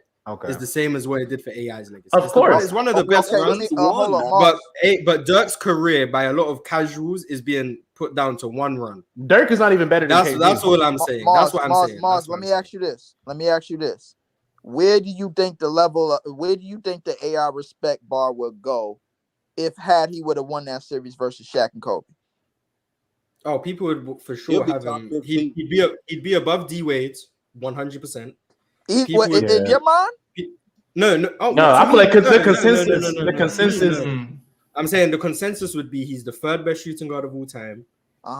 Is the same as what it did for AI's legacy. Of course, it's one of the best runs. But Dirk's career, by a lot of casuals, is being put down to one run. Dirk is not even better than KD. That's all I'm saying. That's what I'm saying. Mars, let me ask you this. Where do you think where do you think the AI respect bar would go if he would have won that series versus Shaq and Kobe? Oh, people would for sure have him. He'd be above D Wade, 100%. In your mind? No. Oh, no, I feel like the consensus. I'm saying the consensus would be he's the third best shooting guard of all time.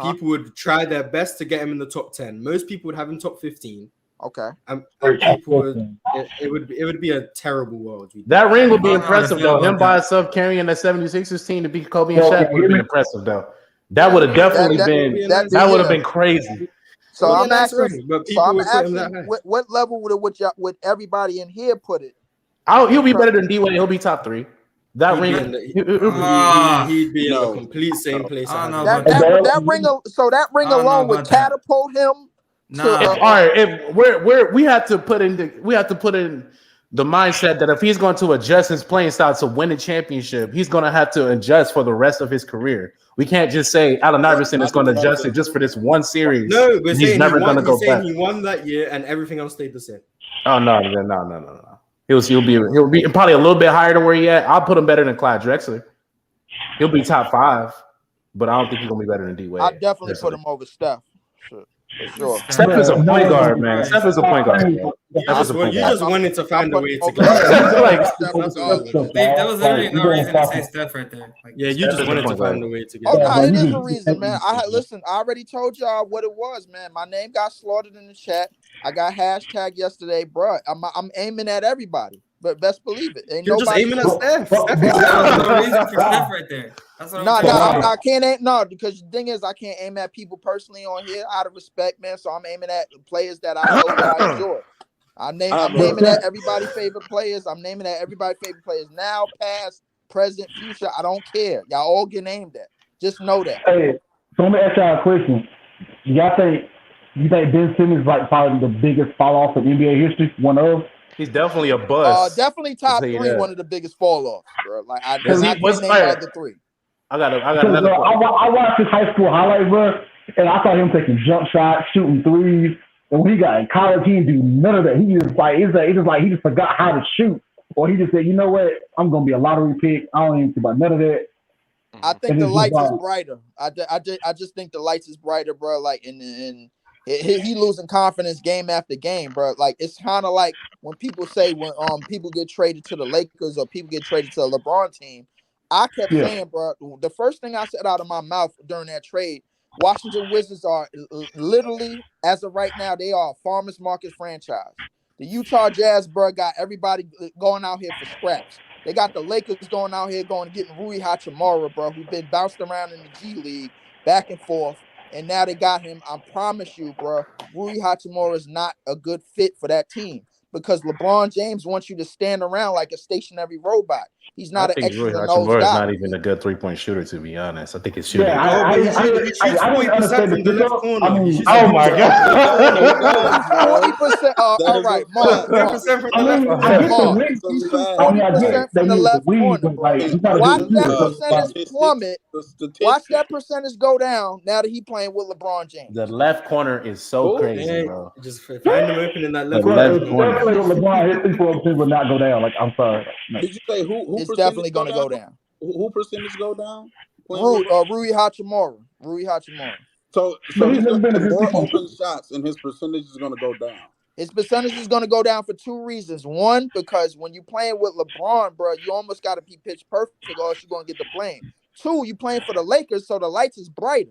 People would try their best to get him in the top 10. Most people would have him top 15. Okay. And it would be a terrible world. That ring would be impressive though. Him by himself carrying the 76ers team to beat Kobe and Shaq would have been impressive though. That would have definitely been. That would have been crazy. So I'm asking, what level would everybody in here put it? He'll be better than D-Wade. He'll be top 3. That ring, he'd be in the complete same place. That ring alone would catapult him. All right, if we have to put in the mindset that if he's going to adjust his playing style to win a championship, he's going to have to adjust for the rest of his career. We can't just say Allen Iverson is going to adjust it just for this one series. No, but he's never going to go back. He won that year, and everything else stayed the same. Oh no. He'll be probably a little bit higher than where he at. I'll put him better than Clyde Drexler. He'll be top 5, but I don't think he's gonna be better than D-Wade. I definitely put him over Steph. Sure. Steph is a point guard, man. Steph is a point guard. You just wanted to find a way to get. That was literally no reason to say Steph right there. Yeah, you just wanted to find a way to get. Okay, it is a reason, man. I already told y'all what it was, man. My name got slaughtered in the chat. I got hashtag yesterday, bro. I'm aiming at everybody, but best believe it. Ain't You're just aiming at Steph. No reason for Steph right there. That's what I can't aim. No, because the thing is, I can't aim at people personally on here out of respect, man. So I'm aiming at players that I know that I enjoy. I'm naming at everybody's favorite players. I'm naming at everybody's favorite players now, past, present, future. I don't care. Y'all all get named at. Just know that. Hey, so let me ask y'all a question. You think Ben Simmons is like probably the biggest fall off in NBA history? One of? He's definitely a bust. Definitely top 3. One of the biggest fall offs, bro. Like I can't name the 3. I got another. I watched his high school highlight, bro, and I saw him taking jump shots, shooting threes. And when he got in college, he didn't do none of that. He just like it's just like he just forgot how to shoot, or he just said, you know what, I'm gonna be a lottery pick. I don't even think about none of that. I think the lights is brighter. I just think the lights is brighter, bro. Like and he losing confidence game after game, bro. Like it's kind of like when people say when people get traded to the Lakers or people get traded to the LeBron team. I kept saying, bro, the first thing I said out of my mouth during that trade, Washington Wizards are literally, as of right now, they are a farmers market franchise. The Utah Jazz, bro, got everybody going out here for scraps. They got the Lakers going out here getting Rui Hachimura, bro, who's been bounced around in the G League back and forth. And now they got him. I promise you, bro, Rui Hachimura is not a good fit for that team because LeBron James wants you to stand around like a stationary robot. He's not an X's Rui and O's Hachimura is guy. not even a good 3-point shooter, to be honest. I think his shooting. Yeah, I didn't understand the left corner. Oh my god! 40%. All right, Mark. 40% from the left corner. I get 40% from the left corner, but bro. like, you gotta Watch do that it. percentage plummet. Watch that percentage go down now that he playing with LeBron James. The left corner is so crazy, bro. Just find him open in that left corner. LeBron, his 3-point will not go down. Like, I'm sorry. No. Did you say who? It's definitely going to go down. Who percentage go down? Rui Hachimura. So he's going to get more open shots, and his percentage is going to go down. His percentage is going to go down for two reasons. One, because when you playing with LeBron, bro, you almost got to be pitch perfect or else you're going to get the blame. Two, you playing for the Lakers, so the lights is brighter.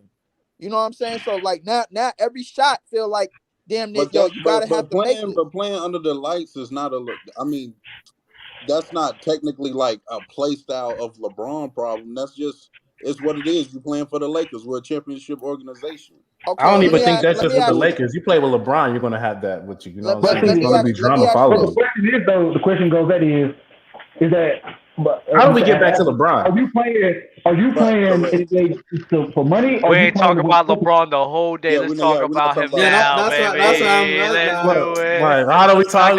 You know what I'm saying? So like now every shot feel like damn near you gotta have to make it. But playing under the lights is not that's not technically like a play style of LeBron problem. That's just it's what it is. You're playing for the Lakers. We're a championship organization. Okay, I don't even think that's just with the Lakers. You play with LeBron, you're gonna have that with you. You know what I'm saying? It's gonna be drama following. The question is though, the question goes is that how do we get back to LeBron? Are you playing for money? We ain't talking about LeBron the whole day. Let's talk about him now, baby. How do we talk?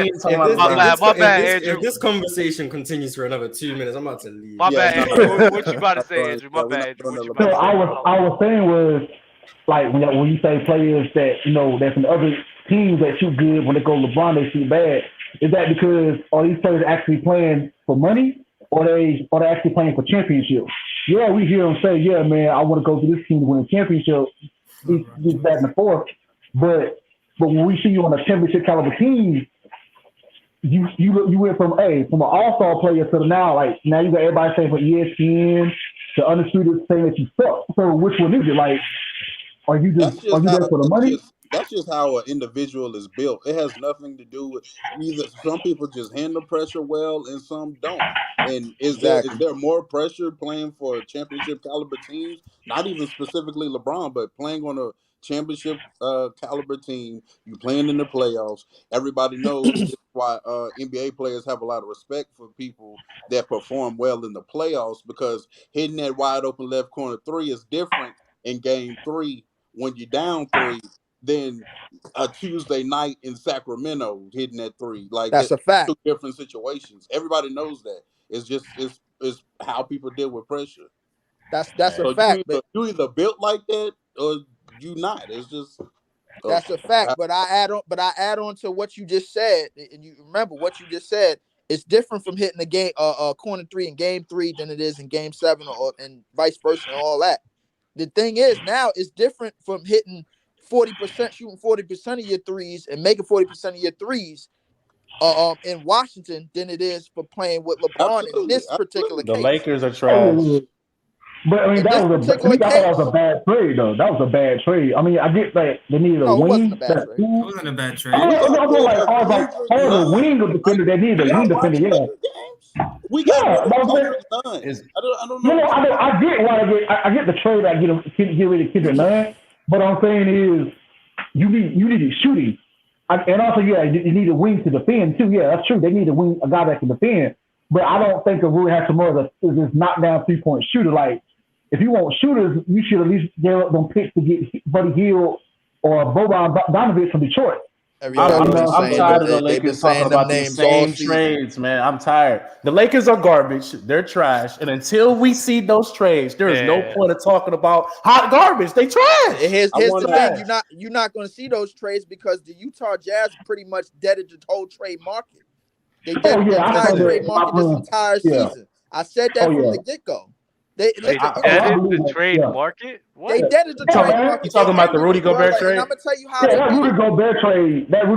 My bad, Andrew. If this conversation continues for another 2 minutes, I'm about to leave. My bad, Andrew. What you about to say, Andrew? My bad. So I was saying was like when you say players that that's in other teams that shoot good, when they go LeBron they shoot bad. Is that because are these players actually playing for money? Or they actually playing for championships? Yeah, we hear them say, "Yeah, man, I want to go to this team to win a championship." This back and forth, but when we see you on a championship caliber team, you went from an all-star player to now you got everybody saying for ESPN, the undisputed saying that you suck. So which one is it? Like, are you there for the money? That's just how an individual is built. It has nothing to do with either. Some people just handle pressure well, and some don't. And is there more pressure playing for championship caliber teams? Not even specifically LeBron, but playing on a championship caliber team. You playing in the playoffs. Everybody knows why NBA players have a lot of respect for people that perform well in the playoffs, because hitting that wide open left corner three is different in game 3 when you're down 3. Than a Tuesday night in Sacramento hitting that 3. Like that's a fact. 2 different situations. Everybody knows that. It's just it's how people deal with pressure. That's a fact. You either built like that or you not. It's just that's a fact. But I add on to what you just said, and you remember what you just said. It's different from hitting the game corner 3 in game 3 than it is in game 7 and vice versa and all that. The thing is now it's different from hitting 40%, shooting 40% of your threes and making 40% of your threes in Washington than it is for playing with LeBron in this particular case. The Lakers are trash. But I mean, that was a bad trade, though. That was a bad trade. I mean, I get that they needed a wing. It wasn't a bad trade. I was a wing of defender. They needed a wing defender. Yeah. We got I don't know. I get the trade. I get rid of Kendrick Nunn. But I'm saying is, you need shooting, and also you need a wing to defend too. Yeah, that's true. They need a guy that can defend. But I don't think of Rui Hachimura as this knockdown 3-point shooter. Like, if you want shooters, you should at least get up them picks to get Buddy Hield or Boban Bogdanovic from Detroit. I'm tired of the Lakers talking about the same trades, man. I'm tired. The Lakers are garbage. They're trash. And until we see those trades, there is no point of talking about hot garbage. They trash. Here's the thing. You're not going to see those trades because the Utah Jazz pretty much deaded the whole trade market. They deaded the entire trade market this entire season. I said that from the get-go. They deaded the trade market? What? They deaded the trade market. You talking about the Rudy Gobert trade? I'm gonna tell you how. That Rudy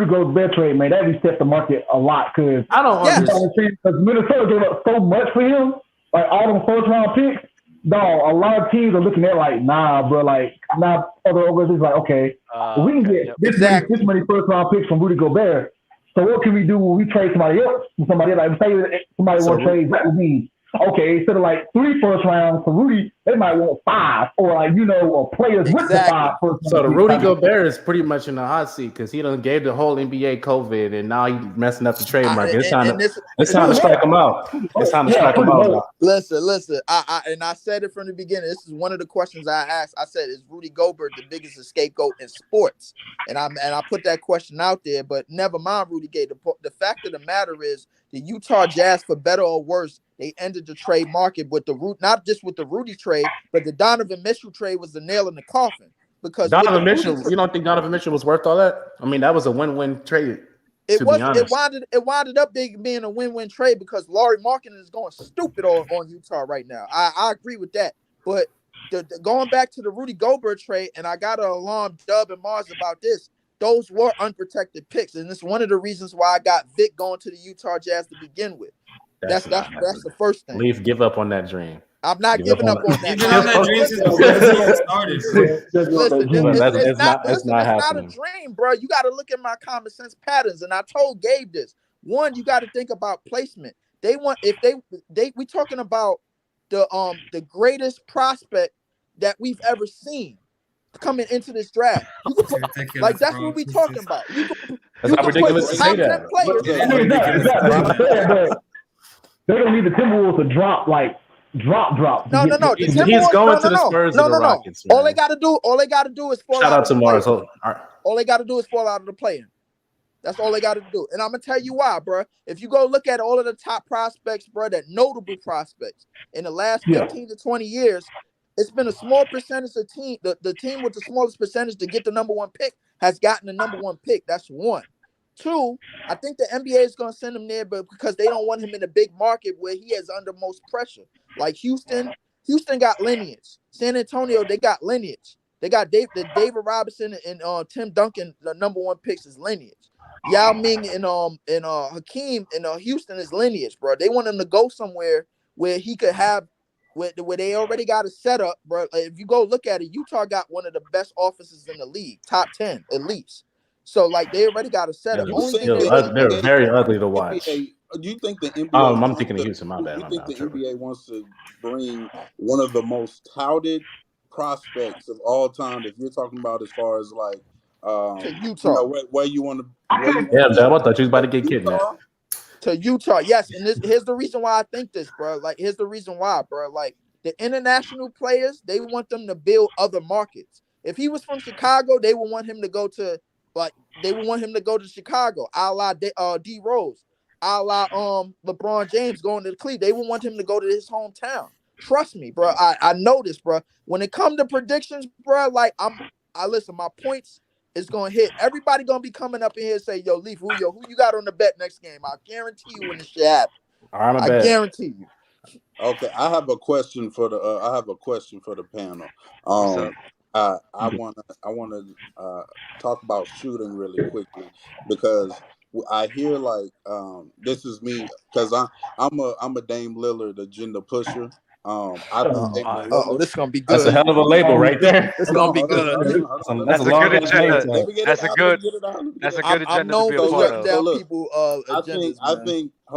Gobert trade, man, that reset the market a lot. Cause I don't understand. Because Minnesota gave up so much for him, like all them first round picks. Dog, a lot of teams are looking at like, nah, bro. Like, now other organizations like, okay, we can get this many first round picks from Rudy Gobert. So what can we do when we trade somebody else? Somebody like say somebody want to trade that with me. okay, instead of like 3 first rounds for Rudy, they might want 5, or like or players with the 5 first So the round. Rudy Gobert is pretty much in the hot seat because he done gave the whole NBA COVID, and now he's messing up the trademark. It's time to strike him out. It's time to strike him out now. Listen. I said it from the beginning. This is one of the questions I asked. I said, "Is Rudy Gobert the biggest scapegoat in sports?" And I put that question out there. But never mind, Rudy Gay. The fact of the matter is, the Utah Jazz, for better or worse, they ended the trade market with not just with the Rudy trade, but the Donovan Mitchell trade was the nail in the coffin. Because Donovan Mitchell, you don't think Donovan Mitchell was worth all that? I mean, that was a win-win trade. It wound up being a win-win trade because Lauri Markkanen is going stupid on Utah right now. I agree with that. But going back to the Rudy Gobert trade, and I got to alarm Dub and Mars about this, those were unprotected picks. And it's one of the reasons why I got Vic going to the Utah Jazz to begin with. That's the first thing. Leaf, give up on that dream. I'm not giving up on that. It's not a dream, bro. You got to look at my common sense patterns. And I told Gabe this. One, you got to think about placement. We talking about the greatest prospect that we've ever seen coming into this draft. That's what we talking about. That's not ridiculous to say that. They don't need the Timberwolves to drop. No. He's going to the Spurs or the Rockets. Man. All they got to do is fall Shout out to Mars. All they got to do is fall out of the play-in. That's all they got to do. And I'm gonna tell you why, bro. If you go look at all of the top prospects, bro, that notable prospects in the last 15 to 20 years, it's been a small percentage of team. The team with the smallest percentage to get the number 1 pick has gotten the number 1 pick. That's one. 2, I think the NBA is going to send him there, but because they don't want him in a big market where he is under most pressure. Like Houston got lineage. San Antonio, they got lineage. They got David Robinson and Tim Duncan, the number 1 picks is lineage. Yao Ming and Hakeem in Houston is lineage, bro. They want him to go somewhere where he could have where they already got a setup, bro. If you go look at it, Utah got one of the best offenses in the league, top 10 at least. So like they already got a setup. They're very ugly to watch. Do you think the NBA? I'm thinking of Houston. My bad. Do you think the NBA wants to bring one of the most touted prospects of all time? If you're talking about as far as like to Utah, where you want to? Yeah, Dad, I thought you was about to get kidnapped. To Utah, yes, and here's the reason why I think this, bro. Like, here's the reason why, bro. Like the international players, they want them to build other markets. If he was from Chicago, they would want him to go to. Like they would want him to go to Chicago, a la D Rose, a la LeBron James going to the Cleveland. They would want him to go to his hometown. Trust me, bro. I know this, bro. When it comes to predictions, bro, like I listen. My points is gonna hit. Everybody gonna be coming up in here and say, "Yo, Leaf, who you got on the bet next game?" I guarantee you when this shit happens. I guarantee you. Okay, I have a question for the panel. I want to talk about shooting really quickly because I hear like this is me because I'm a Dame Lillard agenda pusher. This gonna be good. That's a hell of a label right there. It's gonna be good. That's a good agenda. That's a good agenda to be a part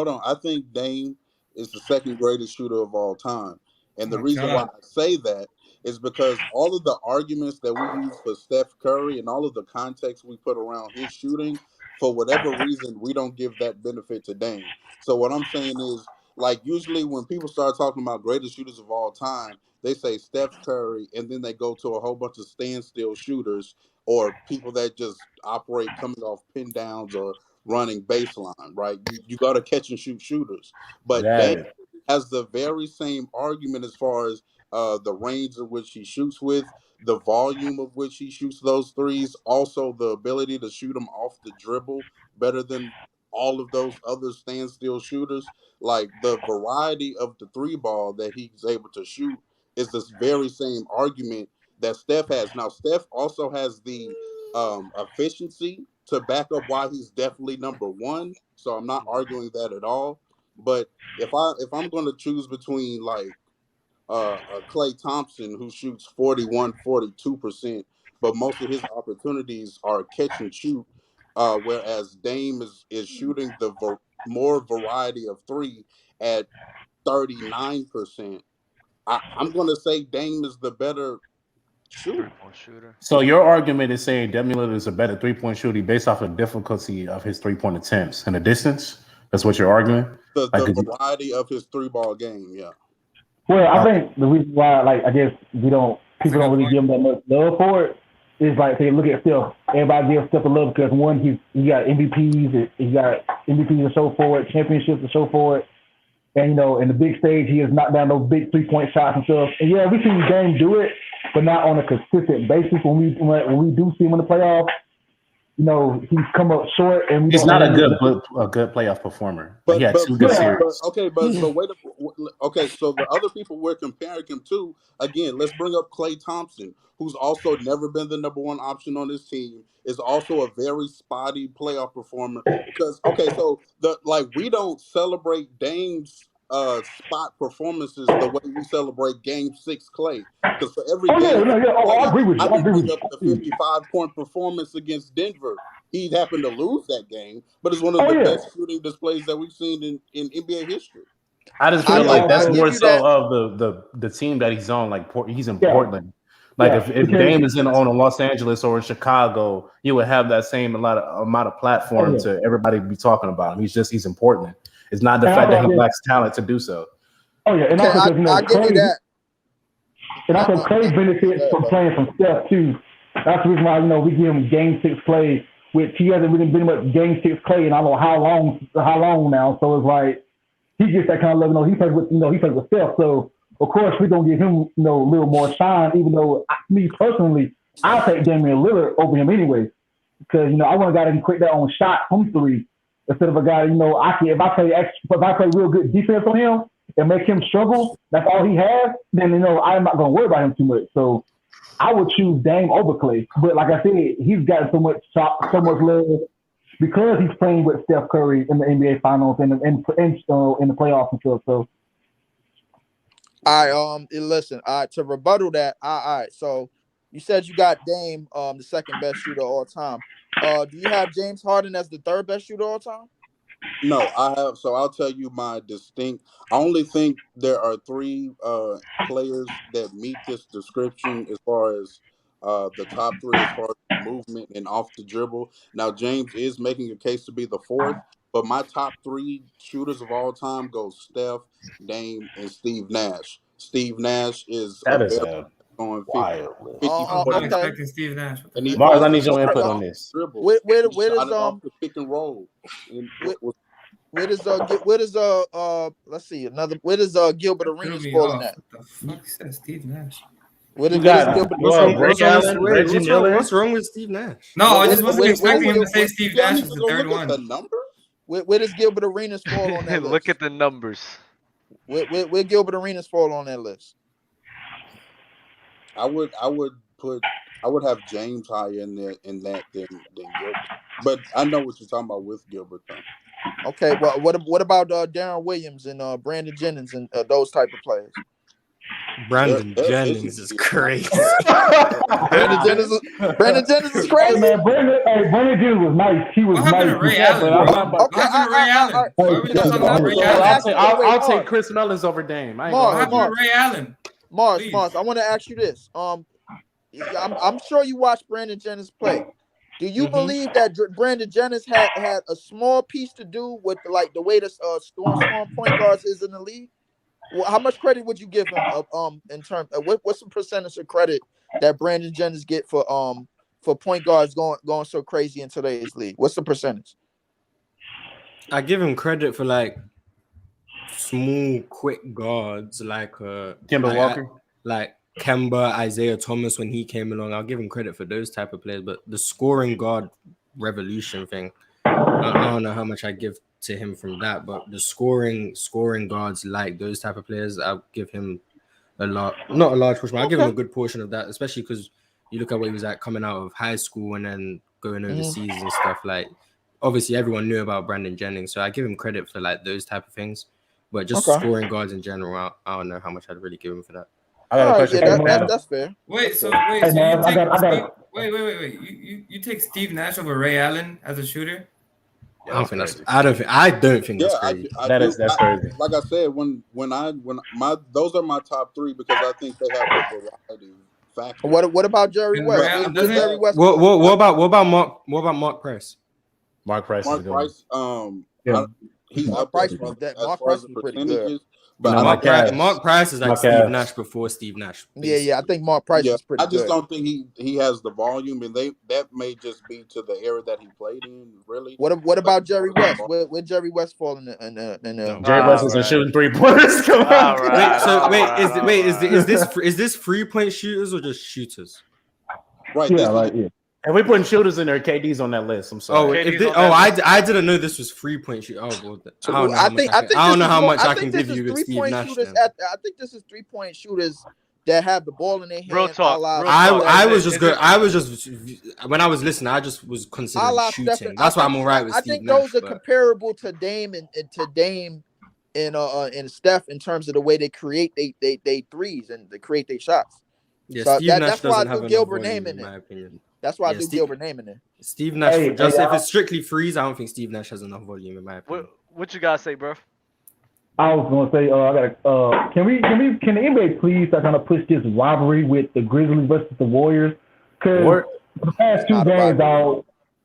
of. I think Dame is the second greatest shooter of all time, and the reason why I say that is because all of the arguments that we use for Steph Curry and all of the context we put around his shooting, for whatever reason, we don't give that benefit to Dame. So what I'm saying is, like, usually when people start talking about greatest shooters of all time, they say Steph Curry, and then they go to a whole bunch of standstill shooters or people that just operate coming off pin downs or running baseline, right? You got to catch and shoot shooters. But Dame has the very same argument as far as the range of which he shoots with, the volume of which he shoots those threes, also the ability to shoot them off the dribble better than all of those other standstill shooters. Like the variety of the 3-ball that he's able to shoot is this very same argument that Steph has. Now, Steph also has the efficiency to back up why he's definitely number 1. So I'm not arguing that at all. But if I'm going to choose between like Klay Thompson, who shoots 42%, but most of his opportunities are catch and shoot, whereas Dame is shooting the more variety of 3 at 39%. I'm going to say Dame is the better shooter. So your argument is saying Damian Lillard is a better 3-point shooter based off the difficulty of his 3-point attempts and the distance? That's what you're arguing? The variety of his 3-ball game, yeah. Well, I think the reason why, like, I guess people don't really give him that much love for it is like they look at Steph. Everybody gives Steph a love because one, he got MVPs, to show for it, championships to show for it, and in the big stage he has knocked down those big 3-point shots and stuff. And yeah, we see Dame do it, but not on a consistent basis. When we do see him in the playoffs, he's come up short, and he's not a good playoff performer. But he had 2 good series. But wait. Okay, so the other people we're comparing him to, again, let's bring up Klay Thompson, who's also never been the number 1 option on his team, is also a very spotty playoff performer. Because so we don't celebrate Dame's spot performances the way we celebrate Game 6 Klay. Because for every game, I agree with you. I bring up the 55-point performance against Denver. He happened to lose that game, but it's one of the best shooting displays that we've seen in NBA history. I just feel like that's more so of the team that he's on. Like he's in Portland. Like if Dame is on Los Angeles or in Chicago, you would have that same amount of platform to everybody be talking about him. He's in Portland. It's not the fact that he lacks talent to do so. Oh yeah, and also I give you that. And also Klay benefits from playing from Steph too. That's the reason why we give him Game 6 Klay, which he hasn't really been much Game 6 Klay in I don't know how long now. So it's like he gets that kind of love. He plays with Steph. So of course we're gonna give him a little more shine. Even though me personally, I'll take Damian Lillard over him anyway, because I want a guy that can create that own shot from 3 instead of a guy if I play real good defense on him and make him struggle, that's all he has, then I'm not gonna worry about him too much. So I would choose Dame over Klay. But like I said, he's got so much love because he's playing with Steph Curry in the NBA Finals and in the playoffs and stuff. So listen, to rebuttal that, all right, so you said you got Dame, the second best shooter of all time. Do you have James Harden as the third best shooter of all time? No, I have. So I'll tell you my distinct. I only think there are 3 players that meet this description as far as the top 3 as far as movement and off the dribble. Now James is making a case to be the 4th, but my top 3 shooters of all time go Steph, Dame, and Steve Nash. Steve Nash is going 50. I'm expecting Steve Nash. Mars, I need your input on this. Where does off the pick and roll? Where does let's see where does Gilbert Arenas fall in that? What the fuck says Steve Nash? What's wrong with Steve Nash? No, I just wasn't expecting him to say Steve Nash was the third one. The number? Where does Gilbert Arenas fall on that list? Look at the numbers. Where Gilbert Arenas fall on that list? I would have James higher in that than Gilbert. But I know what you're talking about with Gilbert though. Okay, well, what about Darren Williams and Brandon Jennings and those type of players? Brandon Jennings is crazy. Brandon Jennings is crazy. Man, Brandon Jennings was nice. He was nice. I'll take Chris Mullins over Dame. Ray Allen. Mars, I want to ask you this. I'm sure you watched Brandon Jennings play. Do you believe that Brandon Jennings had a small piece to do with the way the scoring point guards is in the league? Well, how much credit would you give him? In terms of what's the percentage of credit that Brandon Jennings get for point guards going so crazy in today's league? What's the percentage? I give him credit for small, quick guards like Kemba Walker, like Kemba, Isaiah Thomas when he came along. I'll give him credit for those type of players, but the scoring guard revolution thing, I don't know how much I give to him from that, but the scoring guards like those type of players, I'll give him not a large portion, but I'll give him a good portion of that, especially because you look at what he was at coming out of high school and then going overseas and stuff. Like, obviously everyone knew about Brandon Jennings, so I give him credit for those type of things. But just scoring guards in general, I don't know how much I'd really give him for that. I got a question. Yeah, that's fair. Wait, so you take Steve Nash over Ray Allen as a shooter? I don't think that's. I don't think that's crazy. That's crazy. Like I said, when those are my top three because I think they have the variety factor. What about Jerry West? Jerry West. What about Mark Price? Mark Price is a good one. He's Mark up Price there was that. as Mark far Price as was the pretty good. percentages. But Mark Price is like Steve Nash before Steve Nash. Yeah, I think Mark Price is pretty good. I just don't think he has the volume, and that may just be to the era that he played in. Really. What about Jerry West? Where Jerry West fall in Jerry West isn't shooting 3-pointers. Come on. Is this 3-point shooters or just shooters? Right. Yeah, and we putting shooters in there. KD's on that list. I'm sorry. I didn't know this was 3-point shoot. I don't know how much I can give you with Steve Nash. I think this is 3-point shooters that have the ball in their hands. Real talk. I was just when I was listening, I just was considering shooting. That's why I'm alright with Steve Nash. I think those are comparable to Dame and Steph in terms of the way they create they threes and they create their shots. Yeah, so Steve Nash that's why I have do Gilbert volume, name in my it. opinion. That's why I do Gilbert name in it. Steve Nash, if it's strictly threes, I don't think Steve Nash has enough volume in my opinion. What you guys say, bro? I was gonna say, I got. Can the NBA please kind of push this rivalry with the Grizzlies versus the Warriors? Because the past two games, dog,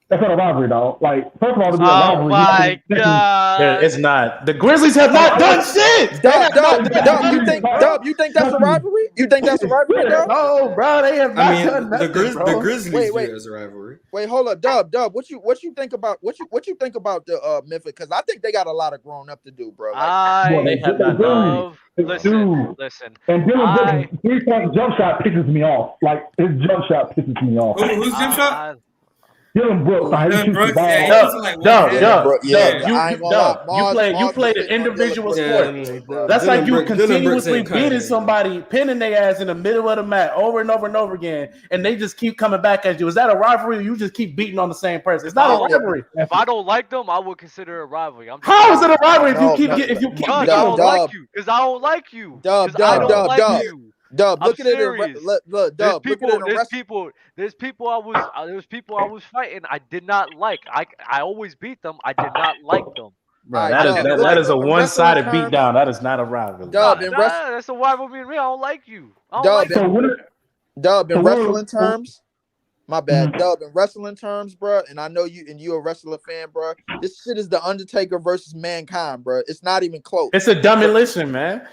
that's not a rivalry, dog. Like, first of all, to be a rivalry. Oh my god! It's not. The Grizzlies have not done shit. Dub, you think that's a rivalry? You think that's a rivalry, Dub? No, bro, they have not done nothing. The Grizzlies view it as a rivalry. Wait, hold up, Dub. What you think about what you think about the Memphis? Because I think they got a lot of growing up to do, bro. They have not done. Listen. And Dylan Brooks' 3-point jump shot pisses me off. Like, his jump shot pisses me off. Who's jump shot? Dylan Brooks. Dylan Brooks. You played an individual sport. That's like you continuously beating somebody, pinning their ass in the middle of the mat over and over and over again, and they just keep coming back at you. Is that a rivalry? Or you just keep beating on the same person? It's not a rivalry. If I don't like them, I would consider it a rivalry. How is it a rivalry if you keep? I don't like you because I don't like you. Dub, look at it. Look, Dub. There's people I was fighting. I did not like. I always beat them. I did not like them. Right, that is a one-sided beatdown. That is not a rivalry. Dub, that's a rivalry. I don't like you. Dub, in wrestling terms. My bad, Dub. In wrestling terms, bro, and I know you're a wrestler fan, bro. This shit is the Undertaker versus Mankind, bro. It's not even close. It's a demolition, man.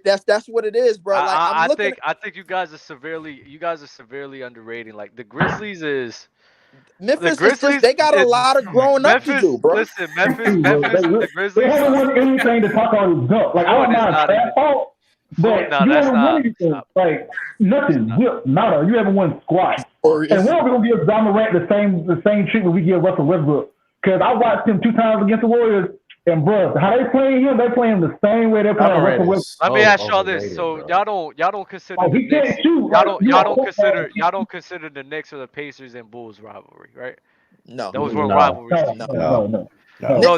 That's what it is, bro. Like, I think you guys are severely underrating. Like the Grizzlies is. Memphis, they got a lot of growing up to do, bro. Listen, Memphis, the Grizzlies. They haven't won anything to talk about is dump. Like, I don't mind that fault, but you haven't won anything. Like, nothing. Nada. You haven't won squat. And when are we going to give John Morant the same treatment we give Russell Westbrook? Because I watched him 2 times against the Warriors, and bro, how they playing him, they playing the same way they're playing Russell Westbrook. Let me ask y'all this: so y'all don't consider the Knicks, y'all don't consider the Knicks or the Pacers and Bulls rivalry, right? No, those were rivalries. No.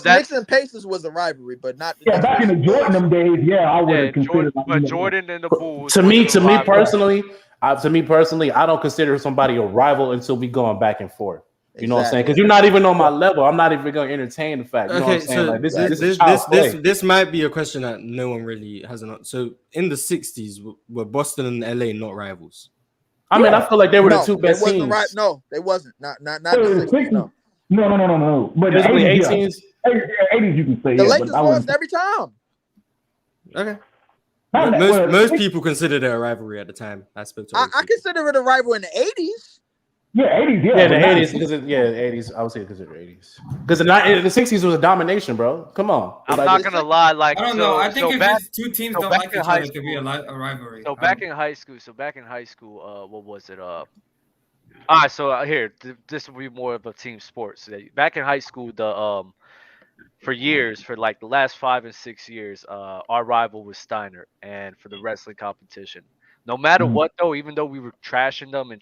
Knicks and Pacers was a rivalry, but not. Yeah, back in the Jordan days, I would have considered. But Jordan and the Bulls. To me personally, I don't consider somebody a rival until we going back and forth. You know what I'm saying? Because you're not even on my level. I'm not even going to entertain the fact. You know what I'm saying? Like, this might be a question that no one really has an. So in the 60s, were Boston and LA not rivals? I mean, I feel like they were the two best teams. No, they wasn't. Not in the 60s. No. No. But the 18s, 80s, you can say the Lakers lost every time. Okay. Most people considered it a rivalry at the time. I consider it a rivalry in the 80s. Yeah, 80s. Yeah, the 80s. Because the 80s. I would say consider 80s. Because the 60s was a domination, bro. Come on. I'm not gonna lie. Like I don't know. I think if it's two teams don't like each other, it could be a rivalry. So back in high school, what was it? All right. So here, this will be more of a team sport. So back in high school, for years, for like the last 5 and 6 years, our rival was Steiner, and for the wrestling competition. No matter what, though, even though we were trashing them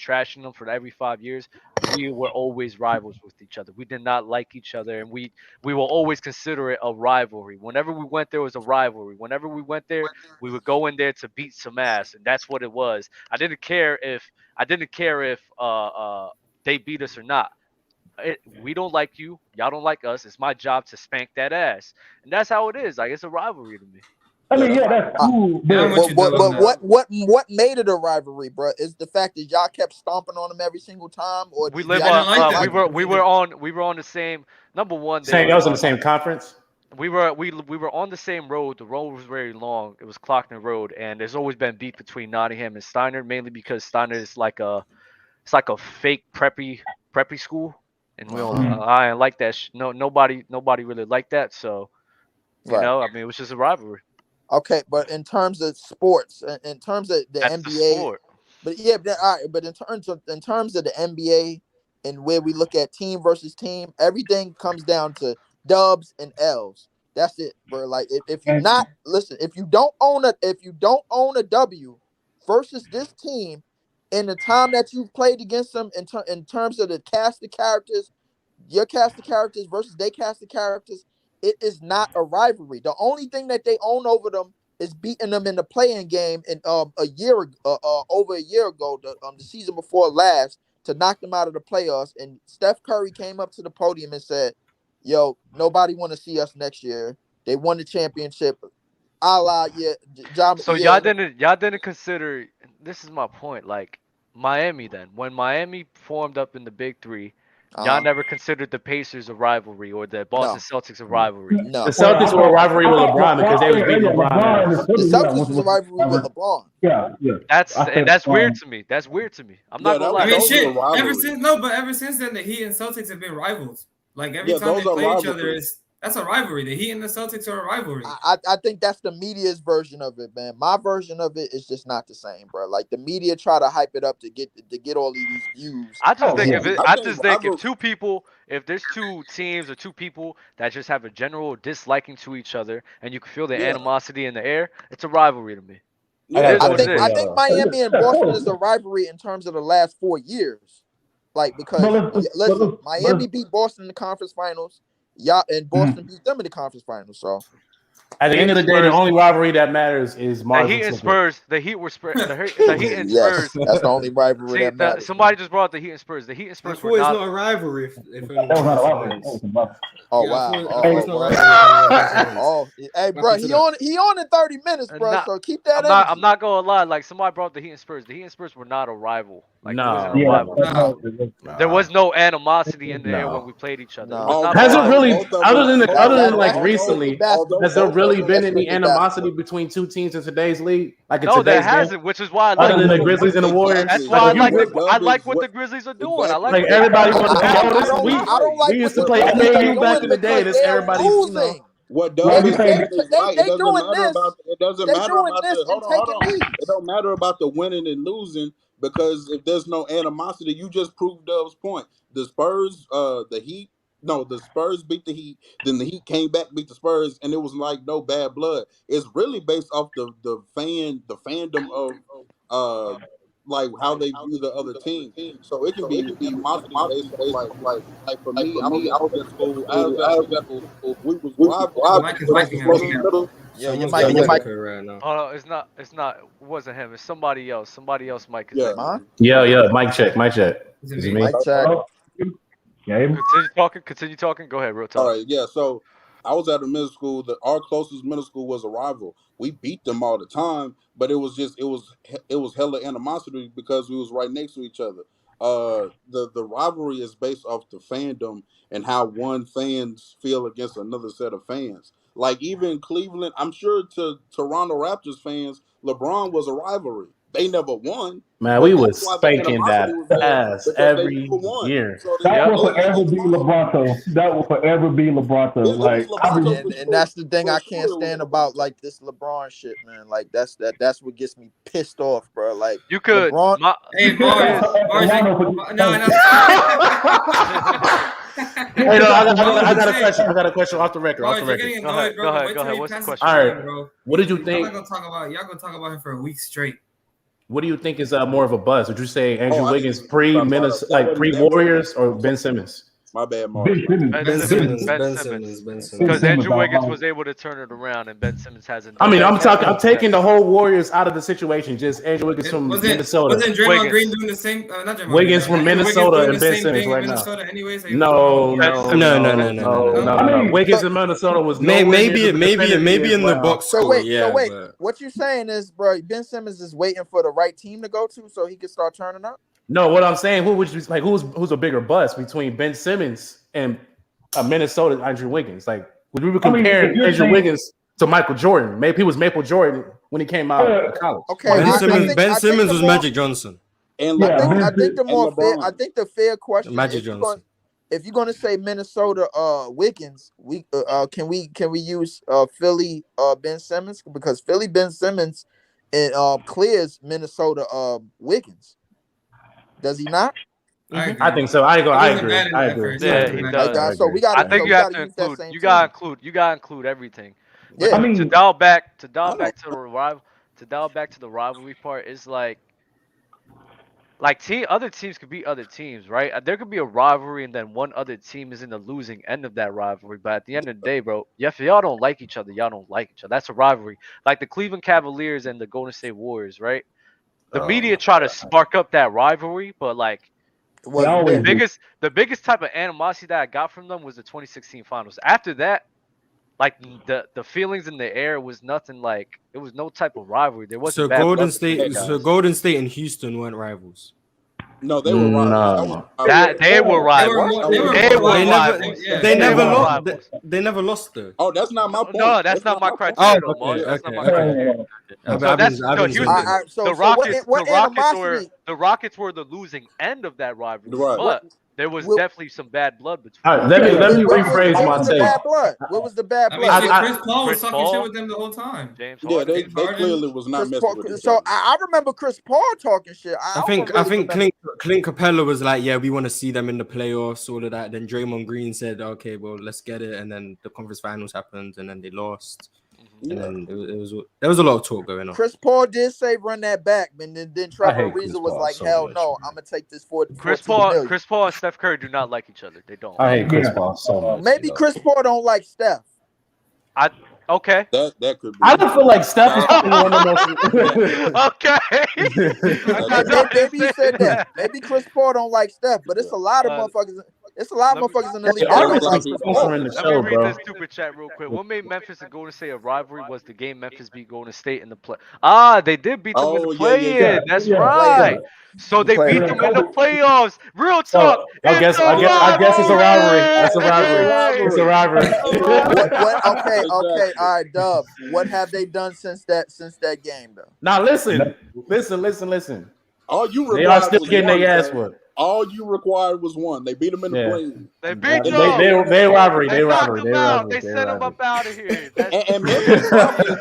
for every 5 years, we were always rivals with each other. We did not like each other, and we will always consider it a rivalry. Whenever we went there, it was a rivalry. Whenever we went there, we would go in there to beat some ass, and that's what it was. I didn't care if they beat us or not. we don't like you, y'all don't like us. It's my job to spank that ass, and that's how it is. Like it's a rivalry to me. I mean, yeah, that's cool. But what made it a rivalry, bro, is the fact that y'all kept stomping on them every single time. Or we live on. We were on the same. Number one, That was in the same conference. We were on the same road. The road was very long. It was Clockner Road, and there's always been beef between Nottingham and Steiner, mainly because Steiner is like a fake preppy school, and we don't. I ain't like that. Nobody really liked that. So, you know, I mean, it was just a rivalry. Okay, but in terms of sports, in terms of the NBA, but in terms of the NBA and where we look at team versus team, everything comes down to dubs and L's. That's it, bro. Like if you don't own a W versus this team in the time that you've played against them in terms of the cast of characters, your cast of characters versus they cast of characters, it is not a rivalry. The only thing that they own over them is beating them in the playing game in over a year ago, the season before last, to knock them out of the playoffs. And Steph Curry came up to the podium and said, "Yo, nobody want to see us next year. They won the championship." Y'all didn't consider. This is my point. Like Miami, then when Miami formed up in the Big Three. Y'all never considered the Pacers a rivalry or the Boston Celtics a rivalry. No. The Celtics were a rivalry with LeBron because they was beating LeBron. The Celtics was a rivalry with LeBron. Yeah. That's weird to me. That's weird to me. I'm not gonna lie. I mean, shit. Ever since then, the Heat and Celtics have been rivals. Like every time they play each other, that's a rivalry. The Heat and the Celtics are a rivalry. I think that's the media's version of it, man. My version of it is just not the same, bro. Like the media try to hype it up to get all these views. I just think if there's two teams or two people that just have a general disliking to each other and you can feel the animosity in the air, it's a rivalry to me. I think Miami and Boston is a rivalry in terms of the last 4 years. Like because listen, Miami beat Boston in the conference finals. Yeah, and Boston beat them in the conference finals. So at the end of the day, the only rivalry that matters is the Heat and Spurs. The Heat were Spurs. The Heat and Spurs. That's the only rivalry that matters. Somebody just brought up the Heat and Spurs. The Heat and Spurs were not a rivalry. Oh wow! Hey, bro, he on in 30 minutes, bro. So keep that. I'm not gonna lie. Like somebody brought up the Heat and Spurs. The Heat and Spurs were not a rival. Like there was no animosity in there when we played each other. Has it really? Other than like recently, has there really been any animosity between two teams in today's league? Like in there hasn't, which is why I like other than the Grizzlies and the Warriors. That's why I like what the Grizzlies are doing. I like everybody wants to be. We used to play AAU back in the day. This everybody's losing. What does is right. It doesn't matter about it don't matter about the winning and losing, because if there's no animosity, you just proved Dove's point. The Spurs, the Spurs beat the Heat, then the Heat came back, beat the Spurs, and it was like no bad blood. It's really based off the fandom of like how they view the other team. So it can be animosity based like for me, I was at school. We was your mic right now. Oh no, it's not. It wasn't him. It's somebody else. Somebody else mic. Yeah. Mic check. Is it me? Mic check. Continue talking. Go ahead, real talk. All right, yeah. So I was at a middle school. Our closest middle school was a rival. We beat them all the time, but it was hella animosity because we was right next to each other. The rivalry is based off the fandom and how one fans feel against another set of fans. Like even Cleveland, I'm sure to Toronto Raptors fans, LeBron was a rivalry. They never won. Man, we was spanking that ass every year. So that will forever be LeBronto. Like, and that's the thing I can't stand about like this LeBron shit, man. Like that's what gets me pissed off, bro. Like you could. LeBron, Hey, no, I got a question. I got a question off the record. Go ahead. What's the question? All right. What did you think? Y'all gonna talk about him for a week straight. What do you think is more of a buzz? Would you say Andrew Wiggins pre Warriors or Ben Simmons? My bad, Mark. Ben Simmons. Because Andrew Wiggins was able to turn it around, and Ben Simmons hasn't. I mean, I'm taking the whole Warriors out of the situation. Just Andrew Wiggins from Minnesota. Wasn't Draymond Green doing the same? Not Draymond Wiggins Green, from Minnesota and Ben Simmons right now. No. Wiggins in Minnesota was maybe in the box. So wait, what you saying is, bro, Ben Simmons is waiting for the right team to go to so he can start turning up? No, what I'm saying, who's a bigger bust between Ben Simmons and Minnesota Andrew Wiggins? Like, would we be comparing Andrew Wiggins to Michael Jordan? Maybe he was Maple Jordan when he came out of college. Okay, Ben Simmons was Magic Johnson. And I think the fair question Magic is Johnson. if you're gonna say Minnesota Wiggins, can we use Philly Ben Simmons, because Philly Ben Simmons clears Minnesota Wiggins. Does he not? I think so. I agree. Yeah, he does. So we got. I think you have to include. You gotta include everything. Yeah. I mean, to dial back to the rivalry part is like other teams could be other teams, right? There could be a rivalry and then one other team is in the losing end of that rivalry. But at the end of the day, bro, if y'all don't like each other, y'all don't like each other. That's a rivalry. Like the Cleveland Cavaliers and the Golden State Warriors, right? The media try to spark up that rivalry, but like the biggest type of animosity that I got from them was the 2016 finals. After that, like the feelings in the air was nothing, like it was no type of rivalry. There wasn't Golden State and Houston weren't rivals. No, they were rivals. They were rivals. They never lost though. Oh, that's not my point. No, that's not my criteria. The Rockets were the losing end of that rivalry, but there was definitely some bad blood between. All right, let me rephrase my take. What was the bad blood? I mean, Chris Paul was talking shit with them the whole time. James Harden. They clearly was not messing with each So other. I remember Chris Paul talking shit. I think Clint Capella was like, yeah, we want to see them in the playoffs, all of that. Then Draymond Green said, okay, well, let's get it. And then the conference finals happened, and then they lost. And then there was a lot of talk going on. Chris Paul did say run that back, and then Trevor Ariza was like, hell no, I'm gonna take this for Chris Paul and Steph Curry do not like each other. They don't. I hate Chris Paul so much. Maybe Chris Paul don't like Steph. Okay. That could be. I don't feel like Steph is probably one of the most. Okay. Maybe you said that. Maybe Chris Paul don't like Steph, but it's a lot of motherfuckers. It's a lot of motherfuckers in the league. Let me read this super chat real quick. What made Memphis and Golden State a rivalry was the game Memphis beat Golden State in the play. They did beat them in the play-in. That's right. So they beat them in the playoffs. Real talk. I guess it's a rivalry. That's a rivalry. It's a rivalry. Okay. All right, Dub. What have they done since that game, though? Now listen. All you they are still getting their ass whooped. All you required was one. They beat them in the play-in. They beat them. They rivalry. They sent them up out of here. And Memphis probably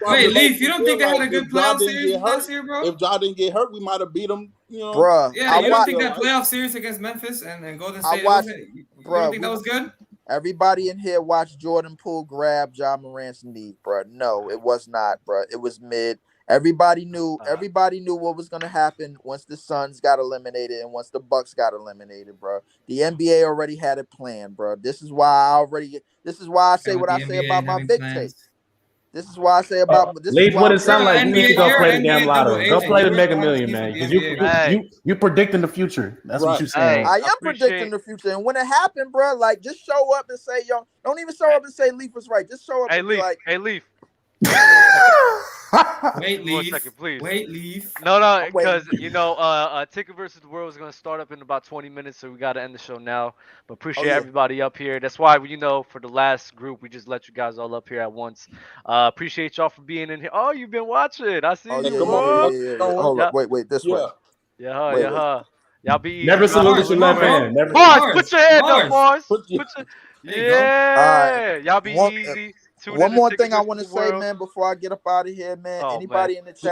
Wait, Leaf, you don't think they had a good playoff series last year, bro? If Ja didn't get hurt, we might have beat them. Bruh. Yeah, you don't think that playoff series against Memphis and Golden State? You don't think that was good? Everybody in here watched Jordan Poole grab Ja Morant's knee, bro. No, it was not, bro. It was mid. Everybody knew what was gonna happen once the Suns got eliminated and once the Bucks got eliminated, bro. The NBA already had it planned, bro. This is why I say what I say about my big take. This is why I say about this. Leave what it sounds like. You need to go play the damn lotto. Go play the Mega Million, man. Because you predicting the future. That's what you're saying. I am predicting the future, and when it happened, bro, like just show up and say, yo, don't even show up and say Leaf was right. Just show up and be like, hey, Leaf. Wait, Leaf. 1 second, please. Wait, Leaf. No, because Ticket versus the World is gonna start up in about 20 minutes, so we gotta end the show now. But appreciate everybody up here. That's why for the last group, we just let you guys all up here at once. Appreciate y'all for being in here. Oh, you've been watching. I see you. Hold up, wait, this way. Yeah. Y'all be never salute your left hand. Mars, put your hand up, Mars. Yeah. Y'all be easy. One more thing I want to say, man, before I get up out of here, man. Anybody in the chat?